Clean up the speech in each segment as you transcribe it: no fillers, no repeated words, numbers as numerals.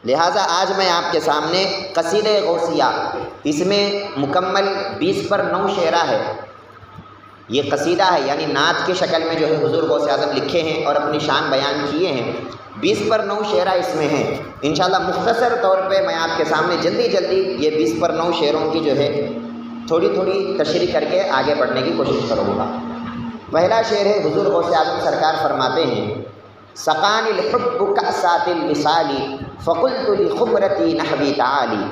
لہٰذا آج میں آپ کے سامنے قصیدہ غوثیہ، اس میں مکمل 20 پر 9 شعرہ ہے۔ یہ قصیدہ ہے، یعنی نعت کی شکل میں جو ہے حضور غوث اعظم لکھے ہیں اور اپنی شان بیان کیے ہیں۔ 20 پر 9 شعرہ اس میں ہیں۔ انشاءاللہ مختصر طور پہ میں آپ کے سامنے جلدی یہ 20 پر 9 شعروں کی جو ہے تھوڑی تشریح کر کے آگے بڑھنے کی کوشش کروں گا۔ پہلا شعر ہے، حضور غوث اعظم سرکار فرماتے ہیں: سقانی الحب کأسات الوصال فقلت لخبرتی نحوی تعالی۔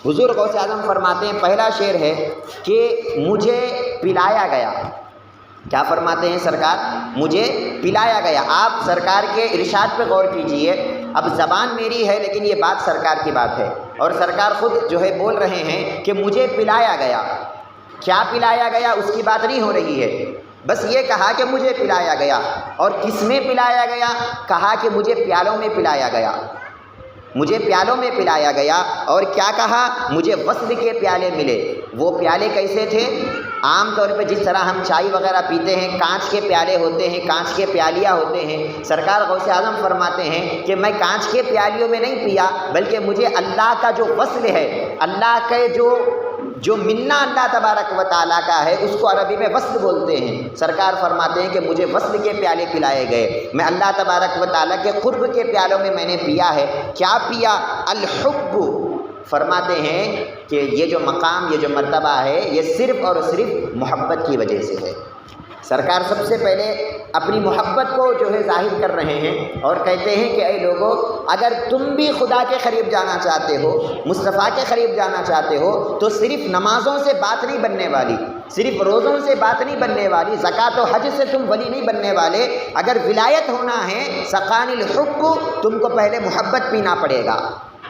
حضور غوث اعظم فرماتے ہیں، پہلا شعر ہے کہ مجھے پلایا گیا۔ کیا فرماتے ہیں سرکار؟ مجھے پلایا گیا۔ آپ سرکار کے ارشاد پہ غور کیجئے۔ اب زبان میری ہے لیکن یہ بات سرکار کی بات ہے، اور سرکار خود جو ہے بول رہے ہیں کہ مجھے پلایا گیا۔ کیا پلایا گیا اس کی بات نہیں ہو رہی ہے، بس یہ کہا کہ مجھے پلایا گیا۔ اور کس میں پلایا گیا؟ کہا کہ مجھے پیالوں میں پلایا گیا، مجھے پیالوں میں پلایا گیا۔ اور کیا کہا؟ مجھے وصل کے پیالے ملے۔ وہ پیالے کیسے تھے؟ عام طور پہ جس طرح ہم چائے وغیرہ پیتے ہیں، کانچ کے پیالے ہوتے ہیں، کانچ کے پیالیاں ہوتے ہیں۔ سرکار غوث اعظم فرماتے ہیں کہ میں کانچ کے پیالیوں میں نہیں پیا، بلکہ مجھے اللہ کا جو وصل ہے، اللہ کے جو ملنا اللہ تبارک و تعالیٰ کا ہے، اس کو عربی میں وصل بولتے ہیں۔ سرکار فرماتے ہیں کہ مجھے وصل کے پیالے پلائے گئے، میں اللہ تبارک و تعالیٰ کے قرب کے پیالوں میں نے پیا ہے۔ کیا پیا؟ الحب۔ فرماتے ہیں کہ یہ جو مقام، یہ جو مرتبہ ہے، یہ صرف اور صرف محبت کی وجہ سے ہے۔ سرکار سب سے پہلے اپنی محبت کو جو ہے ظاہر کر رہے ہیں اور کہتے ہیں کہ اے لوگو، اگر تم بھی خدا کے قریب جانا چاہتے ہو، مصطفیٰ کے قریب جانا چاہتے ہو، تو صرف نمازوں سے بات نہیں بننے والی، صرف روزوں سے بات نہیں بننے والی، زکوٰۃ و حج سے تم ولی نہیں بننے والے۔ اگر ولایت ہونا ہے، سقانی الحب، تم کو پہلے محبت پینا پڑے گا،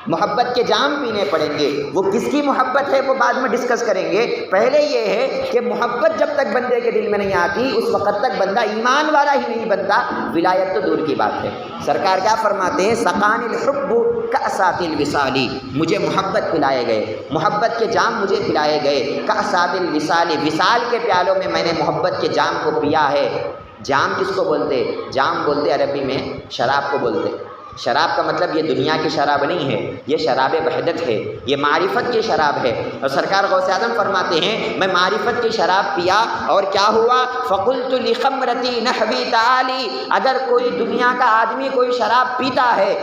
محبت کے جام پینے پڑیں گے۔ وہ کس کی محبت ہے وہ بعد میں ڈسکس کریں گے۔ پہلے یہ ہے کہ محبت جب تک بندے کے دل میں نہیں آتی، اس وقت تک بندہ ایمان والا ہی نہیں بنتا، ولایت تو دور کی بات ہے۔ سرکار کیا فرماتے ہیں؟ سقانی الحب کأسات الوصال، مجھے محبت پلائے گئے، محبت کے جام مجھے پلائے گئے۔ کأسات الوصال، وصال کے پیالوں میں نے محبت کے جام کو پیا ہے۔ جام کس کو بولتے؟ جام بولتے عربی میں شراب کو بولتے۔ شراب کا مطلب یہ دنیا کی شراب نہیں ہے، یہ شراب وحدت ہے، یہ معرفت کی شراب ہے۔ اور سرکار غوث اعظم فرماتے ہیں میں معرفت کی شراب پیا، اور کیا ہوا؟ فقلت لخمرتی نحوی تعالی، اگر کوئی دنیا کا آدمی کوئی شراب پیتا ہے،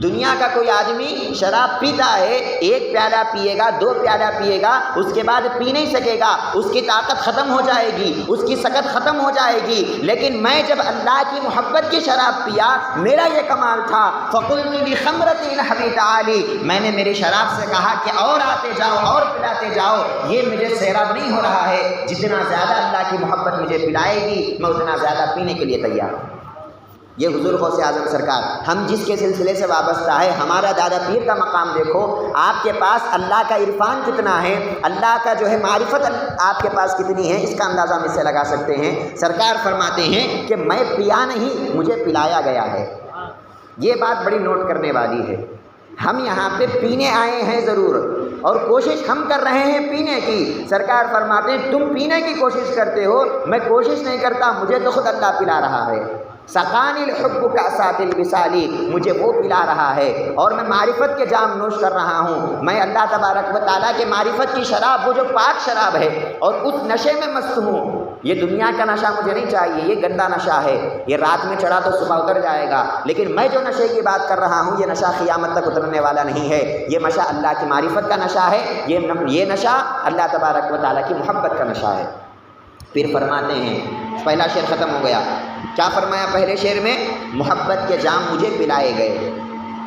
دنیا کا کوئی آدمی شراب پیتا ہے، 1 پیالہ پیے گا، 2 پیالہ پیے گا، اس کے بعد پی نہیں سکے گا، اس کی طاقت ختم ہو جائے گی، اس کی سکت ختم ہو جائے گی۔ لیکن میں جب اللہ کی محبت کی شراب پیا، میرا یہ کمال تھا، فقلت لخمرتی نحوی تعالی، میں نے میری شراب سے کہا کہ اور آتے جاؤ، اور پلاتے جاؤ، یہ مجھے سیراب نہیں ہو رہا ہے، جتنا زیادہ اللہ کی محبت مجھے پلائے گی، میں اتنا زیادہ پینے کے لیے تیار ہوں۔ یہ حضور غوث اعظم سرکار، ہم جس کے سلسلے سے وابستہ ہے، ہمارا دادا پیر کا مقام دیکھو، آپ کے پاس اللہ کا عرفان کتنا ہے، اللہ کا جو ہے معرفت آپ کے پاس کتنی ہے، اس کا اندازہ ہم اس سے لگا سکتے ہیں۔ سرکار فرماتے ہیں کہ میں پیا نہیں، مجھے پلایا گیا ہے۔ یہ بات بڑی نوٹ کرنے والی ہے۔ ہم یہاں پہ پینے آئے ہیں ضرور، اور کوشش ہم کر رہے ہیں پینے کی۔ سرکار فرماتے ہیں تم پینے کی کوشش کرتے ہو، میں کوشش نہیں کرتا، مجھے تو خود اللہ پلا رہا ہے۔ سقانی الحب کأسات الوصال، مجھے وہ پلا رہا ہے، اور میں معرفت کے جام نوش کر رہا ہوں۔ میں اللہ تبارک و تعالیٰ کے معرفت کی شراب، وہ جو پاک شراب ہے، اور اس نشے میں مست ہوں۔ یہ دنیا کا نشہ مجھے نہیں چاہیے، یہ گندا نشہ ہے، یہ رات میں چڑھا تو صبح اتر جائے گا۔ لیکن میں جو نشے کی بات کر رہا ہوں، یہ نشہ قیامت تک اترنے والا نہیں ہے۔ یہ نشہ اللہ کی معرفت کا نشہ ہے، یہ نشہ اللہ تبارک و تعالیٰ کی محبت کا نشہ ہے۔ پھر فرماتے ہیں، پہلا شعر ختم ہو گیا، کیا فرمایا پہلے شعر میں؟ محبت کے جام مجھے پلائے گئے،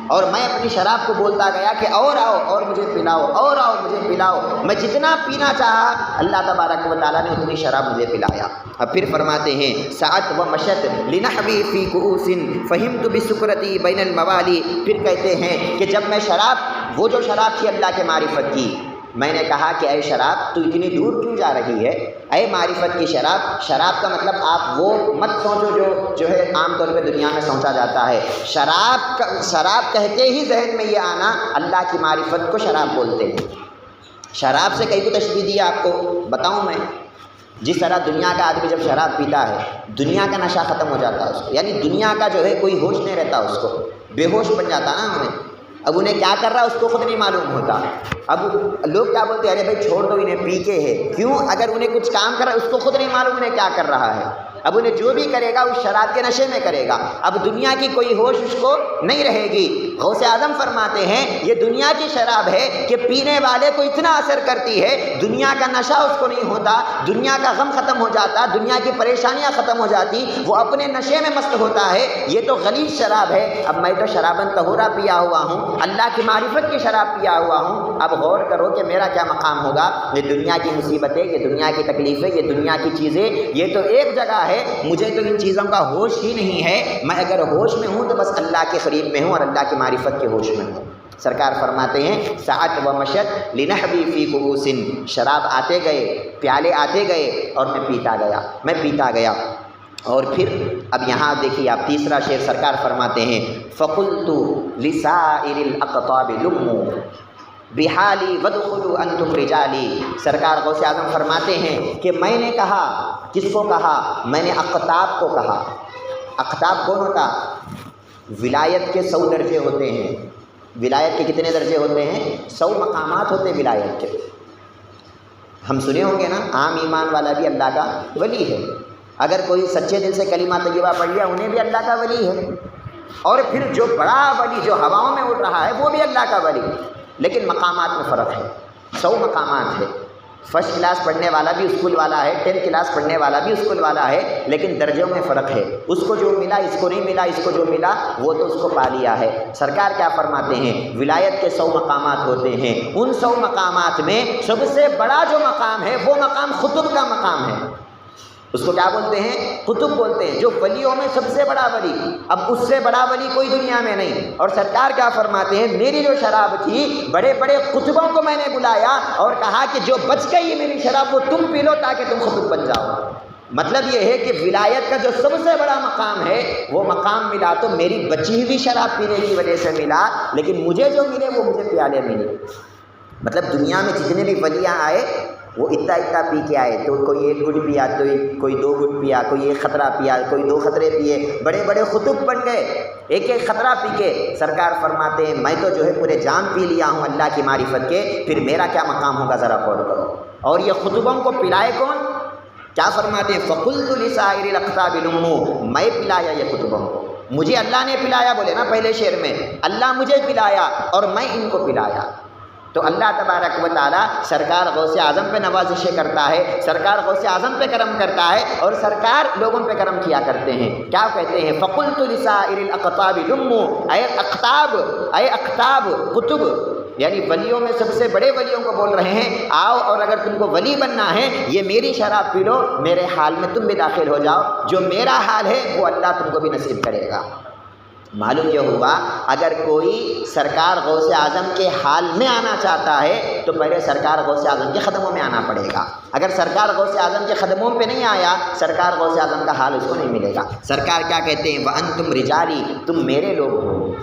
اور میں اپنی شراب کو بولتا گیا کہ اور آؤ اور مجھے پلاؤ، اور آؤ مجھے پلاؤ۔ میں جتنا پینا چاہا، اللہ تبارک و تعالیٰ نے اتنی شراب مجھے پلایا۔ اب پھر فرماتے ہیں، سعت و مشت لنحوی فی کؤوس فہمت بسکرتی بین الموالی۔ پھر کہتے ہیں کہ جب میں شراب، وہ جو شراب تھی اللہ کے معرفت کی، میں نے کہا کہ اے شراب تو اتنی دور کیوں جا رہی ہے؟ اے معرفت کی شراب، شراب کا مطلب آپ وہ مت سوچو جو ہے عام طور پہ دنیا میں سوچا جاتا ہے۔ شراب کہتے ہی ذہن میں یہ آنا، اللہ کی معرفت کو شراب بولتے ہیں۔ شراب سے کئی کو تشبیہ دیا آپ کو بتاؤں میں، جس طرح دنیا کا آدمی جب شراب پیتا ہے، دنیا کا نشہ ختم ہو جاتا ہے اس کو، یعنی دنیا کا جو ہے کوئی ہوش نہیں رہتا اس کو، بے ہوش بن جاتا نا انہیں. اب انہیں کیا کر رہا ہے اس کو خود نہیں معلوم ہوتا. اب لوگ کیا بولتے ہیں ارے بھائی چھوڑ دو انہیں پی کے ہے. کیوں؟ اگر انہیں کچھ کام کر رہا ہے اس کو خود نہیں معلوم انہیں کیا کر رہا ہے. اب انہیں جو بھی کرے گا اس شراب کے نشے میں کرے گا. اب دنیا کی کوئی ہوش اس کو نہیں رہے گی. غوث اعظم فرماتے ہیں یہ دنیا کی شراب ہے کہ پینے والے کو اتنا اثر کرتی ہے, دنیا کا نشہ اس کو نہیں ہوتا, دنیا کا غم ختم ہو جاتا, دنیا کی پریشانیاں ختم ہو جاتی, وہ اپنے نشے میں مست ہوتا ہے. یہ تو غلیظ شراب ہے. اب میں تو شرابن طہورا پیا ہوا ہوں, اللہ کی معرفت کی شراب پیا ہوا ہوں. اب غور کرو کہ میرا کیا مقام ہوگا. یہ دنیا کی مصیبتیں, یہ دنیا کی تکلیفیں, یہ دنیا کی چیزیں, یہ تو ایک جگہ ہے. مجھے تو ان چیزوں کا ہوش ہی نہیں ہے. میں اگر ہوش میں ہوں تو بس اللہ کے قریب میں ہوں اور اللہ کی معرفت کے ہوش میں ہوں. سرکار فرماتے ہیں ساعت و مشت لنحبی فی کؤوس, شراب آتے گئے, پیالے آتے گئے اور میں پیتا گیا. اور پھر اب یہاں دیکھیے آپ تیسرا شعر سرکار فرماتے ہیں فقلت لسائر الاقطاب لموا بحالی ودخلوا انتم رجالی. سرکار غوث اعظم فرماتے ہیں کہ میں نے کہا, کس کو کہا؟ میں نے اقطاب کو کہا. اقطاب کون ہوتا؟ ولایت کے 100 درجے ہوتے ہیں. ولایت کے کتنے درجے ہوتے ہیں؟ 100 مقامات ہوتے ہیں ولایت کے. ہم سنے ہوں گے نا, عام ایمان والا بھی اللہ کا ولی ہے. اگر کوئی سچے دل سے کلمہ طیبہ پڑھ لیا انہیں بھی اللہ کا ولی ہے. اور پھر جو بڑا ولی جو ہواؤں میں اڑ رہا ہے وہ بھی اللہ کا ولی. لیکن مقامات میں فرق ہے. 100 مقامات ہے. فرسٹ کلاس پڑھنے والا بھی اسکول والا ہے, 10 کلاس پڑھنے والا بھی اسکول والا ہے, لیکن درجوں میں فرق ہے. اس کو جو ملا اس کو نہیں ملا, اس کو جو ملا وہ تو اس کو پا لیا ہے. سرکار کیا فرماتے ہیں ولایت کے 100 مقامات ہوتے ہیں. ان 100 مقامات میں سب سے بڑا جو مقام ہے وہ مقام قطب کا مقام ہے. اس کو کیا بولتے ہیں؟ قطب بولتے ہیں. جو ولیوں میں سب سے بڑا ولی. اب اس سے بڑا ولی کوئی دنیا میں نہیں. اور سرکار کیا فرماتے ہیں میری جو شراب تھی بڑے بڑے قطبوں کو میں نے بلایا اور کہا کہ جو بچ گئی میری شراب وہ تم پی لو تاکہ تم قطب بن جاؤ. مطلب یہ ہے کہ ولایت کا جو سب سے بڑا مقام ہے وہ مقام ملا تو میری بچی ہوئی شراب پینے کی وجہ سے ملا, لیکن مجھے جو ملے وہ مجھے پیالے ملے. مطلب دنیا میں جتنے بھی ولیاں آئے وہ اتنا پی کے آئے. تو کوئی 1 گھٹ پیا, تو کوئی 2 گھٹ پیا, کوئی 1 خطرہ پیا, کوئی 2 خطرے پیے. بڑے بڑے قطب بن گئے 1 خطرہ پی کے. سرکار فرماتے ہیں میں تو جو ہے پورے جام پی لیا ہوں اللہ کی معرفت کے, پھر میرا کیا مقام ہوگا ذرا غور کرو. اور یہ قطبوں کو پلائے کون؟ کیا فرماتے ہیں فقلت لسائر الاقطاب لموا, میں پلایا یہ قطبوں کو. مجھے اللہ نے پلایا بولے نا پہلے شعر میں, اللہ مجھے پلایا اور میں ان کو پلایا. تو اللہ تبارک و تعالیٰ سرکار غوث اعظم پہ نوازشیں کرتا ہے, سرکار غوث اعظم پہ کرم کرتا ہے, اور سرکار لوگوں پہ کرم کیا کرتے ہیں. کیا کہتے ہیں فقلت لسائر الاقطاب لموا, اے اقطاب قطب, یعنی ولیوں میں سب سے بڑے ولیوں کو بول رہے ہیں آؤ اور اگر تم کو ولی بننا ہے یہ میری شراب پی لو, میرے حال میں تم بھی داخل ہو جاؤ. جو میرا حال ہے وہ اللہ تم کو بھی نصیب کرے گا. معلوم یہ ہوا اگر کوئی سرکار غوث اعظم کے حال میں آنا چاہتا ہے تو پہلے سرکار غوث اعظم کے قدموں میں آنا پڑے گا. اگر سرکار غوث اعظم کے قدموں پہ نہیں آیا سرکار غوث اعظم کا حال اس کو نہیں ملے گا. سرکار کیا کہتے ہیں وَأَنْتُمْ رِجَالِي, تم میرے لوگ ہو,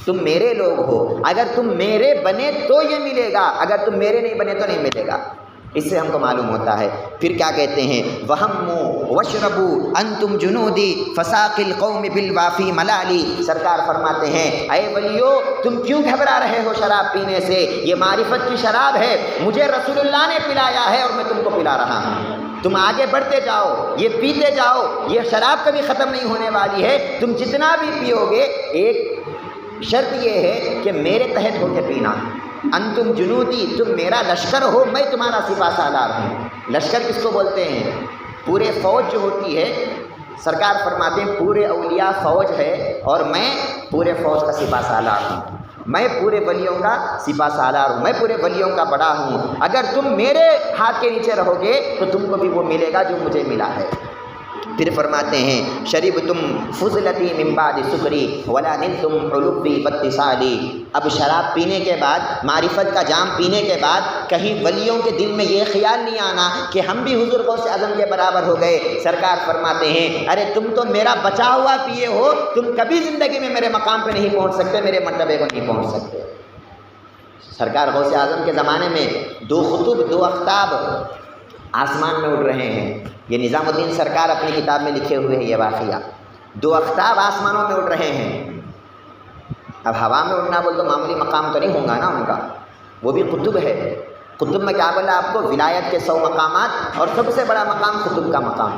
تم میرے لوگ ہو. اگر تم میرے بنے تو یہ ملے گا, اگر تم میرے نہیں بنے تو نہیں ملے گا. اس سے ہم کو معلوم ہوتا ہے. پھر کیا کہتے ہیں وَهَمُّوا وَاشْرَبُوا أَنْتُمْ جُنُودِي فَسَاقِ الْقَوْمِ بِالْوَافِي مَلَالِي. سرکار فرماتے ہیں اے ولیو تم کیوں گھبرا رہے ہو شراب پینے سے, یہ معرفت کی شراب ہے, مجھے رسول اللہ نے پلایا ہے اور میں تم کو پلا رہا ہوں. تم آگے بڑھتے جاؤ, یہ پیتے جاؤ, یہ شراب کبھی ختم نہیں ہونے والی ہے. تم جتنا بھی پیو گے ایک شرط یہ ہے کہ میرے تحت ہو کے پینا. انتم جنودی, تم میرا لشکر ہو, میں تمہارا سپاہ سالار ہوں. لشکر کس کو بولتے ہیں؟ پورے فوج جو ہوتی ہے. سرکار فرماتے ہیں پورے اولیاء فوج ہے اور میں پورے فوج کا سپاہ سالار ہوں. میں پورے ولیوں کا سپاہ سالار ہوں, میں پورے ولیوں کا بڑا ہوں. اگر تم میرے ہاتھ کے نیچے رہو گے تو تم کو بھی وہ ملے گا جو مجھے ملا ہے. پھر فرماتے ہیں شربتم فضلتی من بعد سکری ولا نلتم علوی واتصالی. اب شراب پینے کے بعد, معرفت کا جام پینے کے بعد کہیں ولیوں کے دل میں یہ خیال نہیں آنا کہ ہم بھی حضور غوث اعظم کے برابر ہو گئے. سرکار فرماتے ہیں ارے تم تو میرا بچا ہوا پیے ہو, تم کبھی زندگی میں میرے مقام پہ نہیں پہنچ سکتے, میرے مرتبے کو نہیں پہنچ سکتے. سرکار غوث اعظم کے زمانے میں 2 قطب 2 اقطاب آسمان میں اڑ رہے ہیں. یہ نظام الدین سرکار اپنی کتاب میں لکھے ہوئے ہیں یہ واقعہ. 2 اقطاب آسمانوں میں اڑ رہے ہیں. اب ہوا میں اڑنا بول تو معمولی مقام تو نہیں ہوگا نا ان کا، وہ بھی قطب ہے۔ قطب میں کیا بولا آپ کو؟ ولایت کے 100 مقامات، اور سب سے بڑا مقام قطب کا مقام،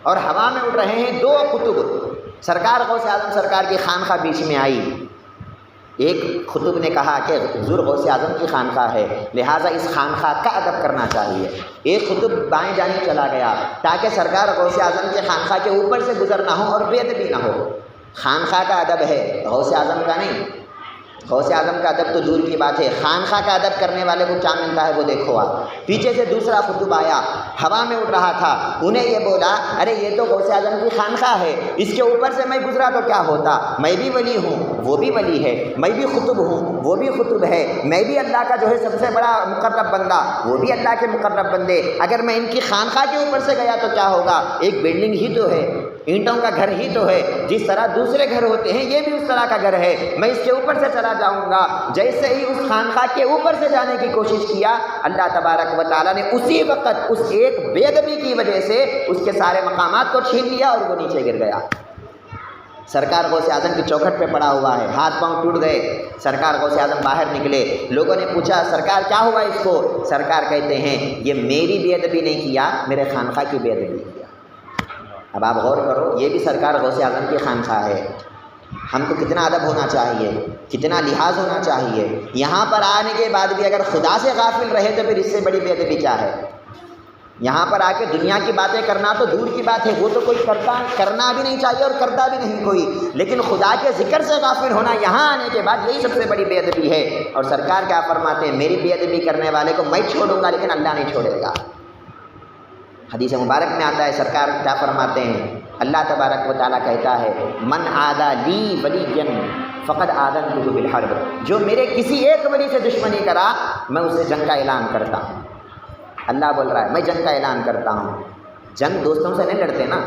اور ہوا میں اڑ رہے ہیں 2 قطب۔ سرکار غوث اعظم سرکار کی خانقاہ بیچ میں آئی، ایک قطب نے کہا کہ حضور غوث اعظم کی خانقاہ ہے، لہٰذا اس خانقاہ کا ادب کرنا چاہیے۔ ایک قطب بائیں جانب چلا گیا تاکہ سرکار غوث اعظم کے خانقاہ کے اوپر سے گزر نہ ہو اور بے ادبی نہ ہو۔ خانقاہ کا ادب ہے، غوث اعظم کا نہیں۔ غوث اعظم کا ادب تو دور کی بات ہے، خانقاہ کا ادب کرنے والے کو کیا ملتا ہے وہ دیکھو آپ۔ پیچھے سے دوسرا قطب آیا، ہوا میں اڑ رہا تھا، انہیں یہ بولا ارے یہ تو غوث اعظم کی خانقاہ ہے، اس کے اوپر سے میں گزرا تو کیا ہوتا؟ میں بھی ولی ہوں، وہ بھی ولی ہے، میں بھی قطب ہوں، وہ بھی قطب ہے، میں بھی اللہ کا جو ہے سب سے بڑا مقرب بندہ، وہ بھی اللہ کے مقرب بندے، اگر میں ان کی خانقاہ کے اوپر سے گیا تو کیا ہوگا؟ ایک بلڈنگ ہی تو ہے، اینٹوں کا گھر ہی تو ہے، جس طرح دوسرے گھر ہوتے ہیں یہ بھی اس طرح کا گھر ہے، میں اس کے اوپر سے چلا جاؤں گا۔ جیسے ہی اس خانقاہ کے اوپر سے جانے کی کوشش کیا، اللہ تبارک و تعالیٰ نے اسی وقت اس ایک بے ادبی کی وجہ سے اس کے سارے مقامات کو چھین لیا اور وہ نیچے گر گیا۔ سرکار غوث اعظم کی چوکھٹ پہ پڑا ہوا ہے، ہاتھ پاؤں ٹوٹ گئے۔ سرکار غوث اعظم باہر نکلے، لوگوں نے پوچھا سرکار کیا ہوا اس کو؟ سرکار کہتے ہیں یہ میری بے ادبی نہیں کیا، میرے خانقاہ کی بے ادبی کیا۔ اب آپ غور کرو، یہ بھی سرکار غوث اعظم کی خانقاہ ہے، ہم کو کتنا ادب ہونا چاہیے، کتنا لحاظ ہونا چاہیے۔ یہاں پر آنے کے بعد بھی اگر خدا سے غافل رہے تو پھر اس سے بڑی بے ادبی کیا ہے؟ یہاں پر آ کے دنیا کی باتیں کرنا تو دور کی بات ہے، وہ تو کوئی کرنا بھی نہیں چاہیے اور کرتا بھی نہیں کوئی، لیکن خدا کے ذکر سے غافل ہونا یہاں آنے کے بعد یہی سب سے بڑی بے ادبی ہے۔ اور سرکار کیا فرماتے ہیں؟ میری بے ادبی کرنے والے کو میں چھوڑوں گا لیکن اللہ نہیں چھوڑے گا۔ حدیث مبارک میں آتا ہے، سرکار کیا فرماتے ہیں؟ اللہ تبارک و تعالیٰ کہتا ہے من عادی لی ولی فقد آذنتہ بالحرب، جو میرے کسی ایک ولی سے دشمنی کرا میں اسے جنگ کا اعلان کرتا ہوں۔ اللہ بول رہا ہے میں جنگ کا اعلان کرتا ہوں۔ جنگ دوستوں سے نہیں لڑتے نا،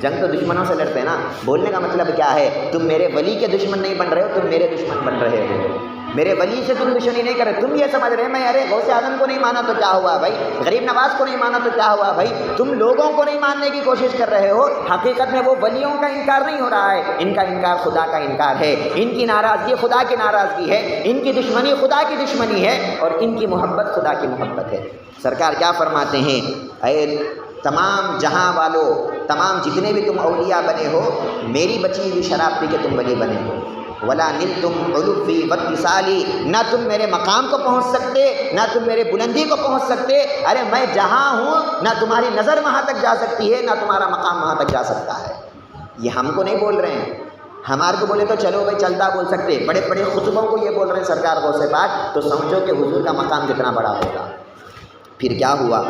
جنگ تو دشمنوں سے لڑتے نا۔ بولنے کا مطلب کیا ہے؟ تم میرے ولی کے دشمن نہیں بن رہے ہو، تم میرے دشمن بن رہے ہو۔ میرے ولی سے تم دشمنی نہیں کر رہے، تم یہ سمجھ رہے میں ارے غوث اعظم کو نہیں مانا تو کیا ہوا بھائی، غریب نواز کو نہیں مانا تو کیا ہوا بھائی، تم لوگوں کو نہیں ماننے کی کوشش کر رہے ہو۔ حقیقت میں وہ ولیوں کا انکار نہیں ہو رہا ہے، ان کا انکار خدا کا انکار ہے، ان کی ناراضگی خدا کی ناراضگی ہے، ان کی دشمنی خدا کی دشمنی ہے، اور ان کی محبت خدا کی محبت ہے۔ سرکار کیا فرماتے ہیں؟ اے تمام جہاں والوں، تمام جتنے بھی تم اولیاء بنے ہو، میری بچی ہوئی شراب پی کے تم ولی بنے ہو۔ ولا نلتم علوفی واتصالی، نہ تم میرے مقام کو پہنچ سکتے، نہ تم میرے بلندی کو پہنچ سکتے۔ ارے میں جہاں ہوں نہ تمہاری نظر وہاں تک جا سکتی ہے، نہ تمہارا مقام وہاں تک جا سکتا ہے۔ یہ ہم کو نہیں بول رہے ہیں، ہمارے کو بولے تو چلو بھائی چلتا بول سکتے، بڑے بڑے خطبوں کو یہ بول رہے ہیں سرکار غوث پاک، تو سمجھو کہ حضور کا مقام کتنا بڑا ہوگا۔ پھر کیا ہوا؟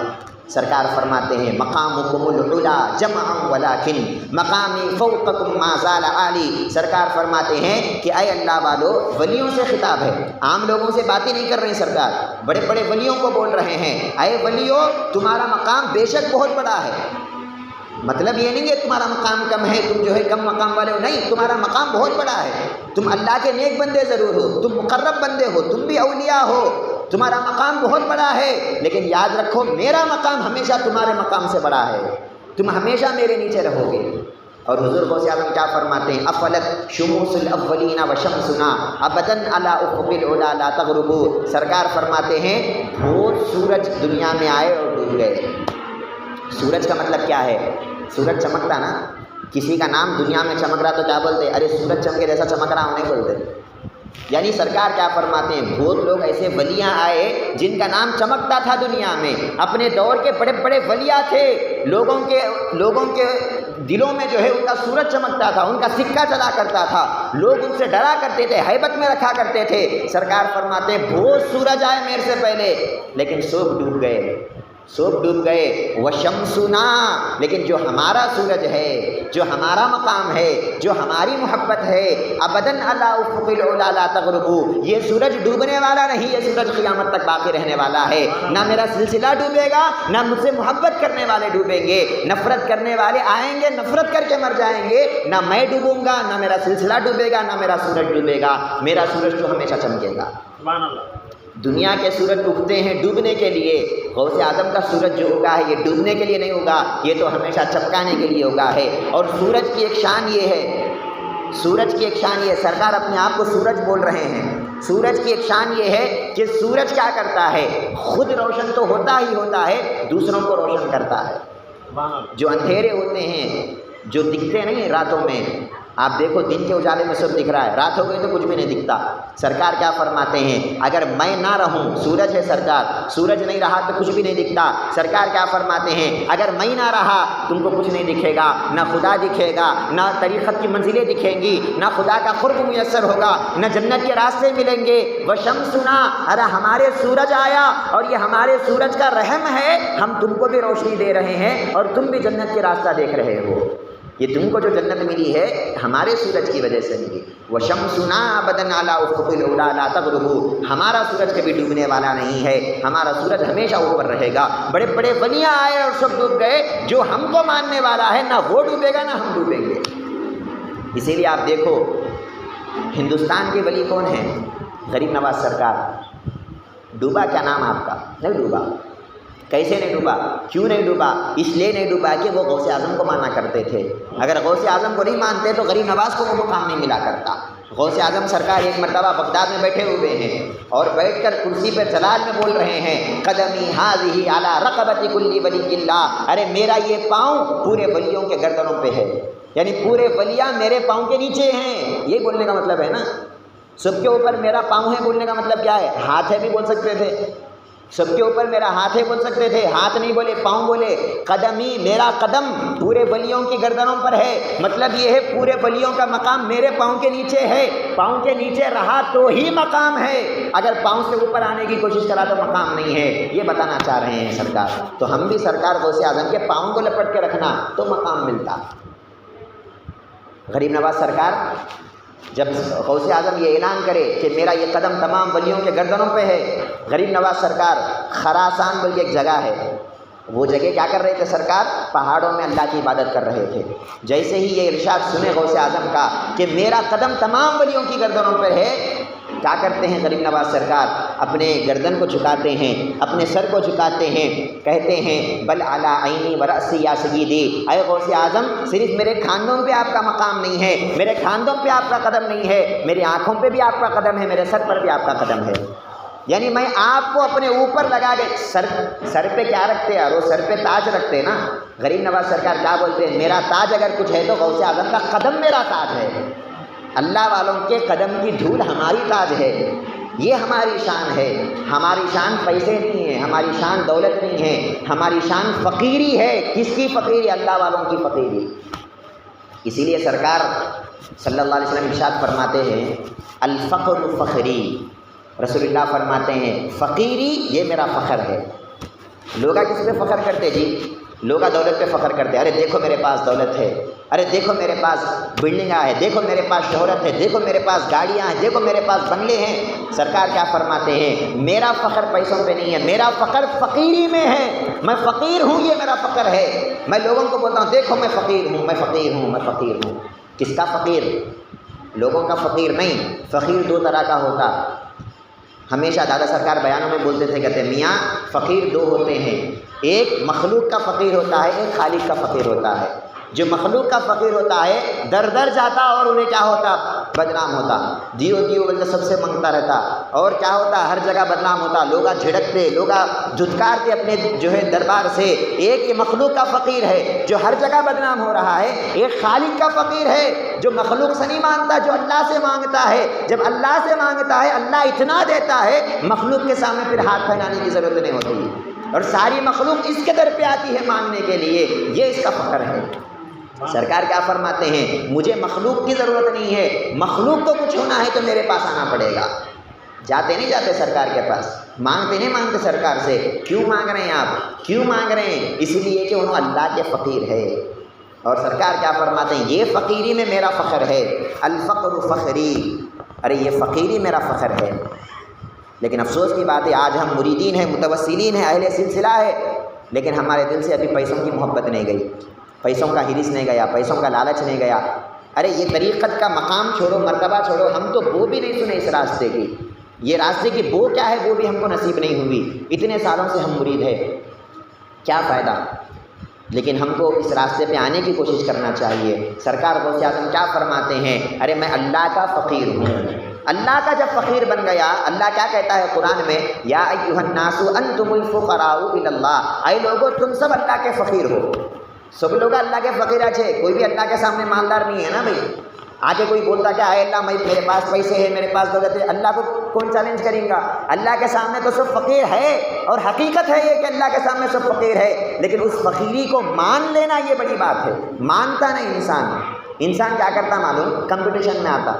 سرکار فرماتے ہیں مقامکم العلا جمعا ولکن مقامی فوقکم ما زال عالی۔ سرکار فرماتے ہیں کہ اے اللہ والو، ولیوں سے خطاب ہے، عام لوگوں سے باتیں نہیں کر رہے ہیں، سرکار بڑے بڑے ولیوں کو بول رہے ہیں اے ولیو تمہارا مقام بے شک بہت بڑا ہے۔ مطلب یہ نہیں ہے تمہارا مقام کم ہے، تم جو ہے کم مقام والے ہو، نہیں، تمہارا مقام بہت بڑا ہے، تم اللہ کے نیک بندے ضرور ہو، تم مقرب بندے ہو، تم بھی اولیاء ہو، تمہارا مقام بہت بڑا ہے، لیکن یاد رکھو میرا مقام ہمیشہ تمہارے مقام سے بڑا ہے، تم ہمیشہ میرے نیچے رہو گے۔ اور حضور غوث اعظم کیا فرماتے ہیں؟ افلت شموس الاولین وشمسنا ابدا علی افق العلا لا تغرب۔ سرکار فرماتے ہیں بہت سورج دنیا میں آئے اور ڈوب گئے۔ سورج کا مطلب کیا ہے؟ سورج چمکتا نا، کسی کا نام دنیا میں چمک رہا تو کیا بولتے؟ ارے سورج چمکے جیسا چمک رہا نہیں بولتے۔ یعنی سرکار کیا فرماتے ہیں؟ بہت لوگ ایسے ولیاں آئے جن کا نام چمکتا تھا دنیا میں، اپنے دور کے بڑے بڑے ولیاں تھے، لوگوں کے دلوں میں جو ہے ان کا سورج چمکتا تھا، ان کا سکہ چلا کرتا تھا، لوگ ان سے ڈرا کرتے تھے، ہیبت میں رکھا کرتے تھے۔ سرکار فرماتے ہیں بہت سورج آئے میرے سے پہلے لیکن سب ڈوب گئے، وشمسنا، لیکن جو ہمارا سورج ہے، جو ہمارا مقام ہے، جو ہماری محبت ہے، ابداً علی افق العلا لا تغرب، یہ سورج ڈوبنے والا نہیں، یہ سورج قیامت تک باقی رہنے والا ہے۔ نہ میرا سلسلہ ڈوبے گا، نہ مجھ سے محبت کرنے والے ڈوبیں گے، نفرت کرنے والے آئیں گے نفرت کر کے مر جائیں گے، نہ میں ڈوبوں گا، نہ میرا سلسلہ ڈوبے گا، نہ میرا سورج ڈوبے گا، میرا سورج تو ہمیشہ چمکے گا۔ سبحان اللہ۔ دنیا کے سورج اگتے ہیں ڈوبنے کے لیے، غوث اعظم کا سورج جو اگا ہے یہ ڈوبنے کے لیے نہیں ہوگا، یہ تو ہمیشہ چمکانے کے لیے اگا ہے۔ اور سورج کی ایک شان یہ ہے، سورج کی ایک شان یہ ہے، سرکار اپنے آپ کو سورج بول رہے ہیں، سورج کی ایک شان یہ ہے کہ سورج کیا کرتا ہے، خود روشن تو ہوتا ہی ہوتا ہے، دوسروں کو روشن کرتا ہے۔ جو اندھیرے ہوتے ہیں، جو دکھتے نہیں راتوں میں، آپ دیکھو دن کے اجالے میں سب دکھ رہا ہے، رات ہو گئی تو کچھ بھی نہیں دکھتا۔ سرکار کیا فرماتے ہیں، اگر میں نہ رہوں، سورج ہے سرکار، سورج نہیں رہا تو کچھ بھی نہیں دکھتا۔ سرکار کیا فرماتے ہیں، اگر میں نہ رہا تم کو کچھ نہیں دکھے گا، نہ خدا دکھے گا، نہ طریقت کی منزلیں دکھیں گی، نہ خدا کا قرب میسر ہوگا، نہ جنت کے راستے ملیں گے۔ وشمسنا، ارے ہمارے سورج آیا اور یہ ہمارے سورج کا رحم ہے، ہم تم کو بھی روشنی دے رہے ہیں اور تم بھی جنت کے راستہ دیکھ رہے ہو۔ یہ تم کو جو جنت ملی ہے ہمارے سورج کی وجہ سے ملی۔ وشمسنا ابدا علی افق العلا لا تغرب، ہمارا سورج کبھی ڈوبنے والا نہیں ہے، ہمارا سورج ہمیشہ اوپر رہے گا۔ بڑے بڑے ولیاں آئے اور سب ڈوب گئے، جو ہم کو ماننے والا ہے نہ وہ ڈوبے گا نہ ہم ڈوبیں گے۔ اسی لیے آپ دیکھو ہندوستان کے ولی کون ہیں، غریب نواز سرکار۔ ڈوبا کیا نام آپ کا؟ نہیں ڈوبا۔ کیسے نہیں ڈوبا؟ کیوں نہیں ڈوبا؟ اس لیے نہیں ڈوبا کہ وہ غوث اعظم کو مانا کرتے تھے۔ اگر غوث اعظم کو نہیں مانتے تو غریب نواز کو وہ مقام نہیں ملا کرتا۔ غوث اعظم سرکار ایک مرتبہ بغداد میں بیٹھے ہوئے ہیں اور بیٹھ کر کرسی پہ جلال میں بول رہے ہیں، قدمی ہاذہ علی رقبۃ کل ولی اللہ، ارے میرا یہ پاؤں پورے ولیوں کے گردنوں پہ ہے، یعنی پورے ولیاں میرے پاؤں کے نیچے ہیں۔ یہ بولنے کا مطلب ہے نا، سب کے اوپر میرا پاؤں ہے بولنے کا مطلب کیا ہے؟ ہاتھ ہے بھی بول سکتے تھے، سب کے اوپر میرا ہاتھ ہے بول سکتے تھے، ہاتھ نہیں بولے پاؤں بولے۔ قدمی، میرا قدم پورے ولیوں کی گردنوں پر ہے، مطلب یہ ہے پورے ولیوں کا مقام میرے پاؤں کے نیچے ہے۔ پاؤں کے نیچے رہا تو ہی مقام ہے، اگر پاؤں سے اوپر آنے کی کوشش کرا تو مقام نہیں ہے، یہ بتانا چاہ رہے ہیں سرکار۔ تو ہم بھی سرکار غوث اعظم کے پاؤں کو لپٹ کے رکھنا تو مقام ملتا۔ غریب نواز سرکار جب غوث اعظم یہ اعلان کرے کہ میرا یہ قدم تمام ولیوں کے گردنوں پہ ہے، غریب نواز سرکار خراسان بول کے ایک جگہ ہے، وہ جگہ کیا کر رہے تھے سرکار؟ پہاڑوں میں اللہ کی عبادت کر رہے تھے۔ جیسے ہی یہ ارشاد سنے غوث اعظم کا کہ میرا قدم تمام ولیوں کی گردنوں پر ہے، کیا کرتے ہیں غریب نواز سرکار؟ اپنے گردن کو جھکاتے ہیں، اپنے سر کو جھکاتے ہیں، کہتے ہیں بل علی عینی و رأسی یا سیدی، اے غوث اعظم صرف میرے کھانوں پہ آپ کا مقام نہیں ہے، میرے کھانوں پہ آپ کا قدم نہیں ہے، میری آنکھوں پہ بھی آپ کا قدم ہے، میرے سر پر بھی آپ کا قدم ہے۔ یعنی میں آپ کو اپنے اوپر لگا کے سر پہ کیا رکھتے ہیں؟ وہ سر پہ تاج رکھتے نا۔ غریب نواز سرکار کیا بولتے ہیں؟ میرا تاج اگر کچھ ہے تو غوث اعظم کا قدم میرا تاج ہے، اللہ والوں کے قدم کی دھول ہماری تاج ہے، یہ ہماری شان ہے۔ ہماری شان پیسے نہیں ہے، ہماری شان دولت نہیں ہے، ہماری شان فقیری ہے۔ کس کی فقیری؟ اللہ والوں کی فقیری۔ اسی لیے سرکار صلی اللہ علیہ وسلم ارشاد فرماتے ہیں الفقر فخری، رسول اللہ فرماتے ہیں فقیری یہ میرا فخر ہے۔ لوگا کس پہ فخر کرتے جی؟ لوگا دولت پہ فخر کرتے، ارے دیکھو میرے پاس دولت ہے، ارے دیکھو میرے پاس بلڈنگاں ہیں، دیکھو میرے پاس شہرت ہے، دیکھو میرے پاس گاڑیاں ہیں، دیکھو میرے پاس بنگلے ہیں۔ سرکار کیا فرماتے ہیں؟ میرا فخر پیسوں پہ نہیں ہے، میرا فخر فقیری میں ہے۔ میں فقیر ہوں، یہ میرا فخر ہے۔ میں لوگوں کو بولتا ہوں دیکھو میں فقیر ہوں، میں فقیر ہوں، میں فقیر ہوں۔ کس کا فقیر؟ لوگوں کا فقیر نہیں۔ فقیر دو طرح کا ہوتا، ہمیشہ دادا سرکار بیانوں میں بولتے تھے، کہتے ہیں میاں فقیر دو ہوتے ہیں، ایک مخلوق کا فقیر ہوتا ہے، ایک خالق کا فقیر ہوتا ہے۔ جو مخلوق کا فقیر ہوتا ہے در در جاتا اور انہیں کیا ہوتا؟ بدنام ہوتا، دیو دیو بلکہ سب سے منگتا رہتا، اور کیا ہوتا؟ ہر جگہ بدنام ہوتا، لوگا جھڑکتے، لوگا دھتکارتے اپنے جو ہے دربار سے۔ ایک یہ مخلوق کا فقیر ہے جو ہر جگہ بدنام ہو رہا ہے، ایک خالق کا فقیر ہے جو مخلوق سے نہیں مانگتا، جو اللہ سے مانگتا ہے۔ جب اللہ سے مانگتا ہے اللہ اتنا دیتا ہے، مخلوق کے سامنے پھر ہاتھ پھیلانے کی ضرورت نہیں ہوتی، اور ساری مخلوق اس کے در پہ آتی ہے مانگنے کے لیے، یہ اس کا فخر ہے۔ سرکار کیا فرماتے ہیں؟ مجھے مخلوق کی ضرورت نہیں ہے، مخلوق کو کچھ ہونا ہے تو میرے پاس آنا پڑے گا۔ جاتے نہیں جاتے سرکار کے پاس، مانگتے نہیں مانگتے سرکار سے۔ کیوں مانگ رہے ہیں آپ؟ کیوں مانگ رہے ہیں؟ اس لیے کہ انہوں اللہ کے فقیر ہے۔ اور سرکار کیا فرماتے ہیں؟ یہ فقیری میں میرا فخر ہے، الفقر فخری، ارے یہ فقیری میرا فخر ہے۔ لیکن افسوس کی بات ہے آج ہم مریدین ہیں، متوسلین ہیں، اہل سلسلہ ہے، لیکن ہمارے دل سے ابھی پیسوں کی محبت نہیں گئی، پیسوں کا حرص نہیں گیا، پیسوں کا لالچ نہیں گیا۔ ارے یہ طریقت کا مقام چھوڑو، مرتبہ چھوڑو، ہم تو بو بھی نہیں سنے اس راستے کی، یہ راستے کی بو کیا ہے وہ بھی ہم کو نصیب نہیں ہوئی۔ اتنے سالوں سے ہم مرید ہیں، کیا فائدہ؟ لیکن ہم کو اس راستے پہ آنے کی کوشش کرنا چاہیے۔ سرکار غوث اعظم کیا فرماتے ہیں؟ ارے میں اللہ کا فقیر ہوں۔ اللہ کا جب فقیر بن گیا، اللہ کیا کہتا ہے قرآن میں؟ یا ایھا الناس انتم الفقراء الی اللہ، اے لوگو تم سب اللہ کے فقیر ہو۔ سب لوگ اللہ کے فقیر اچھے، کوئی بھی اللہ کے سامنے مالدار نہیں ہے نا بھائی۔ آگے کوئی بولتا کہ اے اللہ میرے پاس پیسے ہیں، میرے پاس دولت ہے، اللہ کو کون چیلنج کریں گا؟ اللہ کے سامنے تو سب فقیر ہے، اور حقیقت ہے یہ کہ اللہ کے سامنے سب فقیر ہے، لیکن اس فقیری کو مان لینا یہ بڑی بات ہے۔ مانتا نہیں انسان کیا کرتا معلوم؟ کمپٹیشن میں آتا۔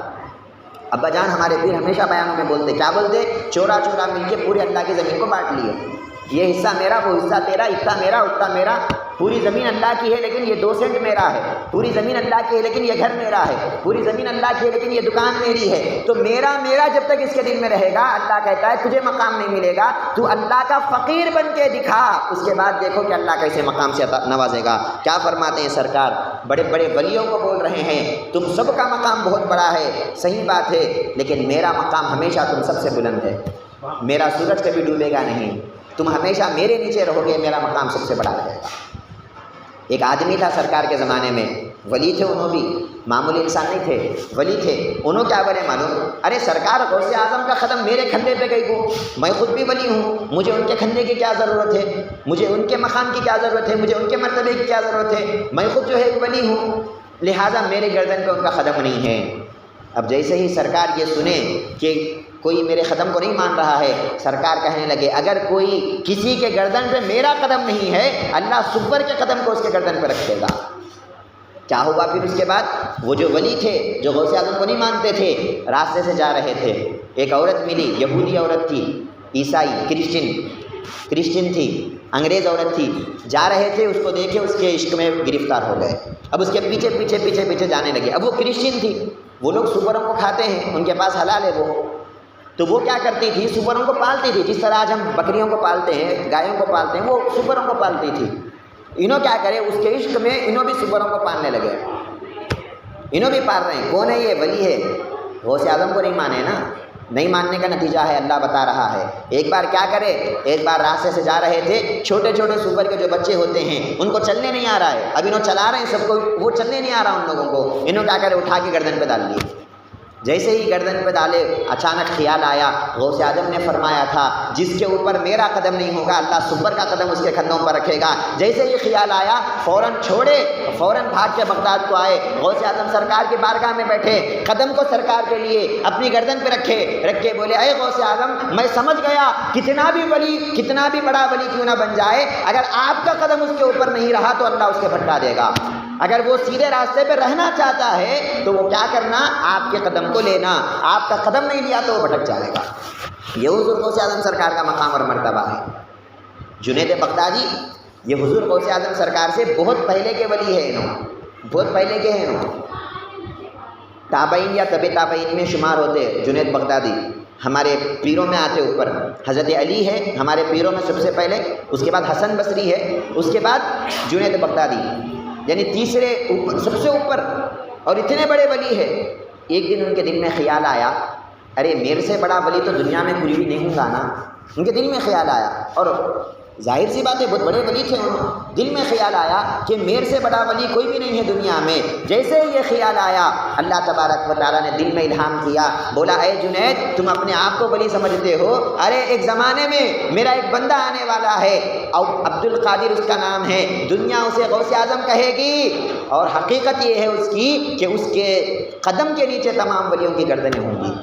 ابا جان ہمارے پیر ہمیشہ بیانوں میں بولتے، کیا بولتے؟ چورا چورا مل کے پورے اللہ کی زمین کو بانٹ لیے، یہ حصہ میرا، وہ حصہ تیرا، اتنا میرا اتنا میرا۔ پوری زمین اللہ کی ہے لیکن یہ 2 سینٹ میرا ہے، پوری زمین اللہ کی ہے لیکن یہ گھر میرا ہے، پوری زمین اللہ کی ہے لیکن یہ دکان میری ہے۔ تو میرا جب تک اس کے دل میں رہے گا، اللہ کہتا ہے تجھے مقام نہیں ملے گا، تو اللہ کا فقیر بن کے دکھا، اس کے بعد دیکھو کہ اللہ کیسے مقام سے نوازے گا۔ کیا فرماتے ہیں سرکار؟ بڑے بڑے ولیوں کو بول رہے ہیں تم سب کا مقام بہت بڑا ہے، صحیح بات ہے، لیکن میرا مقام ہمیشہ تم سب سے بلند ہے، میرا سورج کبھی ڈوبے گا نہیں، تم ہمیشہ میرے نیچے رہو گے، میرا مقام سب سے بڑا رہے گا۔ ایک آدمی تھا سرکار کے زمانے میں، ولی تھے، انہوں بھی معمولی انسان نہیں تھے، ولی تھے۔ انہوں کیا بولے معلوم؟ ارے سرکار غوث اعظم کا قدم میرے کھندے پہ گئی ہو، میں خود بھی ولی ہوں، مجھے ان کے کھندے کی کیا ضرورت ہے، مجھے ان کے مقام کی کیا ضرورت ہے، مجھے ان کے مرتبے کی کیا ضرورت ہے، میں خود جو ہے ایک ولی ہوں، لہٰذا میرے گردن پہ ان کا قدم نہیں ہے۔ اب جیسے ہی سرکار یہ سنے کہ کوئی میرے قدم کو نہیں مان رہا ہے، سرکار کہنے لگے اگر کوئی کسی کے گردن پہ میرا قدم نہیں ہے، اللہ سپر کے قدم کو اس کے گردن پہ رکھ دے گا۔ کیا ہوا پھر اس کے بعد؟ وہ جو ولی تھے، جو غوث اعظم کو نہیں مانتے تھے، راستے سے جا رہے تھے، ایک عورت ملی، یہودی عورت تھی، عیسائی کرسچن تھی، انگریز عورت تھی، جا رہے تھے، اس کو دیکھے اس کے عشق میں گرفتار ہو گئے۔ اب اس کے پیچھے جانے لگے۔ اب وہ کرسچن تھی، وہ لوگ سپروں کو کھاتے ہیں، ان کے پاس حلال ہے وہ، تو وہ کیا کرتی تھی؟ سپروں کو پالتی تھی، جس طرح آج ہم بکریوں کو پالتے ہیں، گایوں کو پالتے ہیں، وہ سپروں کو پالتی تھی۔ انہوں کیا کرے؟ اس کے عشق میں انہوں بھی سپروں کو پالنے لگے، انہوں بھی پال رہے ہیں۔ کون ہے یہ؟ ولی ہے، غوث اعظم کو نہیں مانے نا، نہیں ماننے کا نتیجہ ہے اللہ بتا رہا ہے۔ ایک بار کیا کرے؟ ایک بار راستے سے جا رہے تھے، چھوٹے چھوٹے سپر کے جو بچے ہوتے ہیں ان کو چلنے نہیں آ رہا ہے، اب انہوں چلا رہے ہیں سب کو، وہ چلنے نہیں آ رہا ان لوگوں کو، انہوں کیا کرے؟ اٹھا کے گردن پہ ڈال لیے۔ جیسے ہی گردن پہ ڈالے، اچانک خیال آیا، غوث اعظم نے فرمایا تھا جس کے اوپر میرا قدم نہیں ہوگا، اللہ سپر کا قدم اس کے کندھوں پر رکھے گا۔ جیسے ہی خیال آیا، فوراً چھوڑے، فوراً بھاگ کے بغداد کو آئے، غوث اعظم سرکار کی بارگاہ میں بیٹھے، قدم کو سرکار کے لیے اپنی گردن پہ رکھ کے بولے اے غوث اعظم، میں سمجھ گیا کتنا بھی بڑا ولی کیوں نہ بن جائے، اگر آپ کا قدم اس کے اوپر نہیں رہا تو اللہ اس کے بھٹکا دے گا۔ اگر وہ سیدھے راستے پہ رہنا چاہتا ہے تو وہ کیا کرنا؟ آپ کے قدم کو لینا، آپ کا قدم نہیں لیا تو وہ بھٹک جائے گا۔ یہ حضور غوث اعظم سرکار کا مقام اور مرتبہ ہے۔ جنید بغدادی یہ حضور غوث اعظم سرکار سے بہت پہلے کے ولی ہیں، بہت پہلے کے ہیں، تابعین یا تبع تابعین میں شمار ہوتے۔ جنید بغدادی ہمارے پیروں میں آتے اوپر، حضرت علی ہے ہمارے پیروں میں سب سے پہلے، اس کے بعد حسن بصری ہے، اس کے بعد جنید بغدادی، یعنی تیسرے سب سے اوپر، اور اتنے بڑے ولی ہے۔ ایک دن ان کے دل میں خیال آیا، ارے میرے سے بڑا ولی تو دنیا میں کوئی بھی نہیں ہوگا نا، ان کے دل میں خیال آیا، اور ظاہر سی بات ہے بہت بڑے ولی تھے، دل میں خیال آیا کہ میرے سے بڑا ولی کوئی بھی نہیں ہے دنیا میں۔ جیسے ہی یہ خیال آیا، اللہ تبارک و تعالیٰ نے دل میں الہام کیا، بولا اے جنید تم اپنے آپ کو ولی سمجھتے ہو، ارے ایک زمانے میں میرا ایک بندہ آنے والا ہے، عبد القادر اس کا نام ہے، دنیا اسے غوث اعظم کہے گی، اور حقیقت یہ ہے اس کی کہ اس کے قدم کے نیچے تمام ولیوں کی گردنیں ہوں گی۔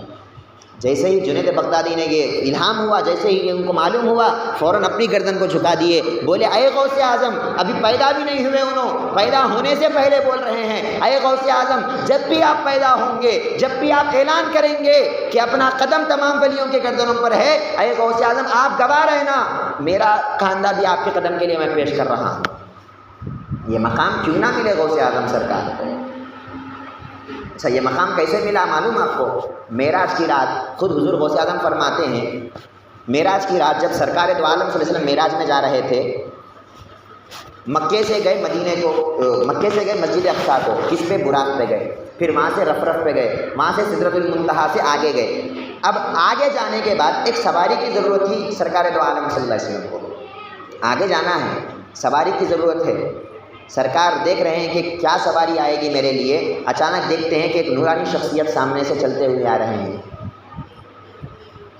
جیسے ہی جنید بغدادی نے یہ الہام ہوا، جیسے ہی ان کو معلوم ہوا، فوراً اپنی گردن کو جھکا دیے، بولے اے غوث اعظم، ابھی پیدا بھی نہیں ہوئے انہوں، پیدا ہونے سے پہلے بول رہے ہیں، اے غوث اعظم جب بھی آپ پیدا ہوں گے، جب بھی آپ اعلان کریں گے کہ اپنا قدم تمام ولیوں کے گردنوں پر ہے، اے غوث اعظم آپ گواہ رہنا، میرا کاندھا بھی آپ کے قدم کے لیے میں پیش کر رہا ہوں۔ یہ مقام کیوں نہ ملے غوث اعظم سرکار کو؟ اچھا یہ مقام کیسے ملا معلوم آپ کو؟ معراج کی رات خود حضور غوث اعظم فرماتے ہیں، معراج کی رات جب سرکار دو عالم صلی اللہ علیہ وسلم معراج میں جا رہے تھے، مکے سے گئے مدینے کو، مکے سے گئے مسجد اقصیٰ کو، کس پہ؟ براق پہ گئے، پھر وہاں سے رفرف پہ گئے، وہاں سے سدرۃ المنتہا سے آگے گئے۔ اب آگے جانے کے بعد ایک سواری کی ضرورت تھی سرکار دو عالم صلی اللہ علیہ وسلم کو، آگے جانا ہے، سواری کی ضرورت ہے۔ سرکار دیکھ رہے ہیں کہ کیا سواری آئے گی میرے لیے، اچانک دیکھتے ہیں کہ ایک نورانی شخصیت سامنے سے چلتے ہوئے آ رہے ہیں۔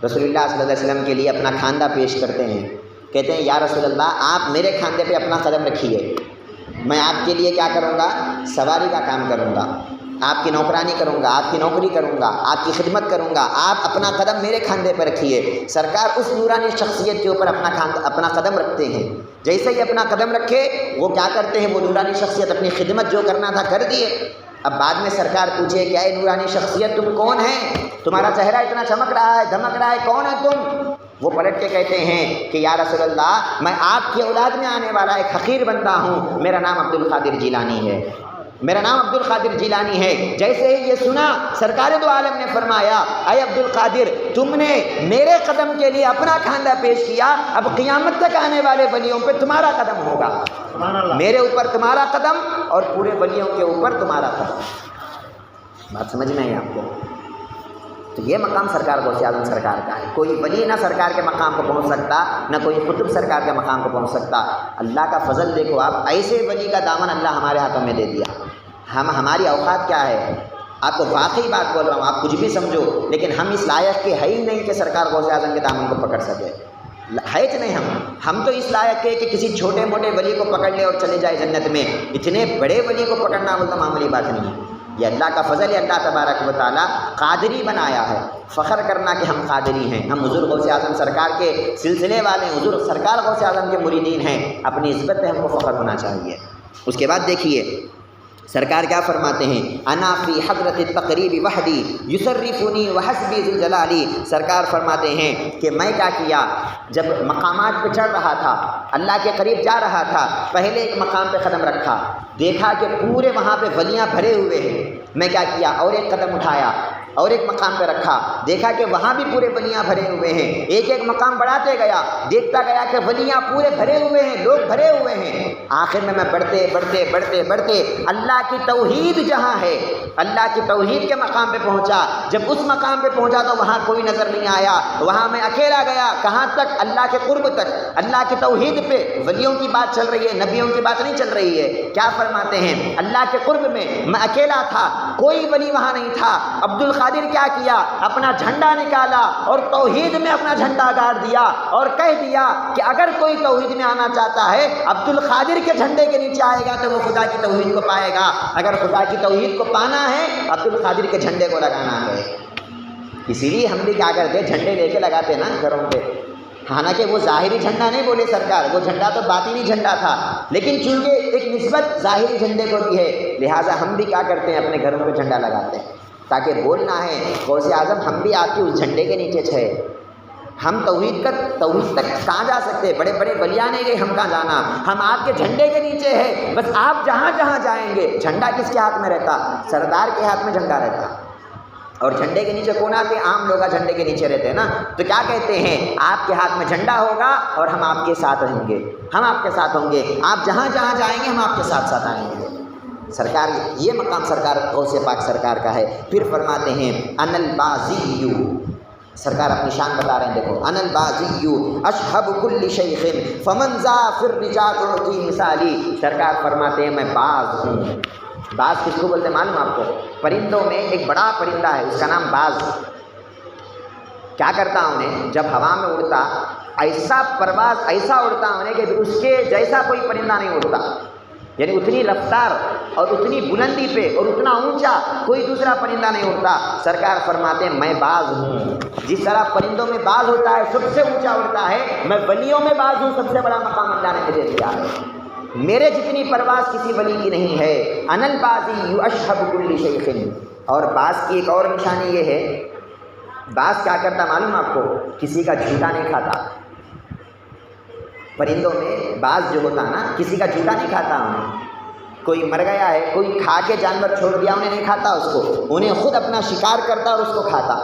رسول اللہ صلی اللہ علیہ وسلم کے لیے اپنا کھاندہ پیش کرتے ہیں، کہتے ہیں یا رسول اللہ آپ میرے کھاندے پہ اپنا قدم رکھیے، میں آپ کے لیے کیا کروں گا، سواری کا کام کروں گا، آپ کی نوکرانی کروں گا، آپ کی نوکری کروں گا، آپ کی خدمت کروں گا، آپ اپنا قدم میرے کھاندے پہ رکھیے۔ سرکار اس نورانی شخصیت کے اوپر اپنا قدم رکھتے ہیں۔ جیسے ہی اپنا قدم رکھے وہ کیا کرتے ہیں، وہ نورانی شخصیت اپنی خدمت جو کرنا تھا کر دیے۔ اب بعد میں سرکار پوچھے کیا اے نورانی شخصیت تم کون ہیں، تمہارا چہرہ اتنا چمک رہا ہے، دھمک رہا ہے، کون ہے تم؟ وہ پلٹ کے کہتے ہیں کہ یا رسول اللہ میں آپ کی اولاد میں آنے والا ایک حقیر بندہ ہوں، میرا نام عبد القادر جیلانی ہے، میرا نام عبد القادر جیلانی ہے۔ جیسے ہی یہ سنا سرکار دو عالم نے فرمایا اے عبد القادر تم نے میرے قدم کے لیے اپنا کھاندہ پیش کیا، اب قیامت تک آنے والے ولیوں پہ تمہارا قدم ہوگا، میرے اوپر تمہارا قدم اور پورے ولیوں کے اوپر تمہارا قدم۔ بات سمجھ میں آئی آپ کو؟ تو یہ مقام سرکار غوث اعظم سرکار کا ہے۔ کوئی ولی نہ سرکار کے مقام کو پہنچ سکتا، نہ کوئی قطب سرکار کے مقام کو پہنچ سکتا۔ اللہ کا فضل دیکھو آپ، ایسے ولی کا دامن اللہ ہمارے ہاتھوں میں دے دیا۔ ہماری اوقات کیا ہے، آپ کو واقعی بات بول رہا ہوں، آپ کچھ بھی سمجھو، لیکن ہم اس لائق کے ہے ہی نہیں کہ سرکار غوث اعظم کے دامن کو پکڑ سکے، ہے کہ نہیں؟ ہم تو اس لائق کے کہ کسی چھوٹے موٹے ولی کو پکڑ لے اور چلے جائے جنت میں، اتنے بڑے ولی کو پکڑنا وہ تو معمولی بات نہیں ہے۔ یہ اللہ کا فضل ہے، اللہ تبارک و تعالیٰ قادری بنایا ہے، فخر کرنا کہ ہم قادری ہیں، ہم حضور غوث اعظم سرکار کے سلسلے والے ہیں، حضور سرکار غوث اعظم کے مریدین ہیں، اپنی عزت پہ ہم کو فخر ہونا چاہیے۔ اس کے بعد دیکھیے سرکار کیا فرماتے ہیں، انا فی حضرت التقریب وحدی یصرفنی وحسبی ذو الجلالی۔ سرکار فرماتے ہیں کہ میں کیا کیا، جب مقامات پہ چڑھ رہا تھا، اللہ کے قریب جا رہا تھا، پہلے ایک مقام پہ قدم رکھا، دیکھا کہ پورے وہاں پہ ولیاں بھرے ہوئے ہیں، میں کیا کیا اور ایک قدم اٹھایا اور ایک مقام پہ رکھا، دیکھا کہ وہاں بھی پورے ولیاں بھرے ہوئے ہیں، ایک ایک مقام بڑھاتے گیا، دیکھتا گیا کہ ولیاں پورے بھرے ہوئے ہیں، لوگ بھرے ہوئے ہیں۔ آخر میں بڑھتے بڑھتے بڑھتے بڑھتے اللہ کی توحید جہاں ہے، اللہ کی توحید کے مقام پہ پہنچا۔ جب اس مقام پہ پہنچا تو وہاں کوئی نظر نہیں آیا، وہاں میں اکیلا گیا، کہاں تک، اللہ کے قرب تک، اللہ کی توحید پہ۔ ولیوں کی بات چل رہی ہے، نبیوں کی بات نہیں چل رہی ہے۔ کیا فرماتے ہیں، اللہ کے قرب میں اکیلا تھا، کوئی ولی وہاں نہیں تھا۔ عبد القادر کیا کیا، اپنا جھنڈا نکالا اور توحید میں اپنا جھنڈا گاڑ دیا اور کہہ دیا کہ اگر کوئی توحید میں آنا چاہتا ہے عبد القادر کے جھنڈے کے نیچے آئے گا تو وہ خدا کی توحید کو پائے گا، اگر خدا کی توحید کو پانا ہے عبد القادر کے جھنڈے کو لگانا ہے۔ اسی لیے ہم بھی کیا کرتے ہیں، جھنڈے لے کے لگاتے نا گھروں پہ، حالانکہ وہ ظاہری جھنڈا نہیں بولے سرکار، وہ جھنڈا تو باطنی جھنڈا تھا، لیکن چونکہ ایک نسبت ظاہری جھنڈے کو بھی ہے، لہٰذا ہم بھی کیا کرتے ہیں، اپنے گھروں پہ جھنڈا لگاتے ہیں تاکہ بولنا ہے غوث اعظم ہم بھی آپ کے اس جھنڈے کے نیچے تھے، ہم توحید تک کہاں جا سکتے، بڑے بڑے ولیاں نہیں گئے، ہم کہاں جانا، ہم آپ کے جھنڈے کے نیچے ہیں، بس آپ جہاں جہاں جائیں گے۔ جھنڈا کس کے ہاتھ میں رہتا، سردار کے ہاتھ میں جھنڈا رہتا، اور جھنڈے کے نیچے کون آتے، عام لوگ جھنڈے کے نیچے رہتے ہیں نا، تو کیا کہتے ہیں، آپ کے ہاتھ میں جھنڈا ہوگا اور ہم آپ کے ساتھ رہیں گے، ہم آپ کے ساتھ ہوں گے، آپ جہاں جہاں جائیں گے ہم آپ کے ساتھ ساتھ آئیں گے۔ سرکار یہ مقام سرکار غوث پاک سرکار کا ہے۔ پھر فرماتے ہیں ان البازی، سرکار اپنی شان بتا رہے ہیں، دیکھو ان البازی اشہب کل شیخ فمن ذا فی الرجال اعطی مثالی۔ سرکار فرماتے ہیں میں باز ہوں۔ باز کس کو بولتے ہیں معلوم آپ کو، پرندوں میں ایک بڑا پرندہ ہے، اس کا نام باز۔ کیا کرتا انہیں، جب ہوا میں اڑتا ایسا پرواز ایسا اڑتا انہیں کہ اس کے جیسا کوئی پرندہ نہیں اڑتا، یعنی اتنی رفتار اور اتنی بلندی پہ اور اتنا اونچا کوئی دوسرا پرندہ نہیں اڑتا۔ سرکار فرماتے ہیں میں باز ہوں، جس طرح پرندوں میں باز ہوتا ہے سب سے اونچا اڑتا ہے، میں ولیوں میں باز ہوں، سب سے بڑا مقام اللہ نے مجھے دیا ہے، میرے جتنی پرواز کسی ولی کی نہیں ہے۔ ان البازی اشہب کل شیخ۔ اور باز کی ایک اور نشانی یہ ہے، باز کیا کرتا معلوم آپ کو، کسی کا جھوٹا نہیں کھاتا۔ پرندوں میں باز جو ہوتا نا کسی کا جھوٹا نہیں کھاتا، انہیں کوئی مر گیا ہے، کوئی کھا کے جانور چھوڑ دیا، انہیں نہیں کھاتا اس کو، انہیں خود اپنا شکار کرتا اور اس کو کھاتا،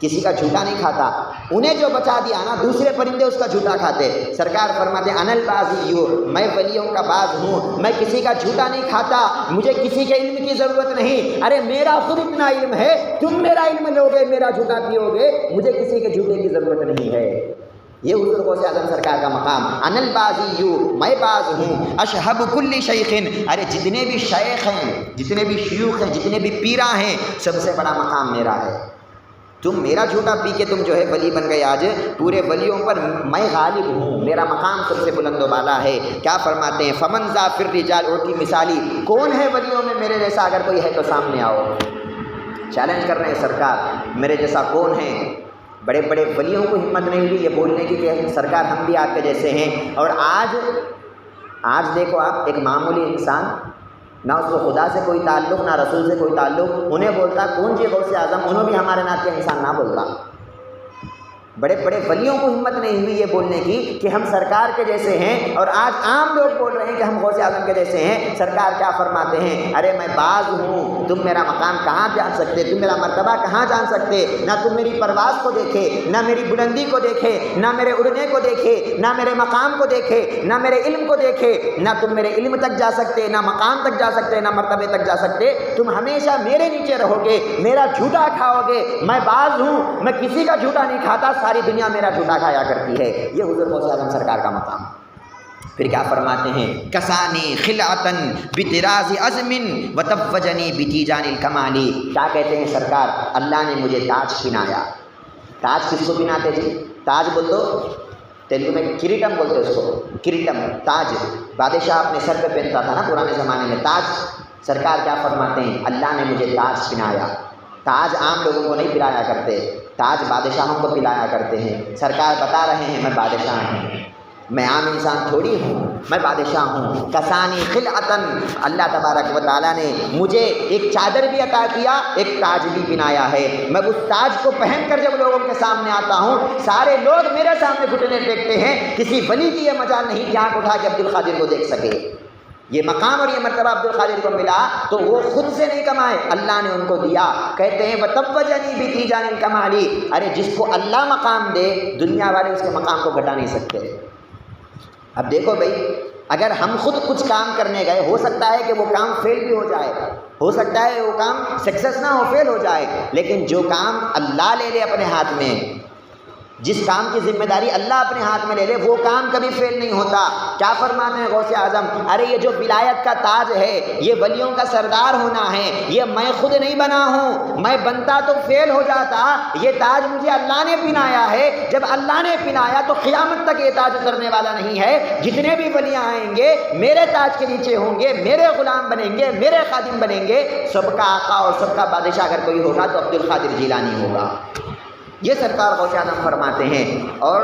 کسی کا جھوٹا نہیں کھاتا۔ انہیں جو بچا دیا نا دوسرے پرندے اس کا جھوٹا کھاتے۔ سرکار فرماتے ہیں ان البازی، میں ولیوں کا باز ہوں، میں کسی کا جھوٹا نہیں کھاتا، مجھے کسی کے علم کی ضرورت نہیں، ارے میرا خود اتنا علم ہے، تم میرا علم لوگے، میرا جھوٹا پیو گے، مجھے کسی کے جھوٹے کی ضرورت نہیں ہے۔ یہ حضور غوث اعظم سرکار کا مقام. انل بازیو، میں باز ہوں. اشہب کل شیخن، ارے جتنے بھی شیخ ہیں، جتنے بھی شیوخ ہیں، جتنے بھی پیرا ہیں، سب سے بڑا مقام میرا ہے. تم میرا جھوٹا پی کے تم جو ہے ولی بن گئے. آج پورے ولیوں پر میں غالب ہوں، میرا مقام سب سے بلند و بالا ہے. کیا فرماتے ہیں؟ فمن ذا فی الرجال، اور کی مثالی کون ہے ولیوں میں میرے جیسا؟ اگر کوئی ہے تو سامنے آؤ. چیلنج کر رہے ہیں سرکار، میرے جیسا کون ہے؟ بڑے بڑے ولیوں کو ہمت نہیں ہوئی یہ بولنے کی کہ سرکار ہم بھی آپ کے جیسے ہیں. اور آج دیکھو آپ، ایک معمولی انسان، نہ اس کو خدا سے کوئی تعلق، نہ رسول سے کوئی تعلق، انہیں بولتا کون جی غوث اعظم، انہوں بھی ہمارے نام کے انسان نہ بولتا. بڑے بڑے ولیوں کو ہمت نہیں ہوئی یہ بولنے کی کہ ہم سرکار کے جیسے ہیں. اور آج عام لوگ بول رہے ہیں کہ ہم غوث اعظم کے جیسے ہیں. سرکار کیا فرماتے ہیں؟ ارے میں باز ہوں، تم میرا مقام کہاں جان سکتے، تم میرا مرتبہ کہاں جان سکتے؟ نہ تم میری پرواز کو دیکھے، نہ میری بلندی کو دیکھے، نہ میرے اڑنے کو دیکھے، نہ میرے مقام کو دیکھے، نہ میرے علم کو دیکھے. نہ تم میرے علم تک جا سکتے، نہ مقام تک جا سکتے، نہ مرتبے تک جا سکتے. تم ہمیشہ میرے نیچے رہو گے، میرا جھوٹا کھاؤ گے. میں باز ہوں، میں کسی کا جھوٹا نہیں کھاتا، ساری دنیا میرا جھوٹا کھایا کرتی ہے. یہ حضور غوث اعظم سرکار کا مقام. پھر کیا فرماتے ہیں؟ کسانی خلعتن بطراز عزم وتوجنی بتیجان الکمالی. کیا کہتے ہیں سرکار؟ اللہ نے مجھے تاج پہنایا. تاج کس کو پہناتے جی؟ تاج بول دو، تیلگو میں کریٹم بولتے اس کو، کریٹم تاج. بادشاہ اپنے سر پہ پہنتا تھا نا پرانے زمانے میں تاج. سرکار کیا فرماتے ہیں؟ اللہ نے مجھے تاج پہنایا. تاج عام لوگوں کو نہیں پلایا کرتے، تاج بادشاہوں کو پلایا کرتے ہیں. سرکار بتا رہے ہیں میں بادشاہ ہوں، میں عام انسان تھوڑی ہوں، میں بادشاہ ہوں. کسانی خلعتن، اللہ تبارک و تعالیٰ نے مجھے ایک چادر بھی عطا کیا، ایک تاج بھی پہنایا ہے. میں اس تاج کو پہن کر جب لوگوں کے سامنے آتا ہوں، سارے لوگ میرے سامنے گھٹنے ٹیکتے ہیں. کسی ولی کی یہ مجال نہیں کہ آنکھ اٹھا کے عبد القادر کو دیکھ سکے. یہ مقام اور یہ مرتبہ عبد القادر کو ملا تو وہ خود سے نہیں کمائے، اللہ نے ان کو دیا. کہتے ہیں وتوجنی بتیجان الکمالی. ارے جس کو اللہ مقام دے، دنیا والے اس کے مقام کو گھٹا نہیں سکتے. اب دیکھو بھائی، اگر ہم خود کچھ کام کرنے گئے، ہو سکتا ہے کہ وہ کام فیل بھی ہو جائے، ہو سکتا ہے وہ کام سکسیس نہ ہو، فیل ہو جائے. لیکن جو کام اللہ لے لے اپنے ہاتھ میں، جس کام کی ذمہ داری اللہ اپنے ہاتھ میں لے لے، وہ کام کبھی فیل نہیں ہوتا. کیا فرماتے ہیں غوث اعظم؟ ارے یہ جو ولایت کا تاج ہے، یہ ولیوں کا سردار ہونا ہے، یہ میں خود نہیں بنا ہوں، میں بنتا تو فیل ہو جاتا. یہ تاج مجھے اللہ نے پہنایا ہے. جب اللہ نے پہنایا تو قیامت تک یہ تاج اترنے والا نہیں ہے. جتنے بھی ولیاں آئیں گے میرے تاج کے نیچے ہوں گے، میرے غلام بنیں گے، میرے خادم بنیں گے. سب کا آقا اور سب کا بادشاہ اگر کوئی ہوگا تو عبد القادر جیلانی ہوگا. یہ سرکار غوث اعظم فرماتے ہیں. اور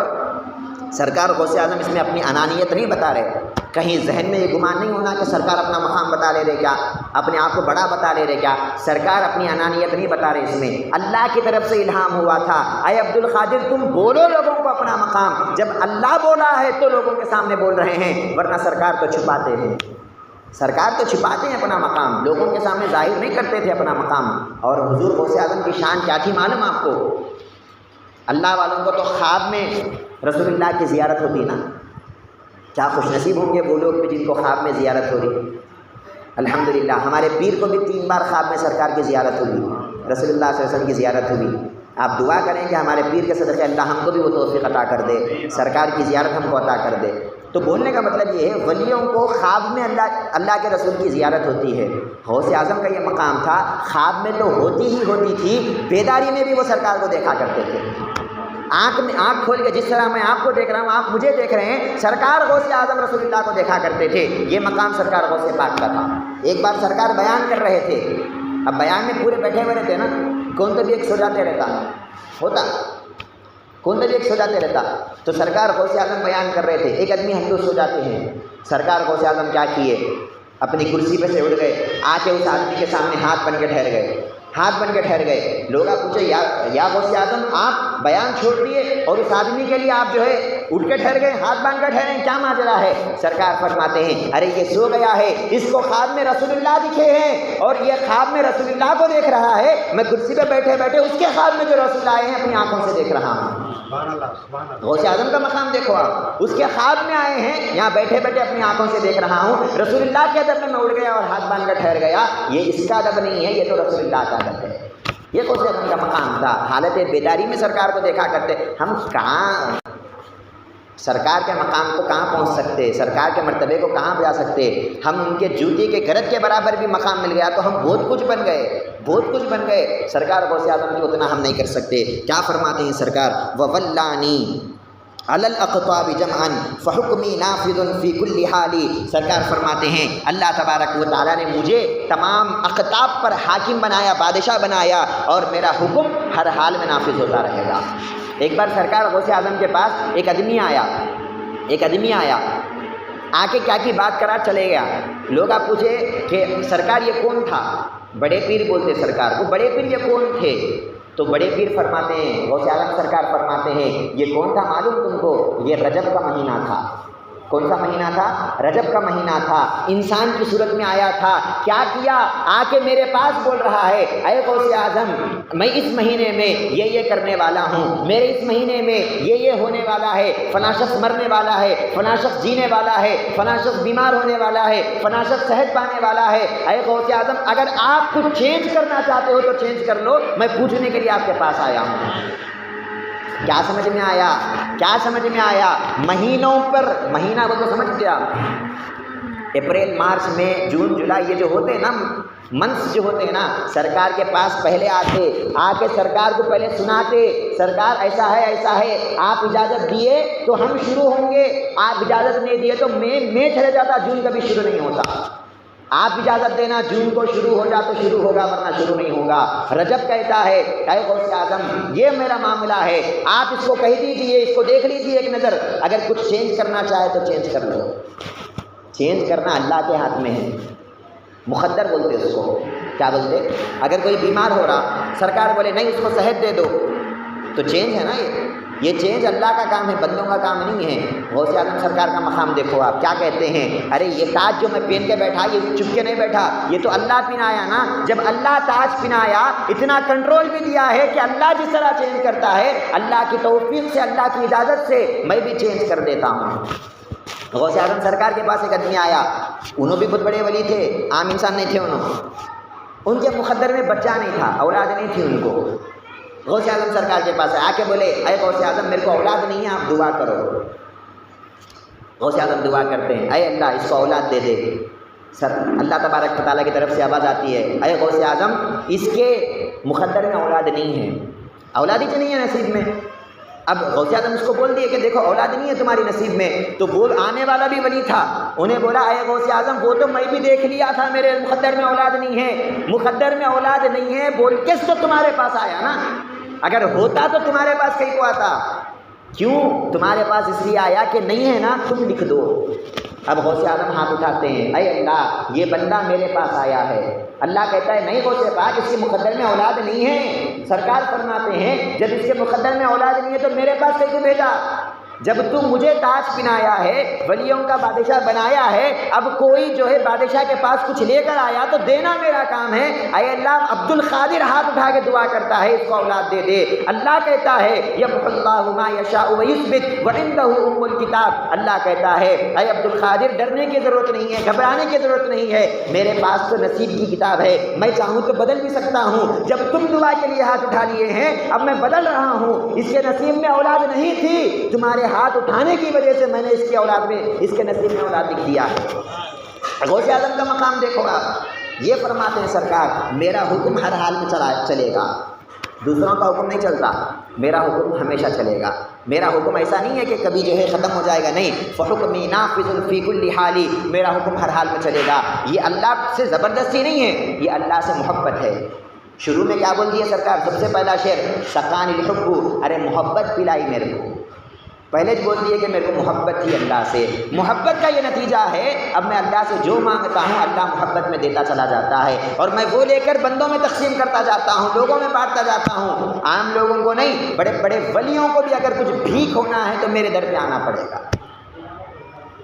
سرکار غوث اعظم اس میں اپنی انانیت نہیں بتا رہے. کہیں ذہن میں یہ گمان نہیں ہونا کہ سرکار اپنا مقام بتا لے رہے کیا، اپنے آپ کو بڑا بتا لے رہے کیا. سرکار اپنی انانیت نہیں بتا رہے. اس میں اللہ کی طرف سے الہام ہوا تھا، اے عبد القادر تم بولو لوگوں کو اپنا مقام. جب اللہ بولا ہے تو لوگوں کے سامنے بول رہے ہیں، ورنہ سرکار تو چھپاتے ہیں. سرکار تو چھپاتے ہیں اپنا مقام، لوگوں کے سامنے ظاہر نہیں کرتے تھے اپنا مقام. اور حضور غوث اعظم کی شان کیا تھی معلوم آپ کو؟ اللہ والوں کو تو خواب میں رسول اللہ کی زیارت ہوتی نا. کیا خوش نصیب ہوں گے وہ لوگ بھی جن کو خواب میں زیارت ہو رہی. الحمدللہ ہمارے پیر کو بھی 3 بار خواب میں سرکار کی زیارت ہوئی، رسول اللہ صلی اللہ علیہ وسلم کی زیارت ہوئی. آپ دعا کریں کہ ہمارے پیر کے صدقے اللہ ہم کو بھی وہ توفیق عطا کر دے، سرکار کی زیارت ہم کو عطا کر دے. تو بولنے کا مطلب یہ ہے ولیوں کو خواب میں اللہ کے رسول کی زیارت ہوتی ہے. غوث اعظم کا یہ مقام تھا، خواب میں تو ہوتی ہی ہوتی تھی، بیداری میں بھی وہ سرکار کو دیکھا کرتے تھے. آنکھ کھول کے جس طرح میں آپ کو دیکھ رہا ہوں، آپ مجھے دیکھ رہے ہیں، سرکار غوث اعظم رسول اللہ کو دیکھا کرتے تھے. یہ مقام سرکار غوث پاک کا تھا. ایک بار سرکار بیان کر رہے تھے، اب بیان میں پورے بیٹھے ہوئے رہتے نا، کون تو بھی ایک سو جاتے رہتا ہوتا، کون تو بھی ایک سو جاتے رہتا. تو سرکار غوث اعظم بیان کر رہے تھے، ایک آدمی ہم لوگ سو جاتے ہیں. سرکار غوث اعظم کیا کیے، اپنی کرسی پہ سے اٹھ گئے، آ کے اس آدمی کے سامنے ہاتھ بن کے ٹھہر گئے. ہاتھ بن کے ٹھہر گئے. لوگ پوچھے یا غوث اعظم آپ بیان چھوڑ دیے اور اس آدمی کے لیے آپ جو ہے اٹھ کے ٹھہر گئے، ہاتھ باندھ کر ٹھہرے، کیا ماجرا ہے؟ سرکار فرماتے ہیں ارے یہ سو گیا ہے، اس کو خواب میں رسول اللہ دکھے ہیں اور یہ خواب میں رسول اللہ کو دیکھ رہا ہے. میں کرسی پہ بیٹھے بیٹھے اس کے خواب میں جو رسول آئے ہیں اپنی آنکھوں سے دیکھ رہا ہوں. غوث اعظم کا مقام دیکھو آپ، اس کے خواب میں آئے ہیں، یہاں بیٹھے بیٹھے اپنی آنکھوں سے دیکھ رہا ہوں. رسول اللہ کے ادب میں اٹھ گیا اور ہاتھ باندھ کر ٹھہر گیا. یہ اس کا ادب نہیں ہے، یہ تو رسول اللہ کا ادب ہے. یہ غوث اعظم کا مقام تھا. حالت بیداری میں سرکار کو دیکھا کرتے. ہم کہاں سرکار کے مقام کو کہاں پہنچ سکتے، سرکار کے مرتبے کو کہاں پہنچا سکتے، ہم ان کے جوتی کے گرد کے برابر بھی مقام مل گیا تو ہم بہت کچھ بن گئے، سرکار غوث اعظم کی اتنا ہم نہیں کر سکتے۔ کیا فرماتے ہیں سرکار، وَوَلَّانِي عَلَى الْأَقْطَابِ جَمْعًا فَحُكْمِي نَافِذٌ فِي كُلِّ حَالٍ۔ سرکار فرماتے ہیں اللہ تبارک و تعالیٰ نے مجھے تمام اقطاب پر حاکم بنایا، بادشاہ بنایا، اور میرا حکم ہر حال میں نافذ ہوتا رہے گا۔ ایک بار سرکار غوث اعظم کے پاس ایک آدمی آیا آ کے کیا کی بات کرا چلے گیا۔ لوگ آپ پوچھے کہ سرکار یہ کون تھا، بڑے پیر بولتے سرکار کو، بڑے پیر یہ کون تھے؟ تو بڑے پیر فرماتے ہیں، غوث اعظم سرکار فرماتے ہیں یہ کون تھا معلوم تم کو؟ یہ رجب کا مہینہ تھا۔ کون سا مہینہ تھا؟ رجب کا مہینہ تھا۔ انسان کی صورت میں آیا تھا، کیا کیا؟ آ کے میرے پاس بول رہا ہے اے غوث اعظم میں اس مہینے میں یہ کرنے والا ہوں، میرے اس مہینے میں یہ ہونے والا ہے، فلاں شخص مرنے والا ہے، فلاں شخص جینے والا ہے، فلاں شخص بیمار ہونے والا ہے، فلاں شخص صحت پانے والا ہے۔ اے غوث اعظم اگر آپ کچھ چینج کرنا چاہتے ہو تو چینج کر لو، میں پوچھنے کے لیے آپ کے پاس آیا ہوں۔ کیا سمجھ میں آیا؟ مہینوں پر مہینہ وہ تو سمجھ گیا، اپریل مارچ مئی جون جولائی یہ جو ہوتے ہیں نا منتھس جو ہوتے ہیں نا، سرکار کے پاس پہلے آ کے سرکار کو پہلے سناتے، سرکار ایسا ہے، آپ اجازت دیے تو ہم شروع ہوں گے، آپ اجازت نہیں دیے تو مئی چلے جاتا، جون کبھی شروع نہیں ہوتا۔ آپ اجازت دینا جون کو شروع ہو جا تو شروع ہوگا ورنہ شروع نہیں ہوگا۔ رجب کہتا ہے اے غوث اعظم یہ میرا معاملہ ہے، آپ اس کو کہہ دیجئے، اس کو دیکھ لیجئے ایک نظر، اگر کچھ چینج کرنا چاہے تو چینج کر لو۔ چینج کرنا اللہ کے ہاتھ میں ہے، مقدر بولتے اس کو، کیا بولتے؟ اگر کوئی بیمار ہو رہا، سرکار بولے نہیں اس کو صحت دے دو تو چینج ہے نا، یہ چینج اللہ کا کام ہے، بندوں کا کام نہیں ہے۔ غوث اعظم سرکار کا مقام دیکھو آپ کیا کہتے ہیں، ارے یہ تاج جو میں پہن کے بیٹھا یہ چپ کے نہیں بیٹھا، یہ تو اللہ پہنایا نا۔ جب اللہ تاج پہنایا اتنا کنٹرول بھی دیا ہے کہ اللہ جس طرح چینج کرتا ہے، اللہ کی توفیق سے، اللہ کی اجازت سے میں بھی چینج کر دیتا ہوں۔ غوث اعظم سرکار کے پاس ایک آدمی آیا، انہوں بھی بہت بڑے ولی تھے، عام انسان نہیں تھے، ان کے مقدر میں بچہ نہیں تھا، اولاد نہیں تھی ان کو۔ غوث اعظم سرکار کے پاس آ کے بولے اے غوث اعظم میرے کو اولاد نہیں ہے، آپ دعا کرو۔ غوث اعظم دعا کرتے ہیں اے اللہ اس کو اولاد دے دے۔ اللہ تبارک و تعالیٰ کی طرف سے آواز آتی ہے اے غوث اعظم اس کے مقدر میں اولاد نہیں ہے، اولاد ہی نہیں ہے نصیب میں۔ اب غوث اعظم اس کو بول دیے کہ دیکھو اولاد نہیں ہے تمہاری نصیب میں، تو بول آنے والا بھی ولی تھا، انہیں بولا اے غوث اعظم وہ تو میں بھی دیکھ لیا تھا، میرے مقدر میں اولاد نہیں ہے، مقدر میں اولاد نہیں ہے بول کے تو تمہارے پاس آیا نا، اگر ہوتا تو تمہارے پاس کہیں کو آتا، کیوں تمہارے پاس اس لیے آیا کہ نہیں ہے نا تم لکھ دو۔ اب غوث اعظم ہاتھ اٹھاتے ہیں اے اللہ یہ بندہ میرے پاس آیا ہے، اللہ کہتا ہے نہیں غوث پاک اس کے مقدر میں اولاد نہیں ہے۔ سرکار فرماتے ہیں جب اس کے مقدر میں اولاد نہیں ہے تو میرے پاس کیسے بھیجا؟ جب تو مجھے تاج پہنایا ہے، ولیوں کا بادشاہ بنایا ہے، اب کوئی جو ہے بادشاہ کے پاس کچھ لے کر آیا تو دینا میرا کام ہے۔ اے اللہ عبد القادر ہاتھ اٹھا کے دعا کرتا ہے اس کو اولاد دے دے، اللہ کہتا ہے یمحو اللہ ما یشاء ویثبت وعندہ ام الکتاب، اللہ کہتا ہے اے عبد القادر ڈرنے کی ضرورت نہیں ہے، گھبرانے کی ضرورت نہیں ہے، میرے پاس تو نصیب کی کتاب ہے، میں چاہوں تو بدل بھی سکتا ہوں، جب تم دعا کے لیے ہاتھ اٹھا لیے ہیں اب میں بدل رہا ہوں، اس کے نصیب میں اولاد نہیں تھی، تمہارے ہاتھ اٹھانے کی وجہ سے میں نے اس کی اولاد میں اس کے نصیب میں اولاد لکھ دیا ہے۔ غوث اعظم کا مقام دیکھو آپ، یہ فرماتے ہیں سرکار میرا حکم ہر حال میں چلے گا، دوسروں کا حکم نہیں چلتا، میرا حکم ہمیشہ چلے گا، میرا حکم ایسا نہیں ہے کہ کبھی جو ہے ختم ہو جائے گا، نہیں، فحکمی نافذ فی کل حال، میرا حکم ہر حال میں چلے گا۔ یہ اللہ سے زبردستی نہیں ہے، یہ اللہ سے محبت ہے۔ شروع میں کیا بول دیا سرکار؟ سب سے پہلا شعر سقانی الحب، ارے محبت پلائی میرے کو، پہلے بول دیے کہ میرے کو محبت تھی اللہ سے، محبت کا یہ نتیجہ ہے اب میں اللہ سے جو مانگتا ہوں اللہ محبت میں دیتا چلا جاتا ہے، اور میں وہ لے کر بندوں میں تقسیم کرتا جاتا ہوں، لوگوں میں بانٹتا جاتا ہوں، عام لوگوں کو نہیں، بڑے بڑے ولیوں کو بھی اگر کچھ بھیک ہونا ہے تو میرے در پہ آنا پڑے گا،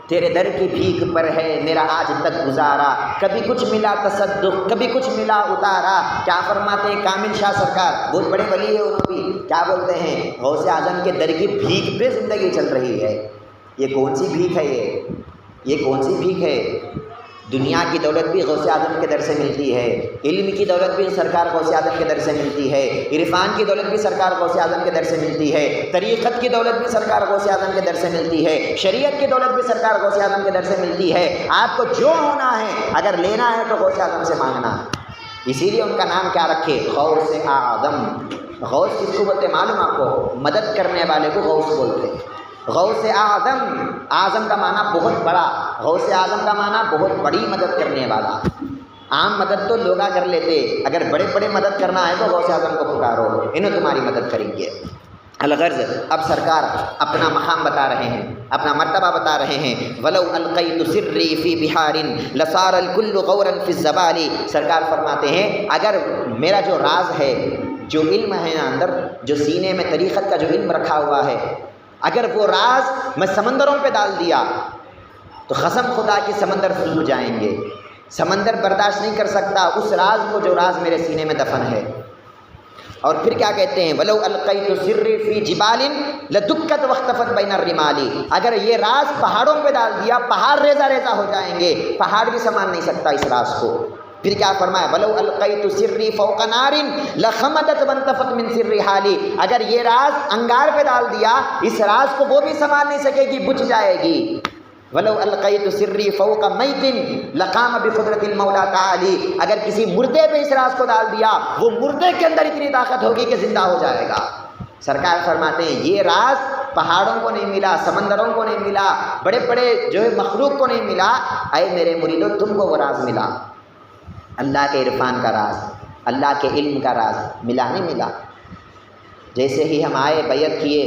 تیرے در کی بھیک پر ہے میرا آج تک گزارا، کبھی کچھ ملا تصدق کبھی کچھ ملا اتارا۔ کیا فرماتے ہیں کامل شاہ سرکار، بہت بڑے ولی ہے انہوں بھی، کیا بولتے ہیں غوث اعظم کے در کی بھیک پہ زندگی چل رہی ہے۔ یہ کون سی بھیک ہے؟ یہ کون سی بھیک ہے؟ دنیا کی دولت بھی غوث اعظم کے در سے ملتی ہے، علم کی دولت بھی سرکار غوث اعظم کے در سے ملتی ہے، عرفان کی دولت بھی سرکار غوث اعظم کے در سے ملتی ہے، طریقت کی دولت بھی سرکار غوث اعظم کے در سے ملتی ہے، شریعت کی دولت بھی سرکار غوث اعظم کے در سے ملتی ہے۔ آپ کو جو ہونا ہے اگر لینا ہے تو غوث اعظم سے مانگنا ہے۔ اسی لیے ان کا نام کیا رکھے؟ غوث اعظم۔ غوث کس کو بولتے معلوم آپ کو؟ مدد کرنے والے کو غوث بولتے۔ غوث اعظم، اعظم کا معنی بہت بڑا، غوث اعظم کا معنی بہت بڑی مدد کرنے والا۔ عام مدد تو لوگ کر لیتے، اگر بڑے بڑے مدد کرنا ہے تو غوث اعظم کو پکارو، انہوں تمہاری مدد کریں گے۔ الغرض، اب سرکار اپنا مقام بتا رہے ہیں، اپنا مرتبہ بتا رہے ہیں۔ وَلَوْ أَلْقَيْتُ سِرِّي فِي بِحَارٍ لَصَارَ الْكُلُّ غَوْرًا فِي الزَّبَالِ۔ سرکار فرماتے ہیں اگر میرا جو راز ہے، جو علم ہے اندر، جو سینے میں طریقت کا جو علم رکھا ہوا ہے، اگر وہ راز میں سمندروں پہ ڈال دیا تو قسم خدا کی سمندر سوکھ جائیں گے، سمندر برداشت نہیں کر سکتا اس راز کو جو راز میرے سینے میں دفن ہے۔ اور پھر کیا کہتے ہیں؟ وَلَوْ أَلْقَيْتُ سِرِّي فِي جِبَالٍ لَدُكَّتْ وَاخْتَفَتْ بَيْنَ الرِّمَالِ۔ اگر یہ راز پہاڑوں پہ ڈال دیا، پہاڑ ریزہ ریزہ ہو جائیں گے، پہاڑ بھی سنبھال نہیں سکتا اس راز کو۔ پھر کیا فرمایا؟ وَلَوْ أَلْقَيْتُ سِرِّي فَوْقَ نَارٍ لَخَمَدَتْ وَانْتَفَتْ مِنْ سِرِّ حَالِي۔ اگر یہ راز انگار پہ ڈال دیا، اس راز کو وہ بھی سنبھال نہیں سکے گی، بجھ جائے گی۔ وَلَوْ أَلْقَيْتُ سِرِّي فَوْقَ مَيْتٍ لَقَامَ بِقُدْرَةِ الْمَوْلَىٰ تَعَالِي۔ اگر کسی مردے پہ اس راز کو ڈال دیا، وہ مردے کے اندر اتنی طاقت ہوگی کہ زندہ ہو جائے گا۔ سرکار فرماتے ہیں یہ راز پہاڑوں کو نہیں ملا، سمندروں کو نہیں ملا، بڑے بڑے جو ہے مخلوق کو نہیں ملا، اے میرے مریدو تم کو وہ راز ملا۔ اللہ کے عرفان کا راز، اللہ کے علم کا راز ملا نہیں ملا؟ جیسے ہی ہم آئے بیعت کیے،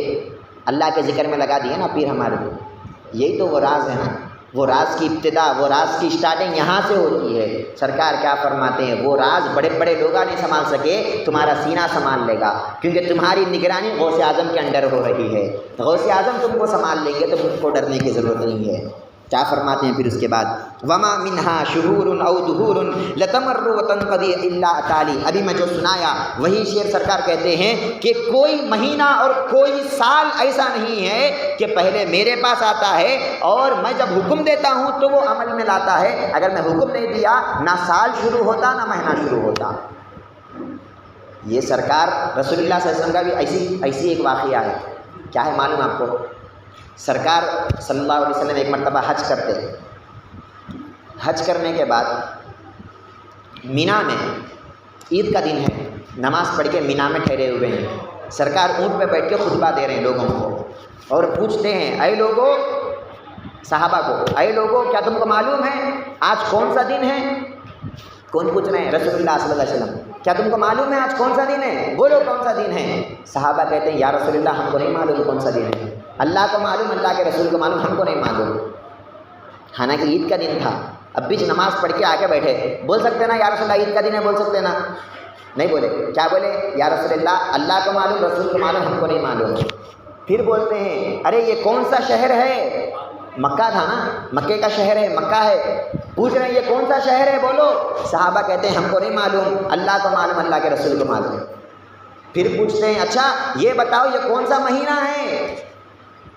اللہ کے ذکر میں لگا دیے نا پیر ہمارے کو، یہی تو وہ راز ہے نا۔ وہ راز کی ابتدا، وہ راز کی اسٹارٹنگ یہاں سے ہوتی ہے۔ سرکار کیا فرماتے ہیں؟ وہ راز بڑے بڑے لوگ نہیں سنبھال سکے، تمہارا سینہ سنبھال لے گا، کیونکہ تمہاری نگرانی غوث اعظم کے انڈر ہو رہی ہے۔ غوث اعظم تم کو سنبھال لیں گے تو تم کو ڈرنے کی ضرورت نہیں ہے۔ کیا فرماتے ہیں پھر اس کے بعد؟ وَمَا مِنْهَا شُهُورٌ أَوْ دُهُورٌ لَتَمَرُّ وَتَنْقَضِي إِلَّا أَتَالِي۔ ابھی میں جو سنایا وہی شعر سرکار کہتے ہیں کہ کوئی مہینہ اور کوئی سال ایسا نہیں ہے کہ پہلے میرے پاس آتا ہے اور میں جب حکم دیتا ہوں تو وہ عمل میں لاتا ہے۔ اگر میں حکم نہیں دیا، نہ سال شروع ہوتا نہ مہینہ شروع ہوتا۔ یہ سرکار رسول اللہ صلی اللہ علیہ وسلم کا بھی ایسی ایک واقعہ ہے۔ کیا ہے معلوم آپ کو؟ سرکار صلی اللہ علیہ وسلم ایک مرتبہ حج کرتے، حج کرنے کے بعد مینا میں عید کا دن ہے، نماز پڑھ کے مینا میں ٹھہرے ہوئے ہیں، سرکار اونٹ پہ بیٹھ کے خطبہ دے رہے ہیں لوگوں کو، اور پوچھتے ہیں اے لوگوں، صحابہ کو، اے لوگوں کیا تم کو معلوم ہے آج کون سا دن ہے؟ کون پوچھ رہے ہیں؟ رسول اللہ صلی اللہ علیہ وسلم، کیا تم کو معلوم ہے آج کون سا دن ہے؟ بولو کون سا دن ہے؟ صحابہ کہتے ہیں یا رسول اللہ ہم کو نہیں معلوم کون سا دن ہے، اللہ کو معلوم، اللہ کے رسول کو معلوم، ہم کو نہیں معلوم۔ حالانکہ عید کا دن تھا، اب بھی نماز پڑھ کے آگے بیٹھے، بول سکتے نا یا رسول اللہ عید کا دن ہے؟ بول سکتے نا؟ نہیں بولے۔ کیا بولے؟ یا رسول اللہ کو معلوم، رسول کو معلوم، ہم کو نہیں معلوم۔ پھر بولتے ہیں ارے یہ کون سا شہر ہے؟ مکہ تھا نا، مکے کا شہر ہے، مکہ ہے۔ پوچھ رہے ہیں یہ کون سا شہر ہے؟ بولو۔ صحابہ کہتے ہیں ہم کو نہیں معلوم، اللہ کو معلوم، اللہ کے رسول کو معلوم۔ پھر پوچھتے ہیں اچھا یہ بتاؤ یہ کون سا مہینہ ہے؟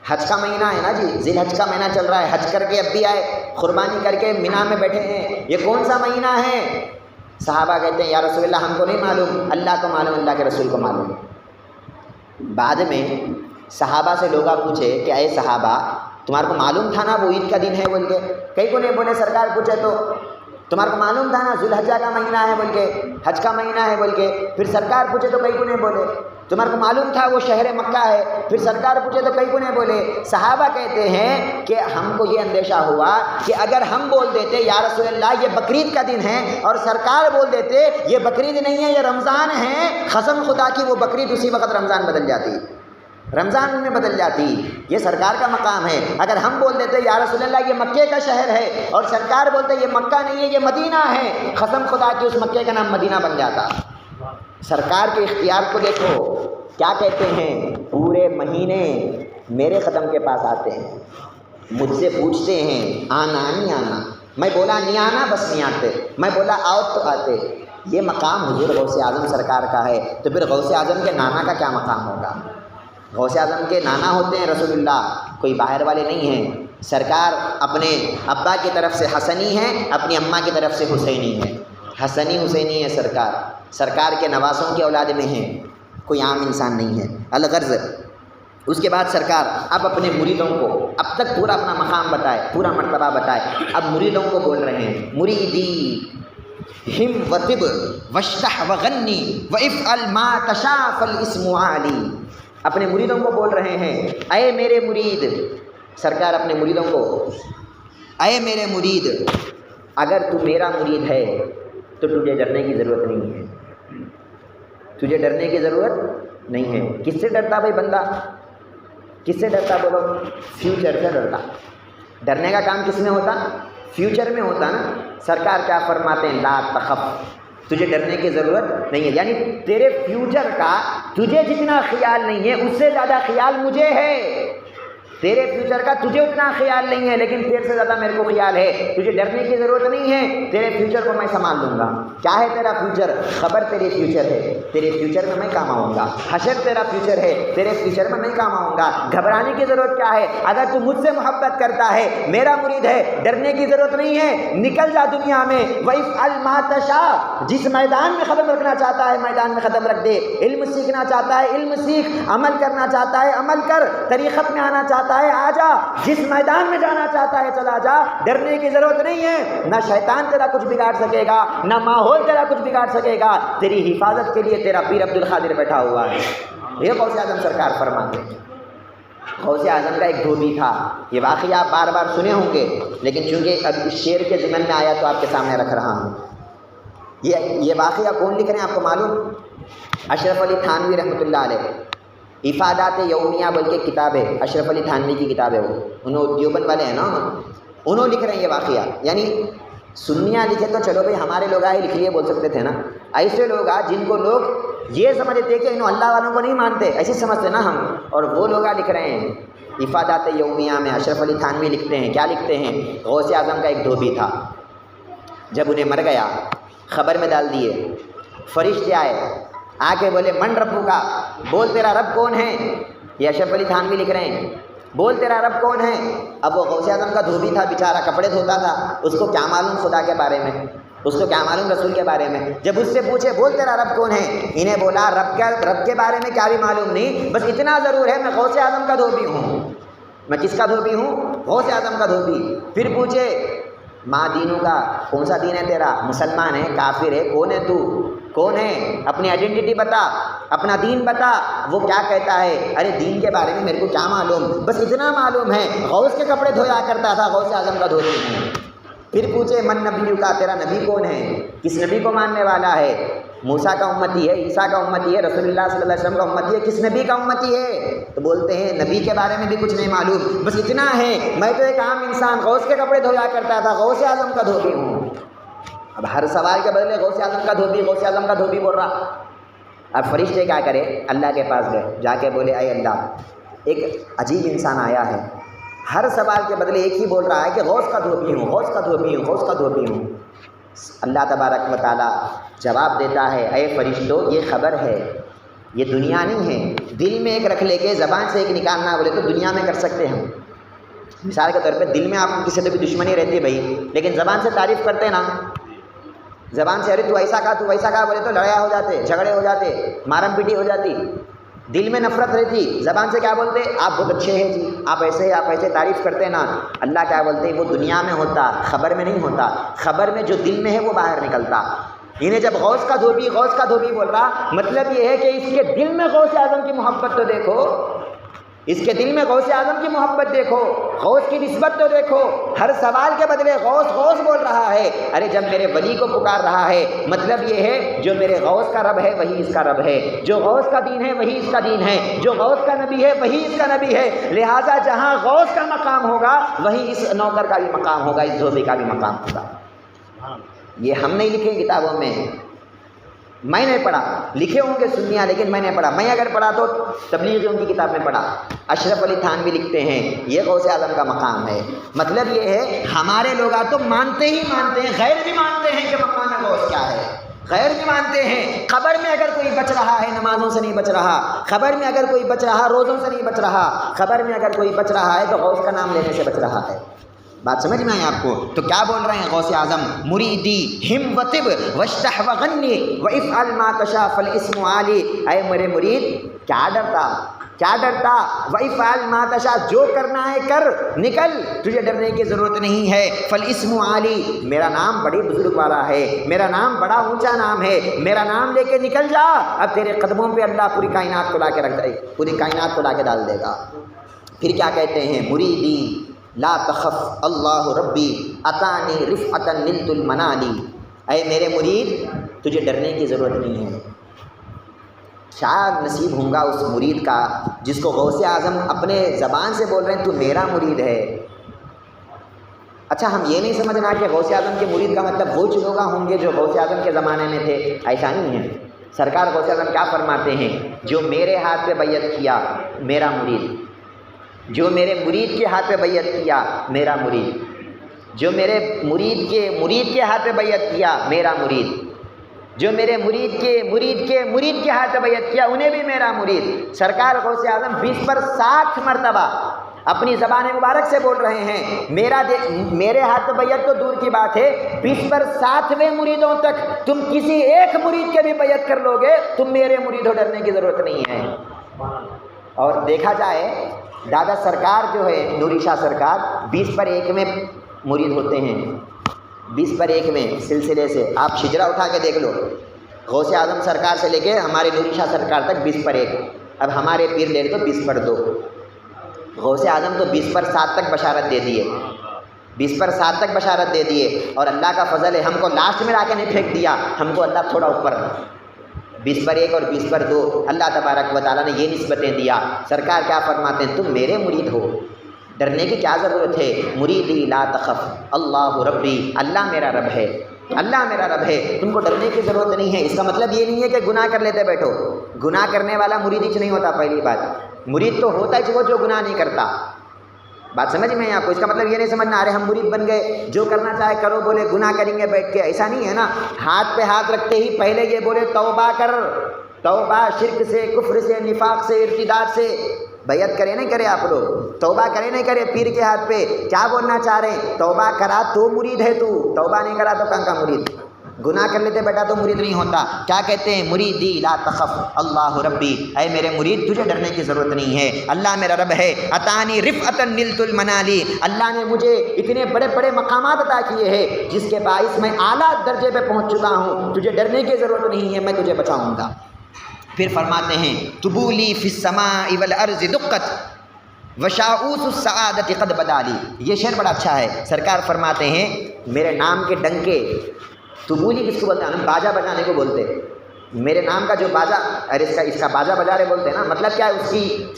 حج کا مہینہ ہے نا جی، ذی الحج کا مہینہ چل رہا ہے، حج کر کے اب بھی آئے، قربانی کر کے مینا میں بیٹھے ہیں، یہ کون سا مہینہ ہے؟ صحابہ کہتے ہیں یا رسول اللہ ہم کو نہیں معلوم، اللہ کو معلوم، اللہ کے رسول کو معلوم۔ بعد میں صحابہ سے لوگ پوچھے کہ اے صحابہ تمہارے کو معلوم تھا نا وہ عید کا دن ہے بول کے؟ کئی کو نہیں بولے۔ سرکار پوچھے تو تمہارے کو معلوم تھا نا ذی الحجہ کا مہینہ ہے بول کے، حج کا مہینہ ہے بول کے؟ پھر سرکار پوچھے تو کئی کو نہیں بولے۔ تمہارے کو معلوم تھا وہ شہر مکہ ہے؟ پھر سرکار پوچھے تو کئی کو نہیں بولے۔ صحابہ کہتے ہیں کہ ہم کو یہ اندیشہ ہوا کہ اگر ہم بول دیتے یا رسول اللہ یہ بقرعید کا دن ہے، اور سرکار بول دیتے یہ بقرعید نہیں ہے یہ رمضان ہے، قسم خدا کی وہ بقرعید اسی وقت رمضان بدل جاتی، رمضان میں بدل جاتی۔ یہ سرکار کا مقام ہے۔ اگر ہم بول دیتے یا رسول اللہ یہ مکے کا شہر ہے، اور سرکار بولتے یہ مکہ نہیں ہے یہ مدینہ ہے، قسم خدا کی اس مکے کا نام مدینہ بن جاتا۔ سرکار کے اختیار کو دیکھو، کیا کہتے ہیں پورے مہینے میرے قدم کے پاس آتے ہیں، مجھ سے پوچھتے ہیں آنا نہیں آنا، میں بولا نہیں آنا بس نہیں آتے، میں بولا آؤ تو آتے۔ یہ مقام حضور غوث اعظم سرکار کا ہے، تو پھر غوث اعظم کے نانا کا کیا مقام ہوگا؟ غوث اعظم کے نانا ہوتے ہیں رسول اللہ، کوئی باہر والے نہیں ہیں۔ سرکار اپنے ابا کی طرف سے حسنی ہے، اپنی اماں کی طرف سے حسینی ہے، حسنی حسینی ہے سرکار، سرکار کے نوازوں کی اولاد میں ہیں، کوئی عام انسان نہیں ہے۔ الغرض اس کے بعد سرکار اب اپنے مریدوں کو، اب تک پورا اپنا مقام بتائے، پورا مرتبہ بتائے، اب مریدوں کو بول رہے ہیں، مریدی ہم وطب واشتح وغنی وافعل ما تشاء فالاسم عالی۔ اپنے مریدوں کو بول رہے ہیں، اے میرے مرید، سرکار اپنے مریدوں کو، اے میرے مرید، اگر تو میرا مرید ہے تو تجھے ڈرنے کی ضرورت نہیں ہے، تجھے ڈرنے کی ضرورت نہیں ہے۔ کس سے ڈرتا بھائی بندہ؟ کس سے ڈرتا بولو؟ فیوچر سے ڈرتا۔ ڈرنے کا کام کس میں ہوتا؟ فیوچر میں ہوتا نا۔ سرکار کیا فرماتے ہیں؟ لا تخف، تجھے ڈرنے کی ضرورت نہیں ہے، یعنی تیرے فیوچر کا تجھے جتنا خیال نہیں ہے اس سے زیادہ خیال مجھے ہے۔ تیرے فیوچر کا تجھے اتنا خیال نہیں ہے لیکن تیرے سے زیادہ میرے کو خیال ہے، تجھے ڈرنے کی ضرورت نہیں ہے، تیرے فیوچر کو میں سنبھال لوں گا۔ کیا ہے تیرا فیوچر؟ خبر تیرے فیوچر ہے، تیرے فیوچر میں میں کام آؤں گا۔ حشر تیرا فیوچر ہے، تیرے فیوچر میں میں کام آؤں گا۔ گھبرانے کی ضرورت کیا ہے؟ اگر تو مجھ سے محبت کرتا ہے، میرا مرید ہے، ڈرنے کی ضرورت نہیں ہے، نکل جا دنیا میں۔ وَافْعَلْ مَا تَشَاءُ، جس میدان میں ختم رکھنا چاہتا ہے میدان میں ختم رکھ دے، علم سیکھنا چاہتا ہے علم سیکھ، عمل کرنا چاہتا ہے عمل کر، طریقت میں آنا چاہتا ہے آ جا، جس میدان میں جانا چاہتا ہے چلا جا، ڈرنے کی ضرورت نہیں ہے۔ نہ شیطان تیرا کچھ بگاڑ سکے گا، نہ ماحول تیرا کچھ بگاڑ سکے گا، تیری حفاظت کے لیے تیرا پیر عبد القادر بیٹھا ہوا ہے۔ یہ غوث اعظم سرکار فرماتے ہیں۔ غوث اعظم کا ایک دھوبی تھا، یہ واقعہ آپ بار بار سنے ہوں گے لیکن چونکہ اب شعر کے ضمن میں آیا تو آپ کے سامنے رکھ رہا ہوں۔ یہ واقعہ کون لکھ رہے ہیں آپ کو معلوم؟ اشرف علی تھانوی رحمۃ اللہ علیہ، افادات یومیہ بول کے کتاب ہے، اشرف علی تھانوی کی کتاب ہے، وہ انہوں دیوبند والے ہیں نا، انہوں لکھ رہے ہیں یہ واقعہ۔ یعنی سنیاں لکھے تو چلو بھائی ہمارے لوگ آئے لکھ لیے بول سکتے تھے نا، ایسے لوگ جن کو لوگ یہ سمجھتے کہ انہوں اللہ والوں کو نہیں مانتے، ایسے سمجھتے نا ہم، اور وہ لوگ لکھ رہے ہیں۔ افادات یومیہ میں اشرف علی تھانوی لکھتے ہیں، کیا لکھتے ہیں؟ غوث اعظم کا ایک دھوبی تھا، جب انہیں مر گیا خبر میں ڈال دیے، فرشتے آئے آ کے بولے من ربو کا، بول تیرا رب کون ہے؟ یہ اشرف علی تھانوی لکھ رہے ہیں، بول تیرا رب کون ہے؟ اب وہ غوث اعظم کا دھوبی تھا بیچارہ، کپڑے دھوتا تھا، اس کو کیا معلوم خدا کے بارے میں، اس کو کیا معلوم رسول کے بارے میں۔ جب اس سے پوچھے بول تیرا رب کون ہے، انہیں بولا رب کے بارے میں کیا بھی معلوم نہیں، بس اتنا ضرور ہے میں غوث اعظم کا دھوبی ہوں۔ میں کس کا دھوبی ہوں؟ غوث اعظم کا دھوبی۔ پھر پوچھے ماں دینوں کا، کون سا دین ہے تیرا؟ مسلمان ہے، کافر ہے، کون ہے تو؟ کون ہے؟ اپنی آئیڈینٹی بتا، اپنا دین بتا۔ وہ کیا کہتا ہے؟ ارے دین کے بارے میں میرے کو کیا معلوم، بس اتنا معلوم ہے غوث کے کپڑے دھویا کرتا تھا، غوث اعظم کا دھوبی ہوں۔ پھر پوچھے من نبی کا، تیرا نبی کون ہے؟ کس نبی کو ماننے والا ہے؟ موسیٰ کا امتی ہے، عیسیٰ کا امتی ہے، رسول اللہ صلی اللہ علیہ وسلم کا امتی ہے، کس نبی کا امتی ہے؟ تو بولتے ہیں نبی کے بارے میں بھی کچھ نہیں معلوم، بس اتنا ہے میں تو ایک عام انسان غوث کے کپڑے دھویا کرتا تھا، غوث اعظم کا دھوبی ہوں۔ اب ہر سوال کے بدلے غوث اعظم کا دھوبی، غوث اعظم کا دھوبی بول رہا۔ اب فرشتے کیا کرے؟ اللہ کے پاس گئے، جا کے بولے اے اللہ ایک عجیب انسان آیا ہے، ہر سوال کے بدلے ایک ہی بول رہا ہے کہ غوث کا دھوبی ہوں، غوث کا دھوبی ہوں، غوث کا دھوبی ہوں۔ اللہ تبارک و تعالیٰ جواب دیتا ہے اے فرشتوں یہ خبر ہے، یہ دنیا نہیں ہے، دل میں ایک رکھ لے کے زبان سے ایک نکالنا بولے تو دنیا میں کر سکتے ہم۔ مثال کے طور پہ دل میں آپ کو کسی سے بھی دشمنی رہتی ہے بھائی، لیکن زبان سے تعریف کرتے نا، زبان سے ارے تو ایسا کہا تو ویسا کہا بولے تو لڑائی ہو جاتے، جھگڑے ہو جاتے، مارم پیٹی ہو جاتی۔ دل میں نفرت رہتی، زبان سے کیا بولتے؟ آپ بہت اچھے ہیں جی، آپ ایسے تعریف کرتے نا۔ اللہ کیا بولتے ہیں؟ وہ دنیا میں ہوتا، خبر میں نہیں ہوتا، خبر میں جو دل میں ہے وہ باہر نکلتا۔ انہیں جب غوث کا دھوبی بول رہا، مطلب یہ ہے کہ اس کے دل میں غوث اعظم کی محبت تو دیکھو، اس کے دل میں غوث اعظم کی محبت دیکھو، غوث کی نسبت تو دیکھو۔ ہر سوال کے بدلے غوث غوث بول رہا ہے۔ ارے جب میرے ولی کو پکار رہا ہے مطلب یہ ہے جو میرے غوث کا رب ہے وہی اس کا رب ہے، جو غوث کا دین ہے وہی اس کا دین ہے، جو غوث کا نبی ہے وہی اس کا نبی ہے۔ لہٰذا جہاں غوث کا مقام ہوگا وہیں اس نوکر کا بھی مقام ہوگا، اس دھوبی کا بھی مقام ہوگا۔ یہ ہم نہیں لکھے کتابوں میں، میں نے پڑھا، لکھے ہوں گے سنیاں لیکن میں نے پڑھا، میں اگر پڑھا تو تبلیغیوں کی کتاب میں پڑھا۔ اشرف علی تھانوی لکھتے ہیں یہ غوث اعظم کا مقام ہے۔ مطلب یہ ہے ہمارے لوگ تو مانتے ہی مانتے ہیں، غیر بھی مانتے ہیں کہ مقام غوث کیا ہے، غیر بھی مانتے ہیں قبر میں اگر کوئی بچ رہا ہے نمازوں سے نہیں بچ رہا، قبر میں اگر کوئی بچ رہا روزوں سے نہیں بچ رہا، قبر میں اگر کوئی بچ رہا ہے تو غوث کا نام لینے سے بچ رہا ہے۔ بات سمجھ میں آئی آپ کو؟ تو کیا بول رہے ہیں غوث اعظم؟ مریدی ہم وطب واشتح وغنی وافعل ما تشاء فالاسم علی، اے میرے مرید کیا ڈرتا وافعل ما تشاء، جو کرنا ہے کر، نکل، تجھے ڈرنے کی ضرورت نہیں ہے۔ فالاسم علی، میرا نام بڑی بزرگ والا ہے، میرا نام بڑا اونچا نام ہے، میرا نام لے کے نکل جا، اب تیرے قدموں پہ اللہ پوری کائنات کو لا کے رکھ دے، پوری کائنات کو لا کے ڈال دے گا۔ پھر کیا کہتے ہیں؟ مریدی لا تخف اللہ ربی اتانی رفعتا نلت المنالی، اے میرے مرید تجھے ڈرنے کی ضرورت نہیں ہے۔ شاید نصیب ہوں گا اس مرید کا جس کو غوث اعظم اپنے زبان سے بول رہے ہیں تو میرا مرید ہے۔ اچھا، ہم یہ نہیں سمجھنا کہ غوث اعظم کے مرید کا مطلب وہ لوگ ہوں گے جو غوث اعظم کے زمانے میں تھے، ایسا نہیں ہے۔ سرکار غوث اعظم کیا فرماتے ہیں؟ جو میرے ہاتھ پہ بیعت کیا میرا مرید، جو میرے مرید کے ہاتھ پہ بیعت کیا میرا مرید، جو میرے مرید کے ہاتھ پہ بیعت کیا میرا مرید، جو میرے مرید کے ہاتھ پہ بیعت کیا انہیں بھی میرا مرید۔ سرکار غوث اعظم 20 پر 60 مرتبہ اپنی زبان مبارک سے بول رہے ہیں میرے ہاتھ پہ بیعت تو دور کی بات ہے، 20 پر 60ویں مریدوں تک تم کسی ایک مرید کے بھی بیعت کر لو گے، تم میرے مرید ہو، ڈرنے کی ضرورت نہیں ہے۔ اور دیکھا جائے دادا سرکار جو ہے نوری شاہ سرکار 20 پر 1 میں مرید ہوتے ہیں، 20 پر 1 میں سلسلے سے آپ شجرا اٹھا کے دیکھ لو، غوث اعظم سرکار سے لے کے ہمارے نوری شاہ سرکار تک 20 پر 1، اب ہمارے پیر لے تو 20 پر 2، غوث اعظم تو 20 پر 7 تک بشارت دے دیے، 20 پر 7 تک بشارت دے دیے، اور اللہ کا فضل ہے ہم کو لاسٹ میں لا کے نہیں پھینک دیا، ہم کو اللہ تھوڑا اوپر 20 پر 1 اور 20 پر 2 اللہ تبارک و تعالیٰ نے یہ نسبتیں دیا۔ سرکار کیا فرماتے ہیں؟ تم میرے مرید ہو، ڈرنے کی کیا ضرورت ہے؟ مریدی لا تخف اللہ ربی، اللہ میرا رب ہے، اللہ میرا رب ہے، تم کو ڈرنے کی ضرورت نہیں ہے۔ اس کا مطلب یہ نہیں ہے کہ گناہ کر لیتے بیٹھو، گناہ کرنے والا مرید ہی نہیں ہوتا۔ پہلی بات، مرید تو ہوتا ہے جو گناہ نہیں کرتا۔ بات سمجھ میں آپ کو؟ اس کا مطلب یہ نہیں سمجھنا ارے ہم مرید بن گئے جو کرنا چاہے کرو، بولے گناہ کریں گے بیٹھ کے، ایسا نہیں ہے نا۔ ہاتھ پہ ہاتھ رکھتے ہی پہلے یہ بولے توبہ کر، توبہ شرک سے، کفر سے، نفاق سے، ارتداد سے۔ بیعت کرے نہیں کرے آپ لوگ، توبہ کرے نہیں کرے پیر کے ہاتھ پہ، کیا بولنا چاہ رہے ہیں؟ توبہ کرا تو مرید ہے تو، توبہ نہیں کرا تو کہاں کا مرید؟ گناہ کر لیتے بیٹا تو مرید نہیں ہوتا۔ کیا کہتے ہیں؟ مریدی لا تخف اللہ ربی، اے میرے مرید تجھے ڈرنے کی ضرورت نہیں ہے، اللہ میرا رب ہے۔ اتانی رفعتا نلت المنالی، اللہ نے مجھے اتنے بڑے بڑے مقامات عطا کیے ہیں جس کے باعث میں اعلیٰ درجے پہ پہنچ چکا ہوں، تجھے ڈرنے کی ضرورت نہیں ہے، میں تجھے بچاؤں گا۔ پھر فرماتے ہیں طبولی فی السماء والارض دقت وشاؤس السعادت قد بدالی، یہ شعر بڑا اچھا ہے۔ سرکار فرماتے ہیں میرے نام کے ڈنکے، طبولی کس کو بولتے ہیں؟ ہم باجا بجانے کو بولتے ہیں، میرے نام کا جو باجا، ارے اس کا باجا بجا رہے بولتے ہیں نا، مطلب کیا ہے؟ اس کی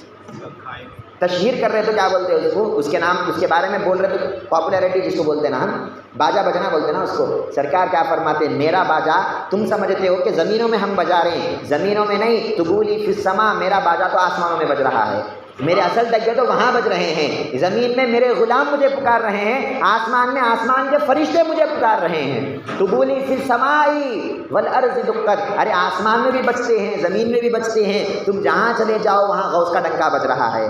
تشہیر کر رہے تو کیا بولتے ہیں اس کو؟ اس کے نام، اس کے بارے میں بول رہے تو پاپولیرٹی جس کو بولتے ہیں نا، ہم باجا بجنا بولتے ہیں نا اس کو۔ سرکار کیا فرماتے ہیں؟ میرا باجا تم سمجھتے ہو کہ زمینوں میں ہم بجا رہے ہیں، زمینوں میں نہیں، طبولی فی السماء، میرا باجا تو آسمانوں میں بج رہا ہے، میرے اصل ڈگے تو وہاں بج رہے ہیں، زمین میں میرے غلام مجھے پکار رہے ہیں، آسمان میں آسمان کے فرشتے مجھے پکار رہے ہیں۔ طبولی فی السماء والارض دقت، ارے آسمان میں بھی بجتے ہیں، زمین میں بھی بجتے ہیں، تم جہاں چلے جاؤ وہاں غوث کا ڈنکا بج رہا ہے،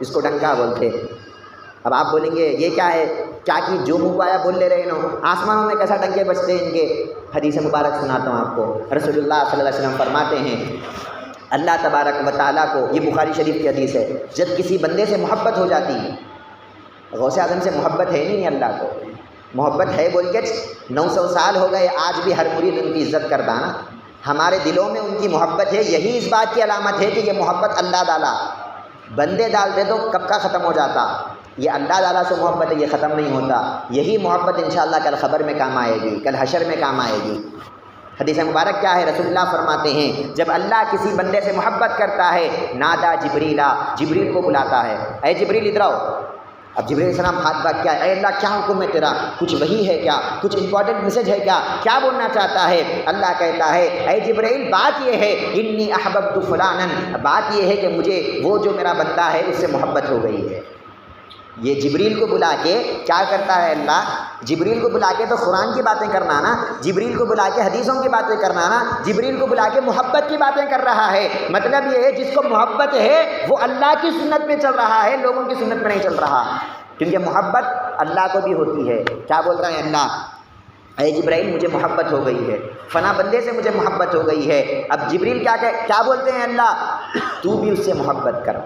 اس کو ڈنکا بولتے۔ اب آپ بولیں گے یہ کیا ہے؟ کیا کہ جو منہ کو آیا بول لے رہے ہو، آسمانوں میں کیسا ڈنکے بجتے ہیں ان کے؟ حدیث مبارک سناتا ہوں آپ کو۔ رسول اللہ صلی اللہ علیہ وسلم فرماتے ہیں اللہ تبارک و تعالیٰ کو، یہ بخاری شریف کی حدیث ہے، جب کسی بندے سے محبت ہو جاتی، غوث اعظم سے محبت ہے نہیں اللہ کو، محبت ہے بول کے 900 سال ہو گئے آج بھی ہر مرید ان کی عزت کرتا نا، ہمارے دلوں میں ان کی محبت ہے، یہی اس بات کی علامت ہے کہ یہ محبت اللہ ڈالا، بندے ڈالتے تو کب کا ختم ہو جاتا، یہ اللہ تعالیٰ سے محبت ہے، یہ ختم نہیں ہوتا، یہی محبت انشاءاللہ کل خبر میں کام آئے گی، کل حشر میں کام آئے گی۔ حدیث مبارک کیا ہے؟ رسول اللہ فرماتے ہیں جب اللہ کسی بندے سے محبت کرتا ہے، نادا جبریلا، جبریل کو بلاتا ہے، اے جبریل ادھر آؤ۔ اب جبریل علیہ السلام ہاتھ باندھ کیا ہے؟ اے اللہ کیا حکم ہے تیرا؟ کچھ وحی ہے کیا؟ کچھ امپورٹنٹ میسج ہے کیا؟ کیا بولنا چاہتا ہے؟ اللہ کہتا ہے اے جبریل بات یہ ہے انی احببت فلانا، بات یہ ہے کہ مجھے وہ جو میرا بندہ ہے اس سے محبت ہو گئی ہے۔ یہ جبریل کو بلا کے کیا کرتا ہے اللہ؟ جبریل کو بلا کے تو قرآن کی باتیں کرنا نا، جبریل کو بلا کے حدیثوں کی باتیں کرنا نا، جبریل کو بلا کے محبت کی باتیں کر رہا ہے۔ مطلب یہ ہے جس کو محبت ہے وہ اللہ کی سنت پہ چل رہا ہے، لوگوں کی سنت پہ نہیں چل رہا، کیونکہ محبت اللہ کو بھی ہوتی ہے۔ کیا بول رہے ہیں اللہ؟ اے جبرائیل مجھے محبت ہو گئی ہے، فلاں بندے سے مجھے محبت ہو گئی ہے۔ اب جبریل کیا بولتے ہیں اللہ؟ تو بھی اس سے محبت کر۔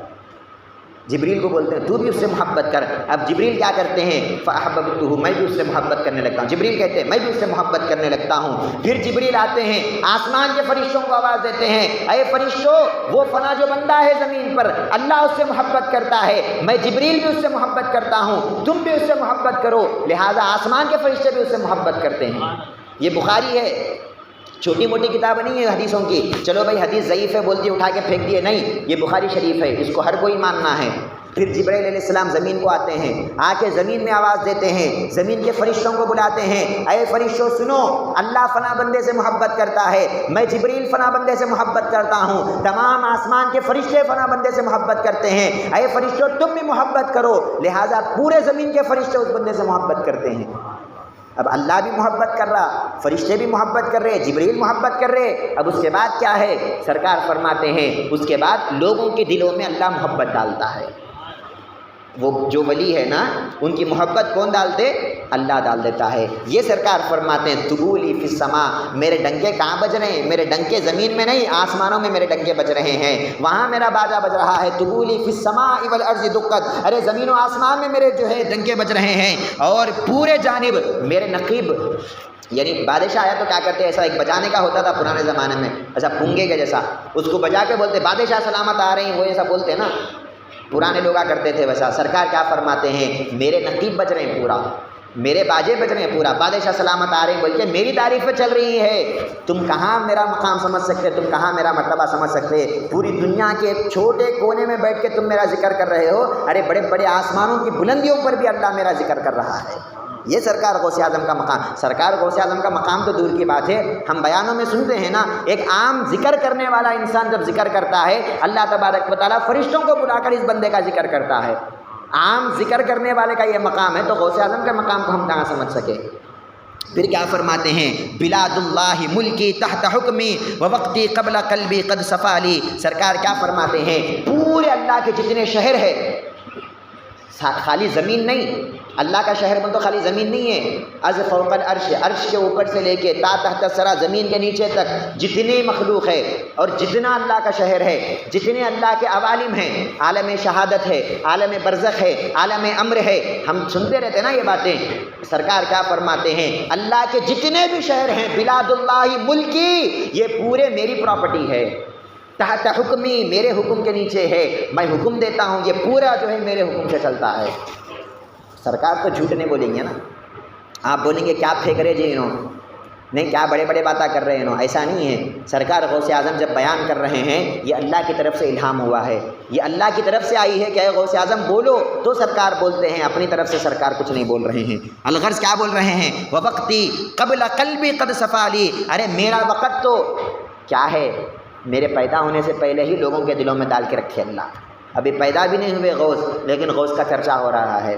جبریل کو بولتے ہیں تو بھی اس سے محبت کر۔ اب جبریل کیا کرتے ہیں؟ فَأَحْبَبْتُهُ، میں بھی اس سے محبت کرنے لگتا ہوں۔ جبریل کہتے ہیں میں بھی اس سے محبت کرنے لگتا ہوں۔ پھر جبریل آتے ہیں، آسمان کے فرشتوں کو آواز دیتے ہیں، اے فرشتوں وہ فلاں جو بندہ ہے زمین پر، اللہ اس سے محبت کرتا ہے، میں جبریل بھی اس سے محبت کرتا ہوں، تم بھی اس سے محبت کرو۔ لہٰذا آسمان کے فرشتے بھی اس سے محبت کرتے ہیں۔ یہ بخاری ہے، چھوٹی موٹی کتاب نہیں ہے حدیثوں کی، چلو بھائی حدیث ضعیف ہے بول دیے اٹھا کے پھینک دیے، نہیں، یہ بخاری شریف ہے، اس کو ہر کوئی ماننا ہے۔ پھر جبرائیل علیہ السلام زمین کو آتے ہیں، آ کے زمین میں آواز دیتے ہیں، زمین کے فرشتوں کو بلاتے ہیں، اے فرشتوں سنو، اللہ فلاں بندے سے محبت کرتا ہے، میں جبریل فلاں بندے سے محبت کرتا ہوں، تمام آسمان کے فرشتے فلاں بندے سے محبت کرتے ہیں، اے فرشتوں تم بھی محبت کرو۔ لہٰذا پورے زمین کے فرشتے اس بندے سے محبت کرتے ہیں۔ اب اللہ بھی محبت کر رہا، فرشتے بھی محبت کر رہے، جبریل محبت کر رہے۔ اب اس کے بعد کیا ہے؟ سرکار فرماتے ہیں اس کے بعد لوگوں کے دلوں میں اللہ محبت ڈالتا ہے۔ وہ جو ولی ہے نا ان کی محبت کون ڈالتے؟ اللہ ڈال دیتا ہے۔ یہ سرکار فرماتے ہیں طبولی فی السماء، میرے ڈنکے کہاں بج رہے ہیں؟ میرے ڈنکے زمین میں نہیں، آسمانوں میں میرے ڈنکے بج رہے ہیں، وہاں میرا باجا بج رہا ہے۔ طبولی فی السماء والارض دقت، ارے زمین و آسمان میں میرے جو ہے ڈنکے بج رہے ہیں، اور پورے جانب میرے نقیب، یعنی بادشاہ آیا تو کیا کرتے؟ ایسا ایک بجانے کا ہوتا تھا پرانے زمانے میں، ایسا پونگے کے جیسا، اس کو بجا کے بولتے بادشاہ سلامت آ رہے ہیں، وہ ایسا بولتے ہیں نا، پرانے لوگا کرتے تھے ویسا۔ سرکار کیا فرماتے ہیں؟ میرے نقیب بج رہے ہیں پورا، میرے باجے بج رہے ہیں پورا، بادشاہ سلامت آ رہے ہیں، بلکہ میری تعریف پہ چل رہی ہے۔ تم کہاں میرا مقام سمجھ سکتے، تم کہاں میرا مرتبہ سمجھ سکتے؟ پوری دنیا کے ایک چھوٹے کونے میں بیٹھ کے تم میرا ذکر کر رہے ہو، ارے بڑے بڑے آسمانوں کی بلندیوں پر بھی اللہ میرا ذکر کر رہا ہے۔ یہ سرکار غوث اعظم کا مقام، سرکار غوث اعظم کا مقام تو دور کی بات ہے، ہم بیانوں میں سنتے ہیں نا، ایک عام ذکر کرنے والا انسان جب ذکر کرتا ہے، اللہ تبارک و تعالیٰ فرشتوں کو بلا کر اس بندے کا ذکر کرتا ہے۔ عام ذکر کرنے والے کا یہ مقام ہے، تو غوث اعظم کے مقام کو ہم کہاں سمجھ سکے؟ پھر کیا فرماتے ہیں؟ بلاد اللہ ملکی تحت حکمی ووقتی قبل قلبی قد صفالی۔ سرکار کیا فرماتے ہیں؟ پورے اللہ کے جتنے شہر ہیں، خالی زمین نہیں، اللہ کا شہر بول تو خالی زمین نہیں ہے، از فوق العرش، عرش کے اوپر سے لے کے تا تحت الثری، زمین کے نیچے تک جتنی مخلوق ہے اور جتنا اللہ کا شہر ہے، جتنے اللہ کے عوالم ہیں، عالم شہادت ہے، عالم برزخ ہے، عالم امر ہے، ہم سنتے رہتے ہیں نا یہ باتیں۔ سرکار کیا فرماتے ہیں؟ اللہ کے جتنے بھی شہر ہیں، بلاد اللہ ملکی، یہ پورے میری پراپرٹی ہے، تحت حکمی، میرے حکم کے نیچے ہے، میں حکم دیتا ہوں، یہ پورا جو ہے میرے حکم سے چلتا ہے۔ سرکار تو جھوٹ نہیں بولیں گے نا، آپ بولیں گے کیا پھینک رہے جی انہوں، نہیں کیا بڑے بڑے باتیں کر رہے ہیں انہوں، ایسا نہیں ہے۔ سرکار غوث اعظم جب بیان کر رہے ہیں، یہ اللہ کی طرف سے الہام ہوا ہے، یہ اللہ کی طرف سے آئی ہے کہ اے غوث اعظم بولو، تو سرکار بولتے ہیں، اپنی طرف سے سرکار کچھ نہیں بول رہے ہیں۔ الغرض کیا بول رہے ہیں؟ ووقتی قبل قلبی قد صفالی، ارے میرا وقت تو کیا ہے، میرے پیدا ہونے سے پہلے ہی لوگوں کے دلوں میں ڈال کے رکھے اللہ۔ ابھی پیدا بھی نہیں ہوئے غوث، لیکن غوث کا چرچا ہو رہا ہے۔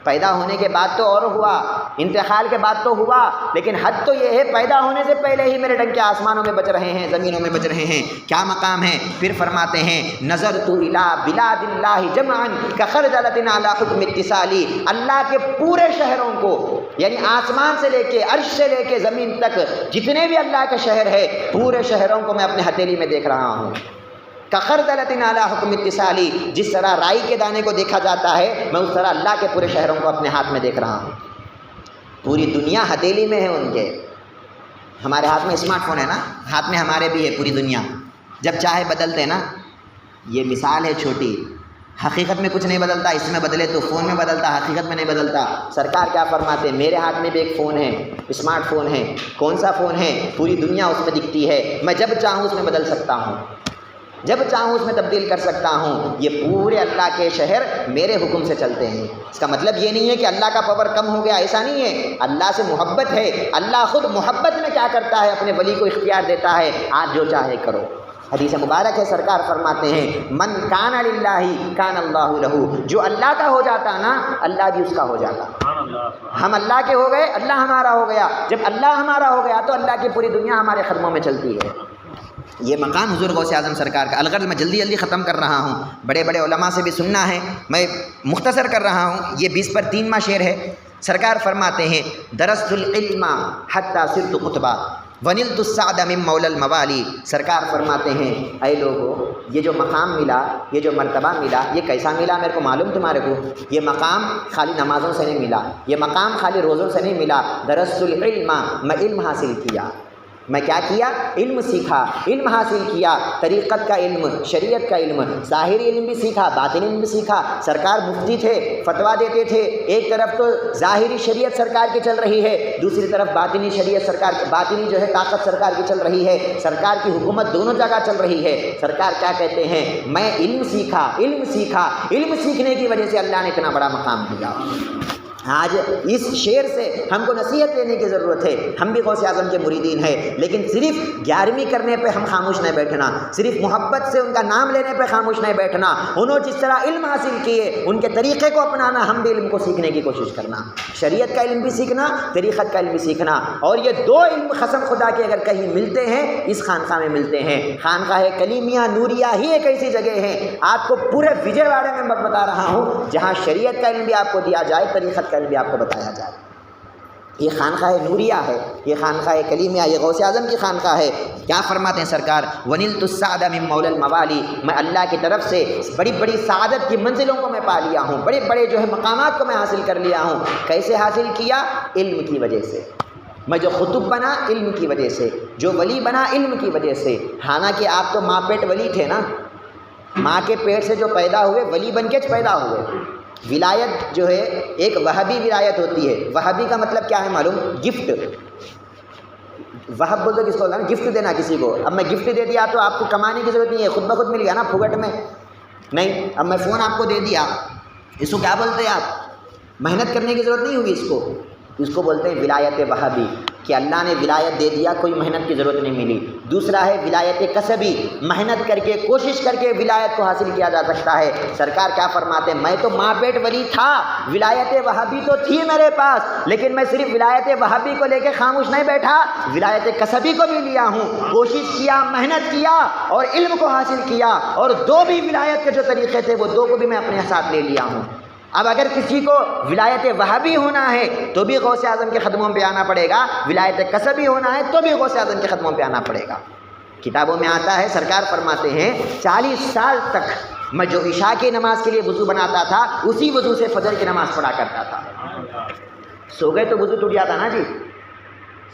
پیدا ہونے کے بعد تو اور ہوا، انتقال کے بعد تو ہوا، لیکن حد تو یہ ہے پیدا ہونے سے پہلے ہی میرے ڈنکے آسمانوں میں بج رہے ہیں، زمینوں میں بج رہے ہیں۔ کیا مقام ہے؟ پھر فرماتے ہیں نظرت الی بلاد اللہ جمعا کخردلۃ علی حکم اتصالی، اللہ کے پورے شہروں کو، یعنی آسمان سے لے کے عرش سے لے کے زمین تک جتنے بھی اللہ کے شہر ہے، پورے شہروں کو میں اپنے ہتھیلی میں دیکھ رہا ہوں۔ کخردلۃ علی حکم اتصالی، جس طرح رائی کے دانے کو دیکھا جاتا ہے، میں اس طرح اللہ کے پورے شہروں کو اپنے ہاتھ میں دیکھ رہا ہوں۔ پوری دنیا ہتھیلی میں ہے ان کے۔ ہمارے ہاتھ میں اسمارٹ فون ہے نا، ہاتھ میں ہمارے بھی ہے پوری دنیا، جب چاہے بدلتے نا۔ یہ مثال ہے چھوٹی، حقیقت میں کچھ نہیں بدلتا، اس میں بدلے تو فون میں بدلتا، حقیقت میں نہیں بدلتا۔ سرکار کیا فرماتے ہیں؟ میرے ہاتھ میں بھی ایک فون ہے، اسمارٹ فون ہے۔ کون سا فون ہے؟ پوری دنیا اس میں دکھتی ہے، میں جب چاہوں اس میں بدل سکتا ہوں، جب چاہوں اس میں تبدیل کر سکتا ہوں۔ یہ پورے اللہ کے شہر میرے حکم سے چلتے ہیں۔ اس کا مطلب یہ نہیں ہے کہ اللہ کا پاور کم ہو گیا، ایسا نہیں ہے۔ اللہ سے محبت ہے، اللہ خود محبت میں کیا کرتا ہے؟ اپنے ولی کو اختیار دیتا ہے، آج جو چاہے کرو۔ حدیث مبارک ہے، سرکار فرماتے ہیں من کان للہ کان اللہ لہ، جو اللہ کا ہو جاتا نا اللہ بھی اس کا ہو جاتا۔ ہم اللہ کے ہو گئے، اللہ ہمارا ہو گیا، جب اللہ ہمارا ہو گیا تو اللہ کی پوری دنیا ہمارے قدموں میں چلتی ہے۔ یہ مقام حضور غوث اعظم سرکار کا۔ الغرض میں جلدی جلدی ختم کر رہا ہوں، بڑے بڑے علماء سے بھی سننا ہے، میں مختصر کر رہا ہوں۔ یہ 20 پر 3واں شعر ہے۔ سرکار فرماتے ہیں درست العلم حتی صرت قطبا ونلت السعد من مولا الموالی۔ سرکار فرماتے ہیں اے لوگو، یہ جو مقام ملا، یہ جو مرتبہ ملا، یہ کیسا ملا میرے کو معلوم تمہارے کو؟ یہ مقام خالی نمازوں سے نہیں ملا، یہ مقام خالی روزوں سے نہیں ملا۔ درست العلم، میں علم حاصل کیا۔ میں کیا کیا؟ علم سیکھا، علم حاصل کیا، طریقت کا علم، شریعت کا علم، ظاہری علم بھی سیکھا، باطنی علم بھی سیکھا۔ سرکار مفتی تھے، فتویٰ دیتے تھے، ایک طرف تو ظاہری شریعت سرکار کی چل رہی ہے، دوسری طرف باطنی شریعت سرکار، باطنی جو ہے طاقت سرکار کی چل رہی ہے، سرکار کی حکومت دونوں جگہ چل رہی ہے۔ سرکار کیا کہتے ہیں؟ میں علم سیکھا، علم سیکھا، علم سیکھنے کی وجہ سے اللہ نے اتنا بڑا مقام دیا۔ آج اس شعر سے ہم کو نصیحت لینے کی ضرورت ہے۔ ہم بھی غوث اعظم کے مریدین ہیں، لیکن صرف 11ویں کرنے پہ ہم خاموش نہیں بیٹھنا، صرف محبت سے ان کا نام لینے پہ خاموش نہیں بیٹھنا۔ انہوں جس طرح علم حاصل کیے ان کے طریقے کو اپنانا، ہم بھی علم کو سیکھنے کی کوشش کرنا، شریعت کا علم بھی سیکھنا، طریقت کا علم بھی سیکھنا۔ اور یہ دو علم قسم خدا کے اگر کہیں ملتے ہیں اس خانقاہ میں ملتے ہیں۔ خانقاہ کلیمیہ نوریہ ہی ایک ایسی جگہ ہے، آپ کو پورے وجے واڑے میں بتا رہا ہوں، جہاں شریعت کا علم بھی آپ کو دیا جائے، طریقت کا علم بھی آپ کو بتایا جائے۔ یہ خانقاہ نوریہ ہے، یہ خانقاہ کلیمیہ، یہ غوث اعظم کی خانقاہ ہے۔ کیا فرماتے ہیں سرکار؟ وَنِلْتُ السَّعْدَ مِن مَوْلَى الْمَوَالِي، میں اللہ کی طرف سے بڑی بڑی سعادت کی منزلوں کو میں پا لیا ہوں، بڑے بڑے جو ہے مقامات کو میں حاصل کر لیا ہوں۔ کیسے حاصل کیا؟ علم کی وجہ سے۔ میں جو خطب بنا علم کی وجہ سے، جو ولی بنا علم کی وجہ سے۔ حالانکہ آپ تو ماں پیٹ ولی تھے نا، ماں کے پیٹ سے جو پیدا ہوئے ولی بن کے پیدا ہوئے۔ ولایت جو ہے ایک وہابی ولایت ہوتی ہے۔ وہابی کا مطلب کیا ہے معلوم؟ گفٹ۔ وہاب بولتے کس کو ہوتا ہے؟ گفٹ دینا کسی کو۔ اب میں گفٹ دے دیا تو آپ کو کمانے کی ضرورت نہیں ہے، خود بخود مل گیا نا پھوگٹ میں۔ نہیں، اب میں فون آپ کو دے دیا، اس کو کیا بولتے ہیں آپ؟ محنت کرنے کی ضرورت نہیں ہوگی اس کو۔ اس کو بولتے ہیں ولایت وہابی، کہ اللہ نے ولایت دے دیا، کوئی محنت کی ضرورت نہیں ملی۔ دوسرا ہے ولایت کسبی، محنت کر کے کوشش کر کے ولایت کو حاصل کیا جا سکتا ہے۔ سرکار کیا فرماتے ہیں؟ میں تو ماں پیٹ ولی تھا، ولایت وہابی تو تھی میرے پاس، لیکن میں صرف ولایت وہابی کو لے کے خاموش نہیں بیٹھا، ولایت کسبی کو بھی لیا ہوں، کوشش کیا، محنت کیا اور علم کو حاصل کیا، اور دو بھی ولایت کے جو طریقے تھے وہ دو کو بھی میں اپنے ساتھ لے لیا ہوں۔ اب اگر کسی کو ولایت وہابی ہونا ہے تو بھی غوث اعظم کے قدموں پہ آنا پڑے گا، ولایت کسبی ہونا ہے تو بھی غوث اعظم کے قدموں پہ آنا پڑے گا۔ کتابوں میں آتا ہے، سرکار فرماتے ہیں 40 سال تک میں جو عشاء کی نماز کے لیے وضو بناتا تھا اسی وضو سے فجر کی نماز پڑھا کرتا تھا۔ سو گئے تو وضو ٹوٹ جاتا نا جی،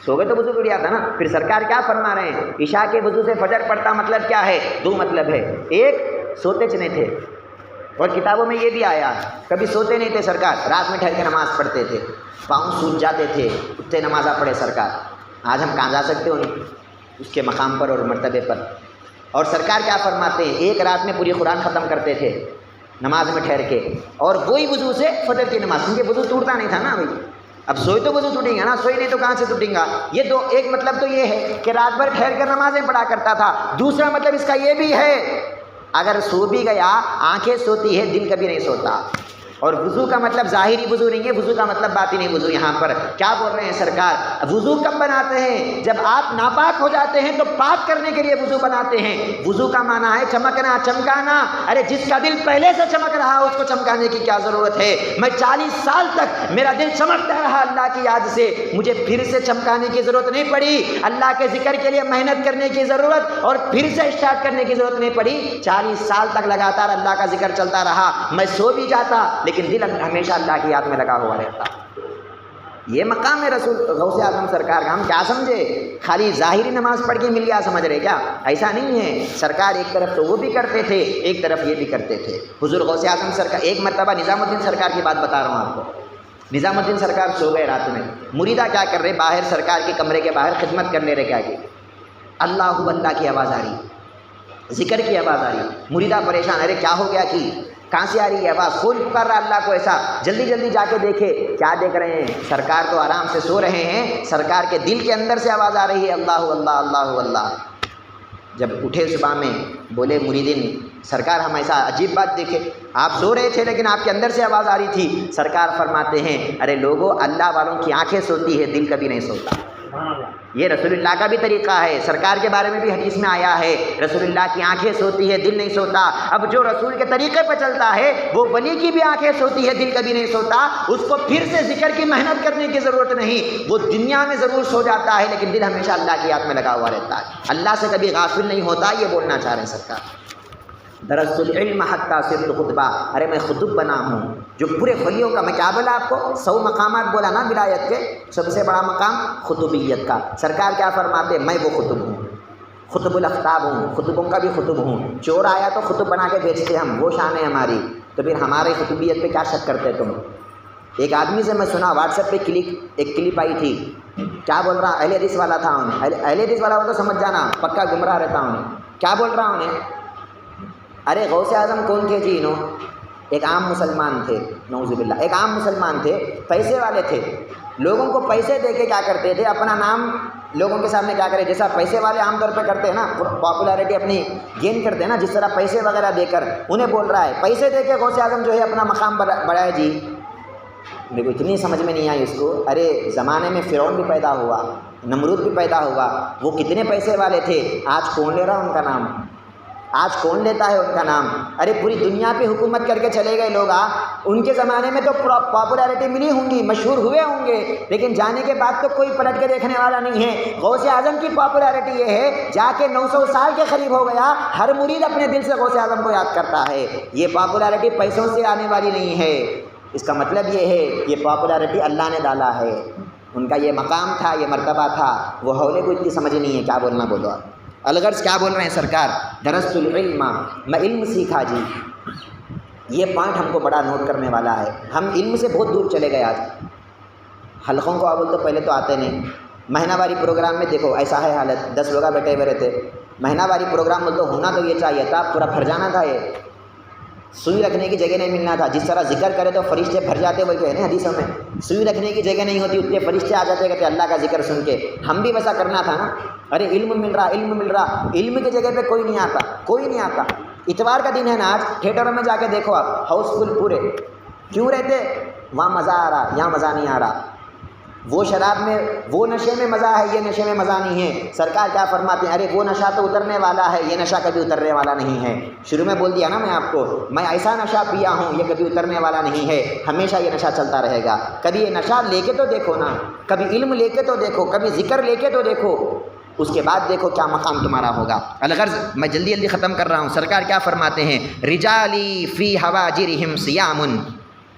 سو گئے تو وضو ٹوٹ جاتا نا۔ پھر سرکار کیا فرما رہے ہیں؟ عشاء کے وضو سے فجر پڑھتا مطلب کیا ہے؟ دو مطلب ہے، ایک سوتے چنے تھے، اور کتابوں میں یہ بھی آیا کبھی سوتے نہیں تھے سرکار، رات میں ٹھہر کے نماز پڑھتے تھے، پاؤں سوج جاتے تھے، اٹھتے نمازہ پڑھے سرکار۔ آج ہم کہاں جا سکتے ہو اس کے مقام پر اور مرتبے پر؟ اور سرکار کیا فرماتے ہیں؟ ایک رات میں پوری قرآن ختم کرتے تھے نماز میں ٹھہر کے، اور وہی وضو سے فجر کی نماز، کیونکہ وضو ٹوٹتا نہیں تھا نا بھائی۔ اب سوئی تو وضو ٹوٹیں گا نا، سوئی نہیں تو کہاں سے ٹوٹیں گا؟ یہ دو، ایک مطلب تو یہ ہے کہ رات بھر ٹھہر کر نمازیں پڑھا کرتا تھا، دوسرا مطلب اس کا یہ بھی ہے اگر سو بھی گیا، آنکھیں سوتی ہے، دل کبھی نہیں سوتا۔ اور وضو کا مطلب ظاہری وضو نہیں ہے، وضو کا مطلب باطنی وضو۔ یہاں پر کیا بول رہے ہیں سرکار؟ وضو کب بناتے ہیں؟ جب آپ ناپاک ہو جاتے ہیں تو پاک کرنے کے لیے وضو بناتے ہیں۔ وضو کا معنی ہے چمکنا، چمکانا۔ ارے جس کا دل پہلے سے چمک رہا اس کو چمکانے کی کیا ضرورت ہے؟ میں 40 سال تک میرا دل چمکتا رہا اللہ کی یاد سے، مجھے پھر سے چمکانے کی ضرورت نہیں پڑی، اللہ کے ذکر کے لیے محنت کرنے کی ضرورت اور پھر سے اسٹارٹ کرنے کی ضرورت نہیں پڑی۔ 40 سال تک لگاتار اللہ کا ذکر چلتا رہا، میں سو بھی جاتا لیکن دل ہمیشہ اللہ کی یاد میں لگا ہوا رہتا۔ یہ مقام ہے رسول غوث اعظم سرکار کا۔ ہم کیا سمجھے؟ خالی ظاہری نماز پڑھ کے مل گیا سمجھ رہے کیا؟ ایسا نہیں ہے۔ سرکار ایک طرف تو وہ بھی کرتے تھے، ایک طرف یہ بھی کرتے تھے۔ حضور غوث اعظم سرکار، ایک مرتبہ نظام الدین سرکار کی بات بتا رہا ہوں آپ کو۔ نظام الدین سرکار سو گئے رات میں، مریدہ کیا کر رہے؟ باہر سرکار کے کمرے کے باہر خدمت کرنے رہے۔ کیا کی؟ اللہ اللہ کی آواز آ رہی، ذکر کی آواز آ رہی۔ مریدہ پریشان، ارے کیا ہو گیا؟ کی کہاں سے آ رہی ہے آواز؟ کون پکار رہا اللہ کو ایسا؟ جلدی جلدی جا کے دیکھے، کیا دیکھ رہے ہیں؟ سرکار تو آرام سے سو رہے ہیں، سرکار کے دل کے اندر سے آواز آ رہی ہے اللہ اللہ اللہ اللہ۔ جب اٹھے صبح میں بولے مریدین سرکار ہم ایسا عجیب بات دیکھے، آپ سو رہے تھے لیکن آپ کے اندر سے آواز آ رہی تھی۔ سرکار فرماتے ہیں ارے لوگوں، اللہ والوں کی آنکھیں سوتی ہے، دل کبھی نہیں سوتا۔ یہ رسول اللہ کا بھی طریقہ ہے، سرکار کے بارے میں بھی حدیث میں آیا ہے رسول اللہ کی آنکھیں سوتی ہے، دل نہیں سوتا۔ اب جو رسول کے طریقے پہ چلتا ہے وہ ولی کی بھی آنکھیں سوتی ہے، دل کبھی نہیں سوتا۔ اس کو پھر سے ذکر کی محنت کرنے کی ضرورت نہیں، وہ دنیا میں ضرور سو جاتا ہے لیکن دل ہمیشہ اللہ کی یاد میں لگا ہوا رہتا ہے، اللہ سے کبھی غافل نہیں ہوتا۔ یہ بولنا چاہ رہے ہیں سرکار۔ درست العلم حتی صرت خطبہ، ارے میں خطب بنا ہوں جو پورے ولیوں کا، میں کیا بولا آپ کو 100 مقامات بولا نا ولایت کے، سب سے بڑا مقام خطبیت کا۔ سرکار کیا فرماتے میں وہ خطب ہوں، خطب الاختاب ہوں، خطبوں کا بھی خطب ہوں۔ چور آیا تو خطب بنا کے بیچتے ہم، وہ شان ہے ہماری، تو پھر ہماری خطبیت پہ کیا شک کرتے تم؟ ایک آدمی سے میں سنا واٹس ایپ پہ ایک کلپ آئی تھی، کیا بول رہا، اہل حدیث والا تھا، اہل حدیث والا ہو تو سمجھ جانا پکا گمراہ رہتا ہوں۔ کیا بول رہا انہیں، ارے غوث اعظم کون تھے جی؟ ایک عام مسلمان تھے، نعوذ باللہ، ایک عام مسلمان تھے، پیسے والے تھے، لوگوں کو پیسے دے کے کیا کرتے تھے، اپنا نام لوگوں کے سامنے کیا کرے، جیسا پیسے والے عام طور پہ کرتے ہیں نا، پاپولیرٹی اپنی گین کرتے ہیں نا، جس طرح پیسے وغیرہ دے کر انہیں بول رہا ہے پیسے دے کے غوث اعظم جو ہے اپنا مقام بڑھائے جی۔ میرے کو اتنی سمجھ میں نہیں آئی اس کو، ارے زمانے میں فرعون بھی پیدا ہوا، نمرود بھی پیدا ہوا، وہ کتنے پیسے والے تھے، آج کون لے رہا ان کا نام، آج کون لیتا ہے ان کا نام؟ ارے پوری دنیا پہ حکومت کر کے چلے گئے لوگ، ان کے زمانے میں تو پاپولیرٹی ملی ہوں گی، مشہور ہوئے ہوں گے، لیکن جانے کے بعد تو کوئی پلٹ کے دیکھنے والا نہیں ہے۔ غوث اعظم کی پاپولیرٹی یہ ہے جا کے 900 سال کے قریب ہو گیا، ہر مرید اپنے دل سے غوث اعظم کو یاد کرتا ہے۔ یہ پاپولیرٹی پیسوں سے آنے والی نہیں ہے، اس کا مطلب یہ ہے یہ پاپولیرٹی اللہ نے ڈالا ہے، ان کا یہ مقام تھا، یہ مرتبہ تھا، وہ حولے کو اتنی سمجھ نہیں ہے، کیا بولنا بولو آپ۔ الغرض کیا بول رہے ہیں سرکار، درست العلم، میں علم سیکھا جی۔ یہ پوائنٹ ہم کو بڑا نوٹ کرنے والا ہے، ہم علم سے بہت دور چلے گئے آج۔ حلقوں کو بول تو پہلے تو آتے نہیں، مہینہ واری پروگرام میں دیکھو ایسا ہے حالت، 10 لوگ بیٹھے ہوئے رہتے، مہینہ واری پروگرام بول تو ہونا تو یہ چاہیے تھا، پورا بھر جانا تھا، یہ سوئی رکھنے کی جگہ نہیں ملنا تھا، جس طرح ذکر کرے تو فرشتے بھر جاتے وہ کہتے ہیں حدیثوں میں، سوئی رکھنے کی جگہ نہیں ہوتی، اتنے فرشتے آ جاتے کہتے اللہ کا ذکر سن کے، ہم بھی ویسا کرنا تھا نا۔ ارے علم مل رہا، علم مل رہا، علم کی جگہ پہ کوئی نہیں آتا، کوئی نہیں آتا۔ اتوار کا دن ہے نا آج، تھیٹروں میں جا کے دیکھو آپ، ہاؤس فل پورے، کیوں رہتے؟ وہاں مزہ آ رہا، یہاں مزہ نہیں آ رہا، وہ شراب میں، وہ نشے میں مزہ ہے، یہ نشے میں مزہ نہیں ہے۔ سرکار کیا فرماتے ہیں، ارے وہ نشہ تو اترنے والا ہے، یہ نشہ کبھی اترنے والا نہیں ہے۔ شروع میں بول دیا نا میں آپ کو، میں ایسا نشہ پیا ہوں یہ کبھی اترنے والا نہیں ہے، ہمیشہ یہ نشہ چلتا رہے گا۔ کبھی یہ نشہ لے کے تو دیکھو نا، کبھی علم لے کے تو دیکھو، کبھی ذکر لے کے تو دیکھو، اس کے بعد دیکھو کیا مقام تمہارا ہوگا۔ الغرض میں جلدی ختم کر رہا ہوں۔ سرکار کیا فرماتے ہیں، رجالی فی حواجرہم صیام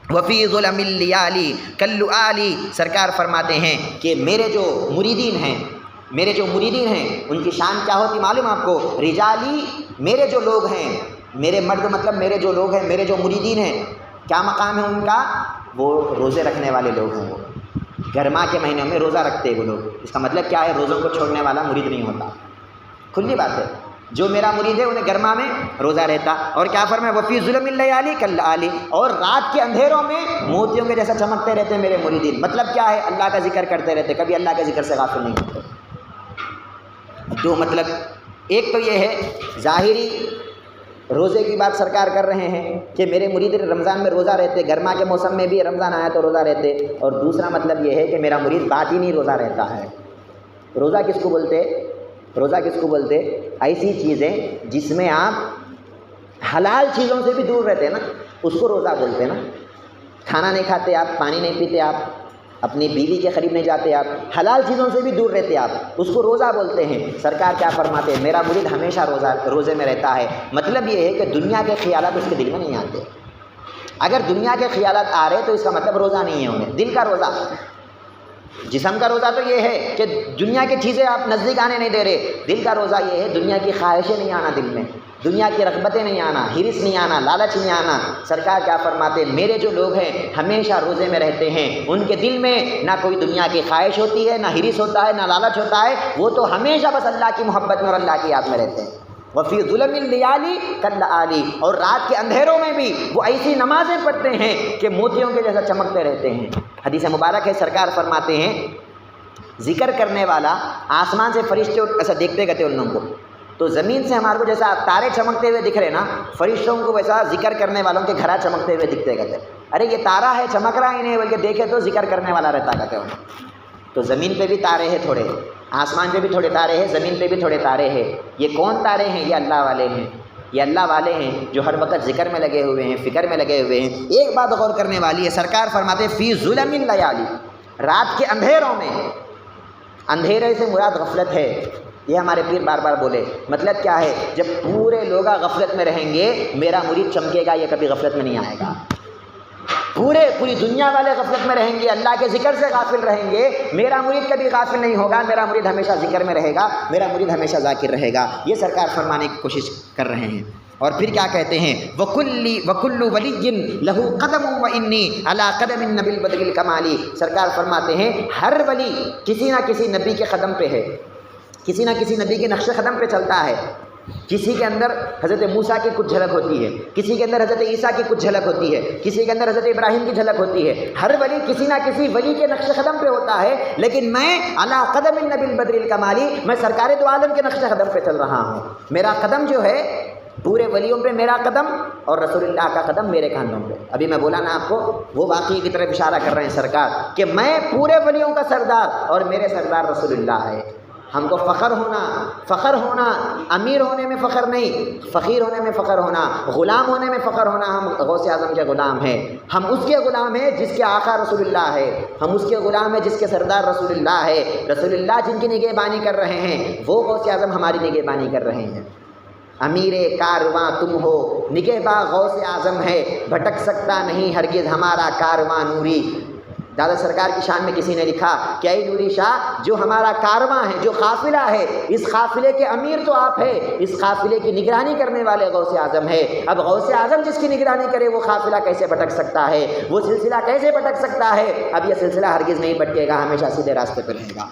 وفی ظلم اللیالی کاللؤالی، سرکار فرماتے ہیں کہ میرے جو مریدین ہیں ان کی شان کیا ہوتی معلوم آپ کو، رجالی میرے جو لوگ ہیں، میرے مرد مطلب میرے جو لوگ ہیں، میرے جو مریدین ہیں، کیا مقام ہے ان کا، وہ روزے رکھنے والے لوگ ہیں، وہ گرما کے مہینوں میں روزہ رکھتے ہیں وہ لوگ۔ اس کا مطلب کیا ہے، روزوں کو چھوڑنے والا مرید نہیں ہوتا، کھلی بات ہے، جو میرا مرید ہے انہیں گرما میں روزہ رہتا۔ اور کیا فرمایا، وفی ظلم اللیالی کاللآلی، اور رات کے اندھیروں میں موتیوں کے جیسا چمکتے رہتے میرے مریدین۔ مطلب کیا ہے، اللہ کا ذکر کرتے رہتے، کبھی اللہ کے ذکر سے غافل نہیں ہوتے۔ دو مطلب، ایک تو یہ ہے ظاہری روزے کی بات سرکار کر رہے ہیں کہ میرے مرید رمضان میں روزہ رہتے، گرما کے موسم میں بھی رمضان آیا تو روزہ رہتے، اور دوسرا مطلب یہ ہے کہ میرا مرید باطنی روزہ رہتا ہے۔ روزہ کس کو بولتے، روزہ کس کو بولتے، ایسی چیزیں جس میں آپ حلال چیزوں سے بھی دور رہتے ہیں نا، اس کو روزہ بولتے ہیں نا۔ کھانا نہیں کھاتے آپ، پانی نہیں پیتے آپ، اپنی بیوی کے قریب نہیں جاتے آپ، حلال چیزوں سے بھی دور رہتے آپ، اس کو روزہ بولتے ہیں۔ سرکار کیا فرماتے ہیں، میرا مرید ہمیشہ روزے میں رہتا ہے۔ مطلب یہ ہے کہ دنیا کے خیالات اس کے دل میں نہیں آتے۔ اگر دنیا کے خیالات آ رہے تو اس کا مطلب روزہ نہیں ہے انہیں، دل کا روزہ۔ جسم کا روزہ تو یہ ہے کہ دنیا کی چیزیں آپ نزدیک آنے نہیں دے رہے، دل کا روزہ یہ ہے دنیا کی خواہشیں نہیں آنا دل میں، دنیا کی رغبتیں نہیں آنا، ہرس نہیں آنا، لالچ نہیں آنا۔ سرکار کیا فرماتے ہیں، میرے جو لوگ ہیں ہمیشہ روزے میں رہتے ہیں، ان کے دل میں نہ کوئی دنیا کی خواہش ہوتی ہے، نہ ہرس ہوتا ہے، نہ لالچ ہوتا ہے، وہ تو ہمیشہ بس اللہ کی محبت میں اور اللہ کی یاد میں رہتے ہیں۔ وفی ظلم اللیالی کاللآلی، اور رات کے اندھیروں میں بھی وہ ایسی نمازیں پڑھتے ہیں کہ موتیوں کے جیسا چمکتے رہتے ہیں۔ حدیث مبارک ہے، سرکار فرماتے ہیں ذکر کرنے والا آسمان سے فرشتے ایسا دیکھتے گئے ان لوگوں کو، تو زمین سے ہمارے کو جیسا تارے چمکتے ہوئے دکھ رہے نا، فرشتوں کو ویسا ذکر کرنے والوں کے گھرا چمکتے ہوئے دکھتے کہتے ارے یہ تارا ہے چمک رہا ہی نہیں، بلکہ دیکھے تو ذکر کرنے والا رہتا کہتے ہیں۔ تو زمین پہ بھی تارے ہیں تھوڑے، آسمان پہ بھی تھوڑے تارے ہیں، زمین پہ بھی تھوڑے تارے ہیں۔ یہ کون تارے ہیں؟ یہ اللہ والے ہیں، یہ اللہ والے ہیں جو ہر وقت ذکر میں لگے ہوئے ہیں، فکر میں لگے ہوئے ہیں۔ ایک بات غور کرنے والی ہے، سرکار فرماتے ہیں فی ظلم اللیالی، رات کے اندھیروں میں، اندھیرے سے مراد غفلت ہے، یہ ہمارے پیر بار بار بولے۔ مطلب کیا ہے؟ جب پورے لوگ غفلت میں رہیں گے میرا مرید چمکے گا، یہ کبھی غفلت میں نہیں آئے گا۔ پوری دنیا والے غفلت میں رہیں گے، اللہ کے ذکر سے غافل رہیں گے، میرا مرید کبھی غافل نہیں ہوگا، میرا مرید ہمیشہ ذکر میں رہے گا، میرا مرید ہمیشہ ذاکر رہے گا۔ یہ سرکار فرمانے کی کوشش کر رہے ہیں۔ اور پھر کیا کہتے ہیں؟ وَكُلُّ وَلِيٍّ لَهُ قَدَمٌ وَإِنِّي عَلَىٰ قَدَمِ النَّبِيِ الْبَدْرِ الْكَمَالِ، سرکار فرماتے ہیں ہر ولی کسی نہ کسی نبی کے قدم پہ ہے، کسی نہ کسی نبی کے نقش قدم پہ چلتا ہے۔ کسی کے اندر حضرت موسیٰ کی کچھ جھلک ہوتی ہے، کسی کے اندر حضرت عیسیٰ کی کچھ جھلک ہوتی ہے، کسی کے اندر حضرت ابراہیم کی جھلک ہوتی ہے۔ ہر ولی کسی نہ کسی ولی کے نقش قدم پہ ہوتا ہے، لیکن میں علی قدم النبی البدر الکمالی، میں سرکار دو عالم کے نقش قدم پہ چل رہا ہوں۔ میرا قدم جو ہے پورے ولیوں پہ میرا قدم، اور رسول اللہ کا قدم میرے کاندھوں پہ۔ ابھی میں بولا نا آپ کو، وہ واقعی کی طرف اشارہ کر رہے ہیں سرکار کہ میں پورے ولیوں کا سردار اور میرے سردار رسول اللہ ہے۔ ہم کو فخر ہونا امیر ہونے میں فخر نہیں، فقیر ہونے میں فخر ہونا، غلام ہونے میں فخر ہونا۔ ہم غوث اعظم کے غلام ہیں، ہم اس کے غلام ہیں جس کے آقا رسول اللہ ہے، ہم اس کے غلام ہیں جس کے سردار رسول اللہ ہے۔ رسول اللہ جن کی نگہبانی کر رہے ہیں وہ غوث اعظم ہماری نگہبانی کر رہے ہیں۔ امیر کارواں تم ہو، نگہباں غوث اعظم ہے، بھٹک سکتا نہیں ہرگز ہمارا کارواں نوری۔ دادا سرکار کی شان میں کسی نے لکھا کہ اے نوری شاہ، جو ہمارا کارواں ہے، جو قافلہ ہے، اس قافلے کے امیر تو آپ ہے، اس قافلے کی نگرانی کرنے والے غوث اعظم ہے۔ اب غوث اعظم جس کی نگرانی کرے وہ قافلہ کیسے بھٹک سکتا ہے، وہ سلسلہ کیسے بھٹک سکتا ہے؟ اب یہ سلسلہ ہرگز نہیں بھٹکے گا، ہمیشہ سیدھے راستے پر رہے گا۔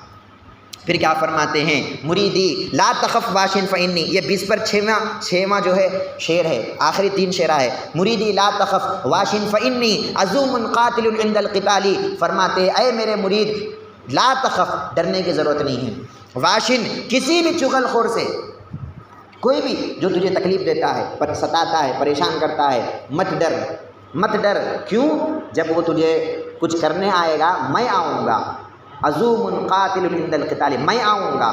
پھر کیا فرماتے ہیں؟ مریدی لا تخف واشن فإنی، یہ 20 پر 6واں جو ہے شعر ہے، آخری 3 شعرہ ہے۔ مریدی لا تخف واشن فإنی عزوم قاتل عند القتال، فرماتے ہیں اے میرے مرید لا تخف، ڈرنے کی ضرورت نہیں ہے۔ واشن، کسی بھی چغل خور سے، کوئی بھی جو تجھے تکلیف دیتا ہے، ستاتا ہے، پریشان کرتا ہے، مت ڈر۔ کیوں؟ جب وہ تجھے کچھ کرنے آئے گا میں آؤں گا۔ عزوم قاتل عند القتال، میں آؤں گا،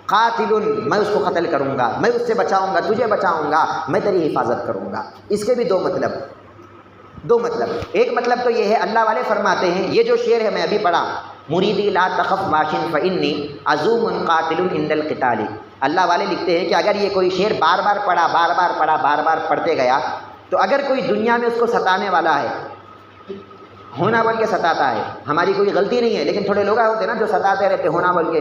قاتل میں اس کو قتل کروں گا، میں اس سے بچاؤں گا، تجھے بچاؤں گا، میں تیری حفاظت کروں گا۔ اس کے بھی دو مطلب، ایک مطلب تو یہ ہے، اللہ والے فرماتے ہیں، یہ جو شعر ہے میں ابھی پڑھا، مریدی لا تخف واشن فإنی عزوم قاتل عند القتال، اللہ والے لکھتے ہیں کہ اگر یہ کوئی شعر بار بار پڑھتے گیا تو اگر کوئی دنیا میں اس کو ستانے والا ہے، ہونا بول کے ستاتا ہے، ہماری کوئی غلطی نہیں ہے، لیکن تھوڑے لوگ ہوتے ہیں نا جو ستاتے رہتے ہونا بول کے،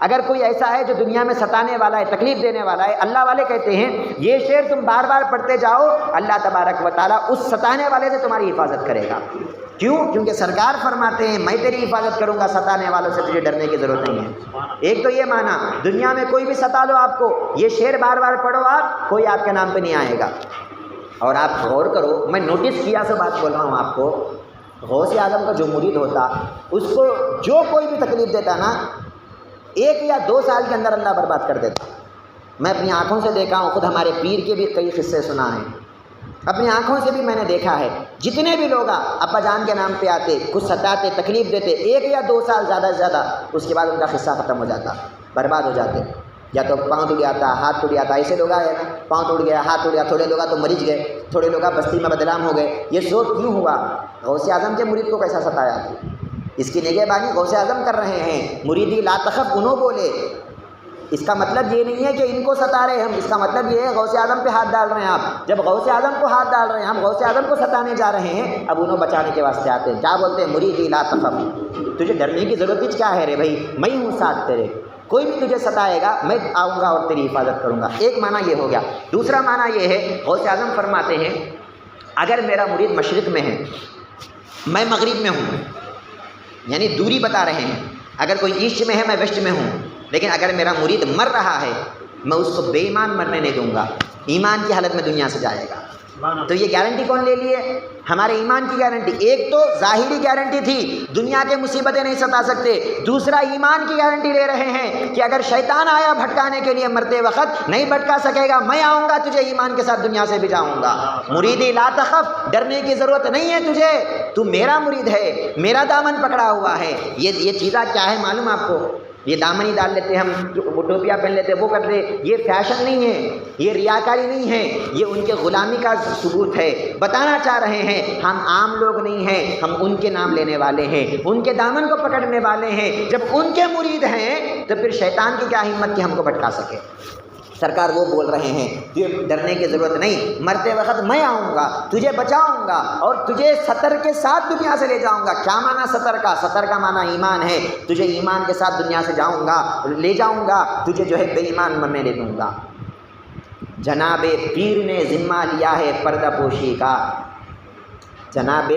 اگر کوئی ایسا ہے جو دنیا میں ستانے والا ہے، تکلیف دینے والا ہے، اللہ والے کہتے ہیں یہ شعر تم بار بار پڑھتے جاؤ، اللہ تبارک و تعالیٰ اس ستانے والے سے تمہاری حفاظت کرے گا۔ کیوں؟ کیونکہ سرکار فرماتے ہیں میں تیری حفاظت کروں گا، ستانے والوں سے تجھے ڈرنے کی ضرورت نہیں ہے۔ ایک تو یہ معنی، دنیا میں کوئی بھی ستا لو آپ کو، یہ شعر بار بار پڑھو آپ، کوئی آپ کے نام پہ نہیں آئے گا۔ اور آپ غور کرو، میں نوٹس کیا سے بات بول رہا ہوں آپ کو، غوث اعظم کا جو مرید ہوتا اس کو جو کوئی بھی تکلیف دیتا نا، 1 یا 2 سال کے اندر اللہ برباد کر دیتا۔ میں اپنی آنکھوں سے دیکھا ہوں، خود ہمارے پیر کے بھی کئی قصے سنا ہیں، اپنی آنکھوں سے بھی میں نے دیکھا ہے، جتنے بھی لوگ ابا جان کے نام پہ آتے، کچھ ستاتے، تکلیف دیتے، 1 یا 2 سال زیادہ سے زیادہ، اس کے بعد ان کا قصہ ختم ہو جاتا، برباد ہو جاتے۔ یا تو پاؤں ٹوٹ جاتا، ہاتھ ٹوٹ جاتا، ایسے لوگ آئے نا، پاؤں ٹوٹ گیا، ہاتھ ٹوٹ گیا، تھوڑے لوگ تو مرج گئے، تھوڑے لوگ بستی میں بدنام ہو گئے۔ یہ سوچ کیوں ہوا؟ غوث اعظم کے مرید کو کیسا ستایا؟ اس کی نگہبانی غوث اعظم کر رہے ہیں۔ مریدی لا تخف انہوں بولے، اس کا مطلب یہ نہیں ہے کہ ان کو ستا رہے ہم، اس کا مطلب یہ ہے غوث اعظم پہ ہاتھ ڈال رہے ہیں آپ۔ جب غوث اعظم کو ہاتھ ڈال رہے ہیں ہم، غوث اعظم کو ستانے جا رہے ہیں، اب انہوں بچانے کے واسطے آتے ہیں۔ کیا بولتے ہیں؟ مریدی لا تخف، تجھے ڈرنے کی ضرورت ہی کیا ہے رے بھائی، میں ہوں ساتھ تیرے، کوئی بھی تجھے ستائے گا میں آؤں گا اور تیری حفاظت کروں گا۔ ایک معنی یہ ہو گیا۔ دوسرا معنی یہ ہے، غوث اعظم فرماتے ہیں اگر میرا مرید مشرق میں ہے، میں مغرب میں ہوں، یعنی دوری بتا رہے ہیں، اگر کوئی ایسٹ میں ہے میں ویسٹ میں ہوں، لیکن اگر میرا مرید مر رہا ہے میں اس کو بے ایمان مرنے نہیں دوں گا، ایمان کی حالت میں دنیا سے جائے گا۔ تو یہ گارنٹی کون لے لیے؟ ہمارے ایمان کی گارنٹی۔ ایک تو ظاہری گارنٹی تھی، دنیا کے مصیبتیں نہیں ستا سکتے، دوسرا ایمان کی گارنٹی لے رہے ہیں کہ اگر شیطان آیا بھٹکانے کے لیے مرتے وقت نہیں بھٹکا سکے گا، میں آؤں گا تجھے ایمان کے ساتھ دنیا سے بھجاؤں گا۔ مریدی لا تخف، ڈرنے کی ضرورت نہیں ہے تجھے، تو میرا مرید ہے، میرا دامن پکڑا ہوا ہے۔ یہ چیزیں کیا ہے معلوم آپ کو؟ یہ دامن ہی ڈال لیتے ہم، وہ ٹوپیاں پہن لیتے، وہ کرتے، یہ فیشن نہیں ہے، یہ ریاکاری نہیں ہے، یہ ان کے غلامی کا ثبوت ہے۔ بتانا چاہ رہے ہیں ہم عام لوگ نہیں ہیں، ہم ان کے نام لینے والے ہیں، ان کے دامن کو پکڑنے والے ہیں۔ جب ان کے مرید ہیں تو پھر شیطان کی کیا ہمت کہ ہم کو بھٹکا سکے؟ سرکار وہ بول رہے ہیں کہ ڈرنے کی ضرورت نہیں، مرتے وقت میں آؤں گا، تجھے بچاؤں گا اور تجھے سطر کے ساتھ دنیا سے لے جاؤں گا۔ کیا معنی سطر کا؟ سطر کا معنی ایمان ہے، تجھے ایمان کے ساتھ دنیا سے جاؤں گا، لے جاؤں گا، تجھے جو ہے بے ایمان میں لے دوں گا۔ جناب پیر نے ذمہ لیا ہے پردہ پوشی کا، جناب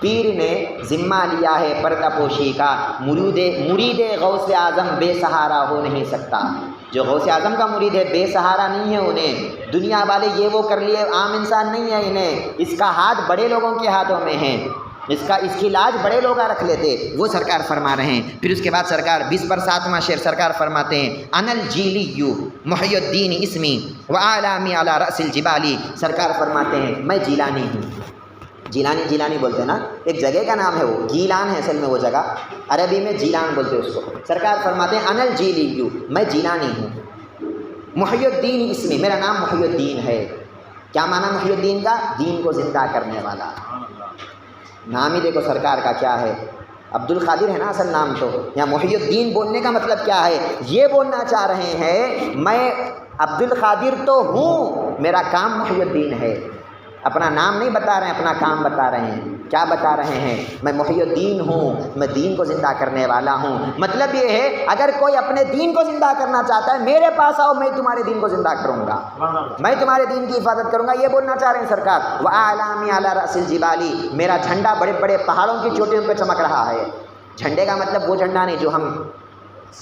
پیر نے ذمہ لیا ہے پردہ پوشی کا، مرید غوث اعظم بے سہارا ہو نہیں سکتا۔ جو غوث اعظم کا مرید ہے بے سہارا نہیں ہے، انہیں دنیا والے یہ وہ کر لیے، عام انسان نہیں ہے انہیں، اس کا ہاتھ بڑے لوگوں کے ہاتھوں میں ہے، اس کی لاج بڑے لوگ رکھ لیتے، وہ سرکار فرما رہے ہیں۔ پھر اس کے بعد سرکار 20 پر 7واں شعر سرکار فرماتے ہیں، انا الجیلی محی الدین اسمی وعالامی علی رأس الجبالی، سرکار فرماتے ہیں میں جیلانی ہوں۔ جیلانی بولتے ہیں نا، ایک جگہ کا نام ہے، وہ گیلان ہے اصل میں وہ جگہ، عربی میں جیلان بولتے ہیں اس کو۔ سرکار فرماتے ہیں انا الجیلی، میں جیلانی ہوں، محی الدین اسمی، میرا نام محی الدین ہے۔ کیا معنی محی الدین کا؟ دین کو زندہ کرنے والا۔ نام ہی دیکھو سرکار کا کیا ہے، عبد القادر ہے نا اصل نام، تو یہاں محی الدین بولنے کا مطلب کیا ہے؟ یہ بولنا چاہ رہے ہیں میں عبد القادر تو ہوں، میرا کام محی الدین ہے۔ اپنا نام نہیں بتا رہے ہیں، اپنا کام بتا رہے ہیں۔ کیا بتا رہے ہیں؟ میں محی الدین ہوں، میں دین کو زندہ کرنے والا ہوں۔ مطلب یہ ہے اگر کوئی اپنے دین کو زندہ کرنا چاہتا ہے میرے پاس آؤ، میں تمہارے دین کو زندہ کروں گا، میں تمہارے دین کی حفاظت کروں گا، یہ بولنا چاہ رہے ہیں سرکار۔ وَأَعْلَامِ عَلَى رَأْسِ الْجِبَالِ، میرا جھنڈا بڑے بڑے پہاڑوں کی چوٹیوں پہ چمک رہا ہے۔ جھنڈے کا مطلب وہ جھنڈا نہیں جو ہم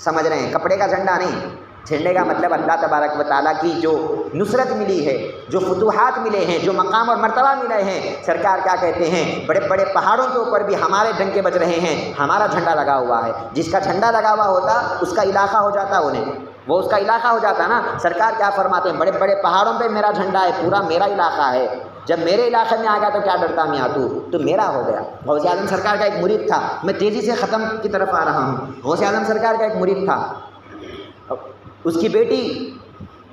سمجھ رہے ہیں، کپڑے کا جھنڈا نہیں، جھنڈے کا مطلب اللہ تبارک و تعالیٰ کی جو نصرت ملی ہے، جو فتوحات ملے ہیں، جو مقام اور مرتبہ ملے ہیں۔ سرکار کیا کہتے ہیں؟ بڑے بڑے پہاڑوں کے اوپر بھی ہمارے ڈنکے بج رہے ہیں، ہمارا جھنڈا لگا ہوا ہے۔ جس کا جھنڈا لگا ہوا ہوتا اس کا علاقہ ہو جاتا، وہ اس کا علاقہ ہو جاتا نا۔ سرکار کیا فرماتے ہیں؟ بڑے بڑے پہاڑوں پہ میرا جھنڈا ہے، پورا میرا علاقہ ہے۔ جب میرے علاقے میں آ گیا تو کیا ڈرتا میاں تو میرا ہو گیا۔ غوث اعظم سرکار کا ایک مرید تھا، میں تیزی سے ختم کی طرف آ رہا ہوں۔ غوث اعظم سرکار کا ایک مرید تھا، اس کی بیٹی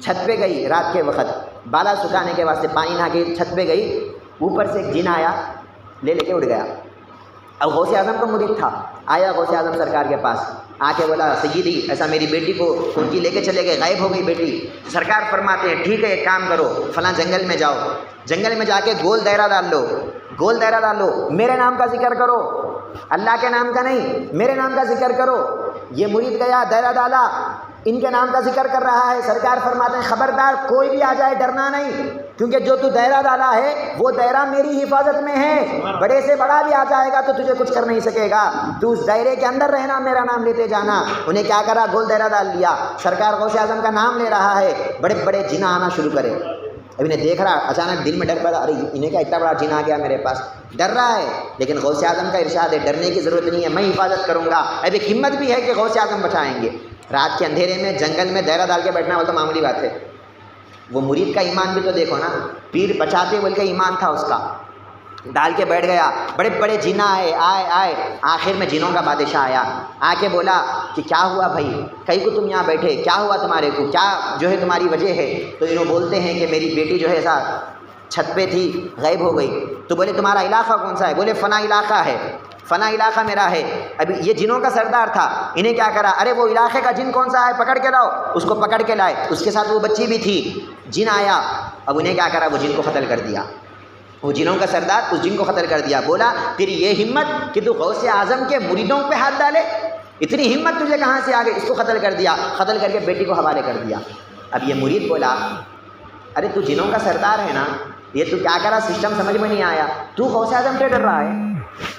چھت پہ گئی رات کے وقت، بالا سکھانے کے واسطے پانی نہ کے چھت پہ گئی، اوپر سے ایک جن آیا، لے کے اڑ گیا۔ اب غوث اعظم کا مرید تھا، آیا غوث اعظم سرکار کے پاس، آ کے بولا سیدی ایسا میری بیٹی کو کھونچی لے کے چلے گئے، غائب ہو گئی بیٹی۔ سرکار فرماتے ہیں ٹھیک ہے ایک کام کرو، فلاں جنگل میں جاؤ، جنگل میں جا کے گول دائرہ ڈال لو، گول دائرہ ڈال لو، میرے نام کا ذکر کرو، اللہ کے نام کا نہیں، میرے نام کا ذکر کرو۔ یہ مرید گیا، دائرہ ڈالا، ان کے نام کا ذکر کر رہا ہے۔ سرکار فرماتے ہیں خبردار کوئی بھی آ جائے ڈرنا نہیں، کیونکہ جو تو دائرہ ڈالا ہے وہ دائرہ میری حفاظت میں ہے، بڑے سے بڑا بھی آ جائے گا تو تجھے کچھ کر نہیں سکے گا، تو اس دائرے کے اندر رہنا، میرا نام لیتے جانا۔ انہیں کیا کرا؟ گول دائرہ ڈال لیا۔ سرکار غوث اعظم کا نام لے رہا ہے، بڑے بڑے جن آنا شروع کرے۔ اب انہیں دیکھ رہا، اچانک دل میں ڈر پڑا، ارے انہیں کیا اتنا بڑا جن آ گیا میرے پاس، ڈر رہا ہے۔ لیکن غوث اعظم کا ارشاد ہے ڈرنے کی ضرورت نہیں ہے، میں حفاظت کروں گا۔ اب ایک ہمت بھی ہے کہ غوث اعظم بچائیں گے۔ رات کے اندھیرے میں جنگل میں دائرہ ڈال کے بیٹھنا وہ تو معمولی بات ہے، وہ مرید کا ایمان بھی تو دیکھو نا، پیر بچاتے بول کے ایمان تھا اس کا، ڈال کے بیٹھ گیا۔ بڑے بڑے جن آئے، آخر میں جنوں کا بادشاہ آیا، آ کے بولا کہ کیا ہوا بھائی، کئی کو تم یہاں بیٹھے، کیا ہوا تمہارے کو، کیا جو ہے تمہاری وجہ ہے؟ تو انہوں بولتے ہیں کہ میری بیٹی جو ہے ایسا چھت پہ تھی، غائب ہو گئی۔ تو بولے تمہارا علاقہ کون سا ہے؟ بولے فلاں علاقہ ہے، فلاں علاقہ میرا ہے۔ ابھی یہ جنوں کا سردار تھا، انہیں کیا کرا؟ ارے وہ علاقے کا جن کون سا ہے پکڑ کے لاؤ، اس کو پکڑ کے لائے، اس کے ساتھ وہ بچی بھی تھی۔ جن آیا، اب انہیں کیا کرا؟ وہ جن کو قتل کر دیا، وہ جنوں کا سردار اس جن کو قتل کر دیا۔ بولا تیری یہ ہمت کہ تو غوث اعظم کے مریدوں پہ ہاتھ ڈالے، اتنی ہمت تجھے کہاں سے آ گئی؟ اس کو قتل کر دیا، قتل کر کے بیٹی کو حوالے کر دیا۔ اب یہ مرید بولا ارے تو جنوں کا سردار ہے نا، یہ تو کیا کرا؟ سسٹم سمجھ میں نہیں آیا، تو غوث اعظم سے ڈر رہا ہے،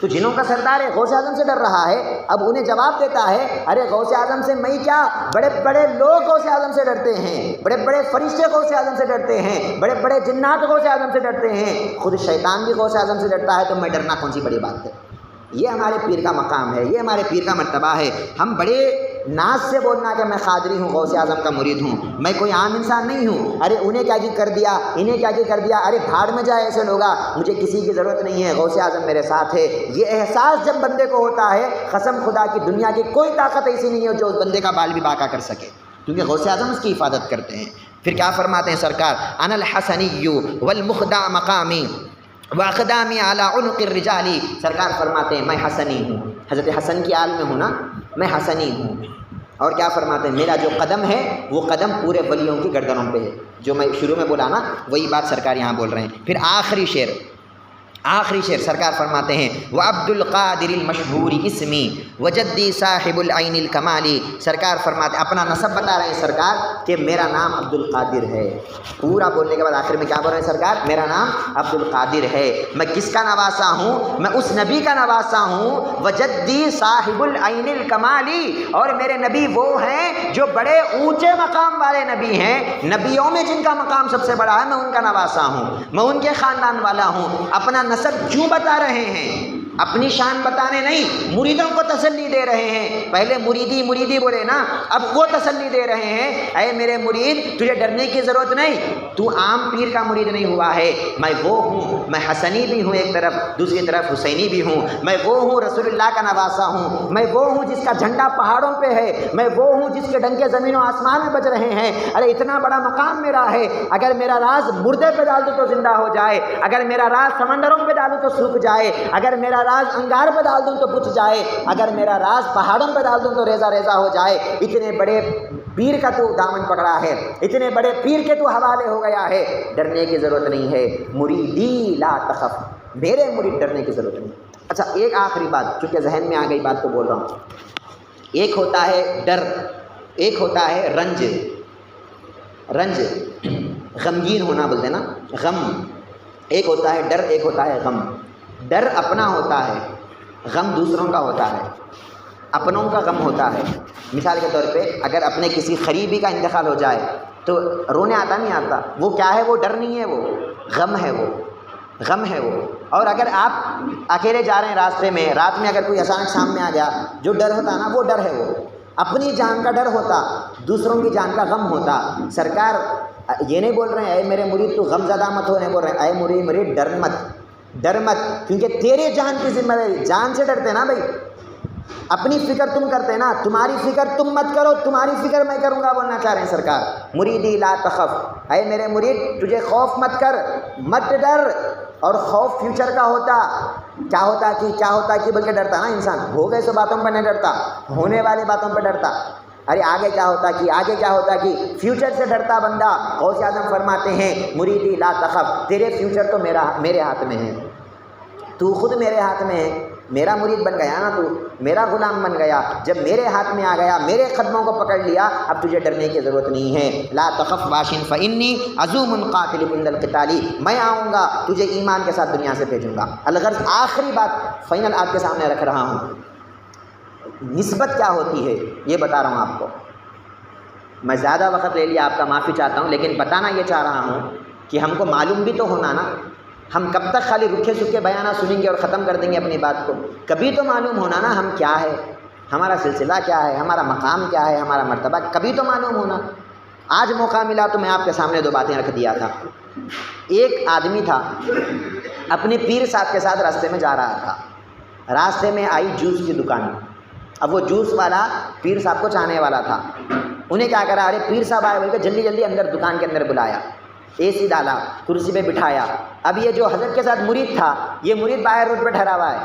تو جنوں کا سردار ہے غوث اعظم سے ڈر رہا ہے، اب انہیں جواب دیتا ہے ارے غوث اعظم سے میں کیا، بڑے بڑے لوگ غوث اعظم سے ڈرتے ہیں، بڑے بڑے فرشتے غوث اعظم سے ڈرتے ہیں، بڑے بڑے جنات غوث اعظم سے ڈرتے ہیں، خود شیطان بھی غوث اعظم سے ڈرتا ہے، تو میں ڈرنا کون سی بڑی بات ہے؟ یہ ہمارے پیر کا مقام ہے، یہ ہمارے پیر کا مرتبہ ہے۔ ہم بڑے ناز سے بولنا کہ میں قادری ہوں، غوث اعظم کا مرید ہوں، میں کوئی عام انسان نہیں ہوں، ارے انہیں کیا کر دیا، انہیں کیا کر دیا، ارے بھاڑ میں جائے ایسے لوگا، مجھے کسی کی ضرورت نہیں ہے، غوث اعظم میرے ساتھ ہے۔ یہ احساس جب بندے کو ہوتا ہے، قسم خدا کی دنیا کی کوئی طاقت ایسی نہیں ہے جو اس بندے کا بال بھی باقا کر سکے، کیونکہ غوث اعظم اس کی حفاظت کرتے ہیں۔ پھر کیا فرماتے ہیں سرکار، انا الحسنی والمخدع مقامی واقدامی علی عنق الرجالی، سرکار فرماتے ہیں میں حسنی ہوں، حضرت حسن کی آل میں ہوں نا، میں حسنی ہوں۔ اور کیا فرماتے ہیں، میرا جو قدم ہے وہ قدم پورے ولیوں کی گردنوں پہ ہے، جو میں شروع میں بولا نا وہی بات سرکار یہاں بول رہے ہیں۔ پھر آخری شعر سرکار فرماتے ہیں وعبد القادر المشہور اسمی وجدی صاحب العین الکمالی، سرکار فرماتے ہیں اپنا نسب بتا رہے ہیں سرکار کہ میرا نام عبد القادر ہے، پورا بولنے کے بعد آخر میں کیا بول رہے ہیں سرکار، میرا نام عبد القادر ہے، میں کس کا نواسا ہوں، میں اس نبی کا نواسا ہوں، وجدی صاحب العین الکمالی، اور میرے نبی وہ ہیں جو بڑے اونچے مقام والے نبی ہیں، نبیوں میں جن کا مقام سب سے بڑا ہے میں ان کا نواسا ہوں، میں ان کے خاندان والا ہوں۔ اپنا نسب کیوں بتا رہے ہیں؟ اپنی شان بتانے نہیں، مریدوں کو تسلی دے رہے ہیں، پہلے مریدی بولے نا، اب وہ تسلی دے رہے ہیں اے میرے مرید تجھے ڈرنے کی ضرورت نہیں، تو عام پیر کا مرید نہیں ہوا ہے، میں وہ ہوں، میں حسنی بھی ہوں ایک طرف، دوسری طرف حسینی بھی ہوں، میں وہ ہوں رسول اللہ کا نواسا ہوں، میں وہ ہوں جس کا جھنڈا پہاڑوں پہ ہے، میں وہ ہوں جس کے ڈنکے زمین و آسمان میں بج رہے ہیں، ارے اتنا بڑا مقام میرا ہے، اگر میرا راز مردے پہ ڈال دوں تو زندہ ہو جائے، اگر میرا راز سمندروں پہ ڈالوں تو سوکھ جائے، اگر میرا راز انگار پہ ڈال دوں تو بجھ جائے، اگر میرا راز پہاڑوں پہ ڈال دوں تو ریزہ ہو جائے، اتنے بڑے پیر کا تو دامن پکڑا ہے، اتنے بڑے پیر کے تو حوالے ہو گیا ہے، ڈرنے کی ضرورت نہیں ہے، مریدی لا تخف، میرے مرید ڈرنے کی ضرورت نہیں۔ اچھا ایک آخری بات چونکہ ذہن میں آ گئی بات تو بول رہا ہوں، ایک ہوتا ہے ڈر، ایک ہوتا ہے رنج، غمگین ہونا بولتے ہیں نا، غم، ایک ہوتا ہے ڈر، ایک ہوتا ہے غم۔ ڈر اپنا ہوتا ہے، غم دوسروں کا ہوتا ہے۔ اپنوں کا غم ہوتا ہے، مثال کے طور پہ اگر اپنے کسی قریبی کا انتقال ہو جائے تو رونے آتا نہیں آتا، وہ کیا ہے، وہ ڈر نہیں ہے، وہ غم ہے، غم ہے وہ۔ اور اگر آپ اکیلے جا رہے ہیں راستے میں، رات میں اگر کوئی اچانک سامنے آ گیا، جو ڈر ہوتا ہے نا وہ ڈر ہے، وہ اپنی جان کا ڈر ہوتا، دوسروں کی جان کا غم ہوتا۔ سرکار یہ نہیں بول رہے ہیں اے میرے مرید تو غم زدہ مت ہونے، بول رہے ہیں اے مرید ڈر مت، کیونکہ تیرے جان کی ذمہ داری، جان سے ڈرتے نا بھائی، اپنی فکر تم کرتے نا، تمہاری فکر تم مت کرو، تمہاری فکر میں کروں گا، بولنا چاہ رہے ہیں سرکار۔ مریدی لا تخف، اے میرے مرید تجھے خوف مت کر، مت ڈر۔ اور خوف فیوچر کا ہوتا، کیا ہوتا کہ بلکہ ڈرتا نا انسان، ہو گئے سو باتوں پر نہیں ڈرتا، ہونے والی باتوں پر ڈرتا، ارے آگے کیا ہوتا کہ فیوچر سے ڈرتا بندہ۔ غوث اعظم فرماتے ہیں مریدی لا تخف، تیرے فیوچر تو میرے ہاتھ میں ہے، تو خود میرے ہاتھ میں ہے، میرا مرید بن گیا نا، تو میرا غلام بن گیا، جب میرے ہاتھ میں آ گیا، میرے قدموں کو پکڑ لیا، اب تجھے ڈرنے کی ضرورت نہیں ہے۔ لا تخف واشن فانی عزوم قاتل عند القتال، میں آؤں گا تجھے ایمان کے ساتھ دنیا سے بھیجوں گا۔ الغرض آخری بات فائنل آپ کے سامنے رکھ رہا ہوں، نسبت کیا ہوتی ہے یہ بتا رہا ہوں آپ کو۔ میں زیادہ وقت لے لیا آپ کا، معافی چاہتا ہوں، لیکن بتانا یہ چاہ رہا ہوں کہ ہم کو معلوم بھی تو ہونا نا، ہم کب تک خالی رکھے سکھے بیانات سنیں گے اور ختم کر دیں گے اپنی بات کو؟ کبھی تو معلوم ہونا نا ہم کیا ہے، ہمارا سلسلہ کیا ہے، ہمارا مقام کیا ہے، ہمارا مرتبہ، کبھی تو معلوم ہونا۔ آج موقع ملا تو میں آپ کے سامنے دو باتیں رکھ دیا تھا۔ ایک آدمی تھا اپنے پیر صاحب کے ساتھ راستے میں جا رہا تھا، راستے میں آئی جوس کی دکان، اب وہ جوس والا پیر صاحب کو چاہنے والا تھا، انہیں کیا کرا، ارے پیر صاحب آئے بول کے جلدی اندر دکان کے اندر بلایا، اے سی ڈالا، کرسی پہ بٹھایا۔ اب یہ جو حضرت کے ساتھ مرید تھا، یہ مرید باہر روڈ پہ ٹھہرا ہوا ہے،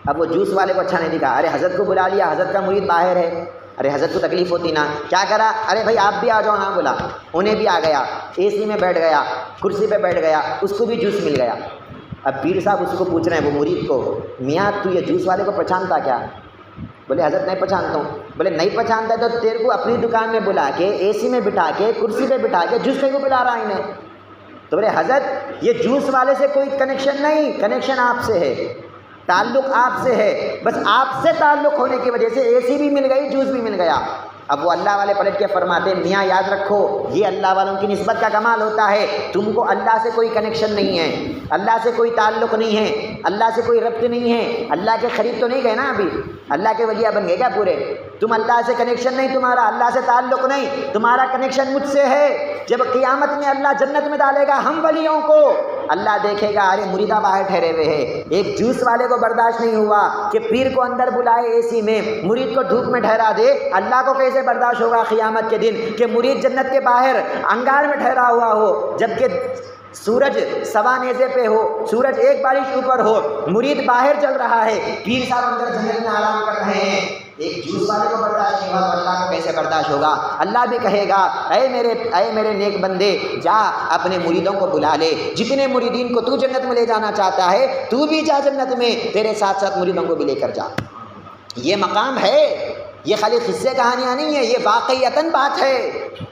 اب وہ جوس والے کو اچھا نہیں دکھا، ارے حضرت کو بلا لیا، حضرت کا مرید باہر ہے، ارے حضرت کو تکلیف ہوتی نا، کیا کرا، ارے بھائی آپ بھی آ جاؤ نا، بولا، انہیں بھی آ گیا، اے سی میں بیٹھ گیا، کرسی پہ بیٹھ گیا، اس کو بھی جوس مل گیا۔ اب پیر صاحب اس کو پوچھ رہے ہیں وہ مرید کو، میاں تو یہ جوس والے کو پہچانتا کیا؟ بولے حضرت نہیں پہچانتا ہوں۔ بولے نہیں پہچانتا تو تیرے کو اپنی دکان میں بلا کے، اے سی میں بٹھا کے، کرسی پہ بٹھا کے جوس کو بلا رہا انہیں؟ تو بولے حضرت یہ جوس والے سے کوئی کنیکشن نہیں، کنیکشن آپ سے ہے، تعلق آپ سے ہے، بس آپ سے تعلق ہونے کی وجہ سے اے سی بھی مل گئی، جوس بھی مل گیا۔ اب وہ اللہ والے پلٹ کے فرماتے ہیں میاں یاد رکھو یہ اللہ والوں کی نسبت کا کمال ہوتا ہے، تم کو اللہ سے کوئی کنیکشن نہیں ہے، اللہ سے کوئی تعلق نہیں ہے، اللہ سے کوئی ربط نہیں ہے، اللہ کے قریب تو نہیں گئے نا ابھی، اللہ کے ولیہ بن گئے کیا پورے؟ تم اللہ سے کنیکشن نہیں تمہارا، اللہ سے تعلق نہیں، تمہارا کنیکشن مجھ سے ہے۔ جب قیامت میں اللہ جنت میں ڈالے گا ہم ولیوں کو، اللہ دیکھے گا ارے مریدہ باہر ٹھہرے ہوئے ہیں، ایک جوس والے کو برداشت نہیں ہوا کہ پیر کو اندر بلائے اے سی میں، مرید کو دھوپ میں ٹھہرا دے، اللہ کو کیسے برداشت ہوگا قیامت کے دن کہ مرید جنت کے باہر انگار میں ٹھہرا ہوا ہو، جبکہ سورج سوا نیزے پہ ہو، سورج ایک بارش اوپر ہو، مرید باہر چل رہا ہے، پیر صاحب اندر جنت میں آرام کر رہے ہیں۔ ایک جوس والے کو برداشت نہیں ہوا تو اللہ کو کیسے برداشت ہوگا؟ اللہ بھی کہے گا اے میرے نیک بندے جا اپنے مریدوں کو بلا لے، جتنے مریدین کو تو جنت میں لے جانا چاہتا ہے تو بھی جا جنت میں، تیرے ساتھ ساتھ مریدوں کو بھی لے کر جا۔ یہ مقام ہے، یہ خالی قصے کہانیاں نہیں ہے، یہ واقعیتاً بات ہے،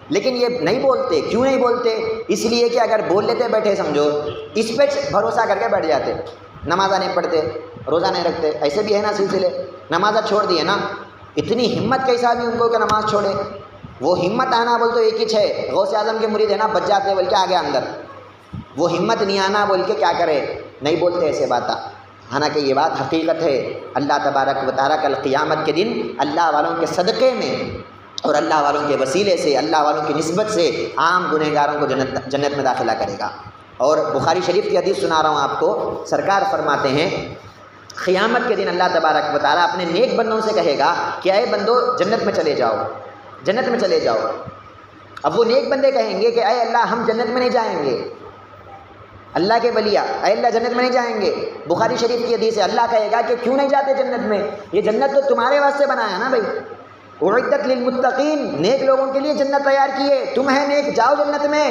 لیکن یہ نہیں بولتے۔ کیوں نہیں بولتے؟ اس لیے کہ اگر بول لیتے بیٹھے سمجھو اس پہ بھروسہ کر کے بیٹھ جاتے، نمازہ نہیں پڑھتے، روزہ نہیں رکھتے، ایسے بھی ہے نا سلسلے، نمازہ چھوڑ دیے نا، اتنی ہمت کیسا بھی ان کو کہ نماز چھوڑے؟ وہ ہمت آنا بول تو ایک ہی ہے، غوث اعظم کے مرید ہے نا بچ جاتے بول کے آگے اندر، وہ ہمت نہیں آنا بول کے کیا کرے؟ نہیں بولتے ایسے باتیں، حالانکہ یہ بات حقیقت ہے۔ اللہ تبارک و تعالیٰ کل قیامت کے دن اللہ والوں کے صدقے میں اور اللہ والوں کے وسیلے سے، اللہ والوں کی نسبت سے عام گنہگاروں کو جنت میں داخلہ کرے گا۔ اور بخاری شریف کی حدیث سنا رہا ہوں آپ کو، سرکار فرماتے ہیں قیامت کے دن اللہ تبارک و تعالیٰ اپنے نیک بندوں سے کہے گا کہ اے بندو جنت میں چلے جاؤ، جنت میں چلے جاؤ۔ اب وہ نیک بندے کہیں گے کہ اے اللہ ہم جنت میں نہیں جائیں گے، اللہ کے ولیہ اے اللہ جنت میں نہیں جائیں گے۔ بخاری شریف کی حدیث ہے، اللہ کہے گا کہ کیوں نہیں جاتے جنت میں؟ یہ جنت تو تمہارے واسطے بنایا نا بھائی، اعدت للمتقین، نیک لوگوں کے لیے جنت تیار کی ہے، تم ہے نیک جاؤ جنت میں۔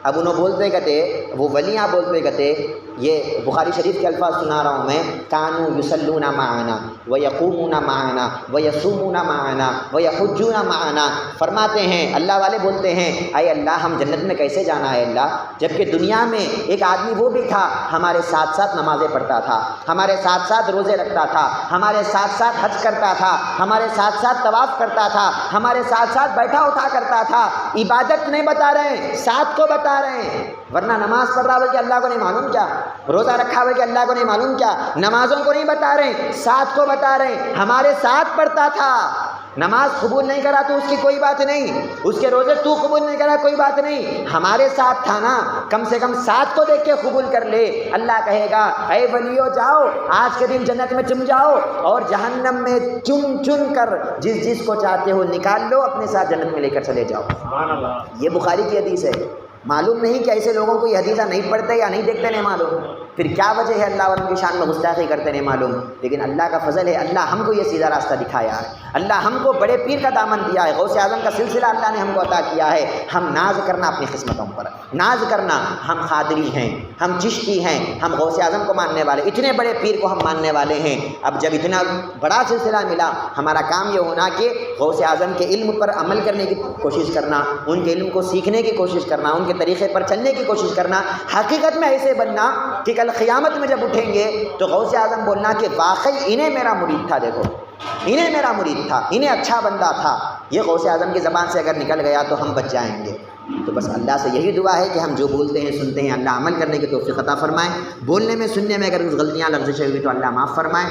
اب انہوں بولتے کہتے، وہ ولیاں بولتے کہتے، یہ بخاری شریف کے الفاظ سنا رہا ہوں میں، کانوا یصلون معنا ویقومون معنا ویصومون معنا ویحجون معنا، فرماتے ہیں اللہ والے بولتے ہیں اے اللہ ہم جنت میں کیسے جانا ہے اللہ، جبکہ دنیا میں ایک آدمی وہ بھی تھا ہمارے ساتھ ساتھ نمازیں پڑھتا تھا، ہمارے ساتھ ساتھ روزے رکھتا تھا، ہمارے ساتھ ساتھ حج کرتا تھا، ہمارے ساتھ ساتھ طواف کرتا تھا، ہمارے ساتھ ساتھ بیٹھا اٹھا کرتا تھا۔ عبادت نہیں بتا رہے ہیں، ساتھ کو بتا رہے ہیں، ورنہ نماز پڑھ رہا بلکہ اللہ کو نہیں معلوم کیا، روزہ رکھا بلکہ اللہ کو نہیں معلوم کیا، نمازوں کو نہیں بتا رہے ہیں، ساتھ کو بتا رہے ہیں، ہمارے ساتھ پڑھتا تھا، نماز قبول نہیں کرا تو اس کی کوئی بات نہیں، اس کے روزے تو قبول نہیں کرا کوئی بات نہیں، ہمارے ساتھ تھا نا، کم سے کم ساتھ کو دیکھ کے قبول کر لے۔ اللہ کہے گا اے ولیو جاؤ آج کے دن جنت میں چم جاؤ، اور جہنم میں چن چن کر جس جس کو چاہتے ہو نکال لو، اپنے ساتھ جنت میں لے کر چلے جاؤ۔ یہ بخاری کی حدیث ہے۔ معلوم نہیں کہ ایسے لوگوں کو یہ حدیثہ نہیں پڑھتے یا نہیں دیکھتے، نہیں معلوم، پھر کیا وجہ ہے اللہ والوں کی شان میں گستاخی کرتے نہیں معلوم، لیکن اللہ کا فضل ہے، اللہ ہم کو یہ سیدھا راستہ دکھایا ہے، اللہ ہم کو بڑے پیر کا دامن دیا ہے، غوث اعظم کا سلسلہ اللہ نے ہم کو عطا کیا ہے۔ ہم ناز کرنا اپنی قسمتوں پر، ناز کرنا، ہم قادری ہیں، ہم چشتی ہیں، ہم غوث اعظم کو ماننے والے، اتنے بڑے پیر کو ہم ماننے والے ہیں۔ اب جب اتنا بڑا سلسلہ ملا، ہمارا کام یہ ہونا کہ غوث اعظم کے علم پر عمل کرنے کی کوشش کرنا، ان کے علم کو سیکھنے کی کوشش کرنا، ان کے طریقے پر چلنے کی کوشش کرنا، حقیقت میں ایسے بننا کہ کل قیامت میں جب اٹھیں گے تو غوث اعظم بولنا کہ واقعی انہیں میرا مرید تھا، دیکھو انہیں میرا مرید تھا، انہیں اچھا بندہ تھا۔ یہ غوث اعظم کی زبان سے اگر نکل گیا تو ہم بچ جائیں گے۔ تو بس اللہ سے یہی دعا ہے کہ ہم جو بولتے ہیں سنتے ہیں اللہ عمل کرنے کی توفیق عطا فرمائے، بولنے میں سننے میں اگر کچھ غلطیاں لغزشیں ہوئی تو اللہ معاف فرمائے۔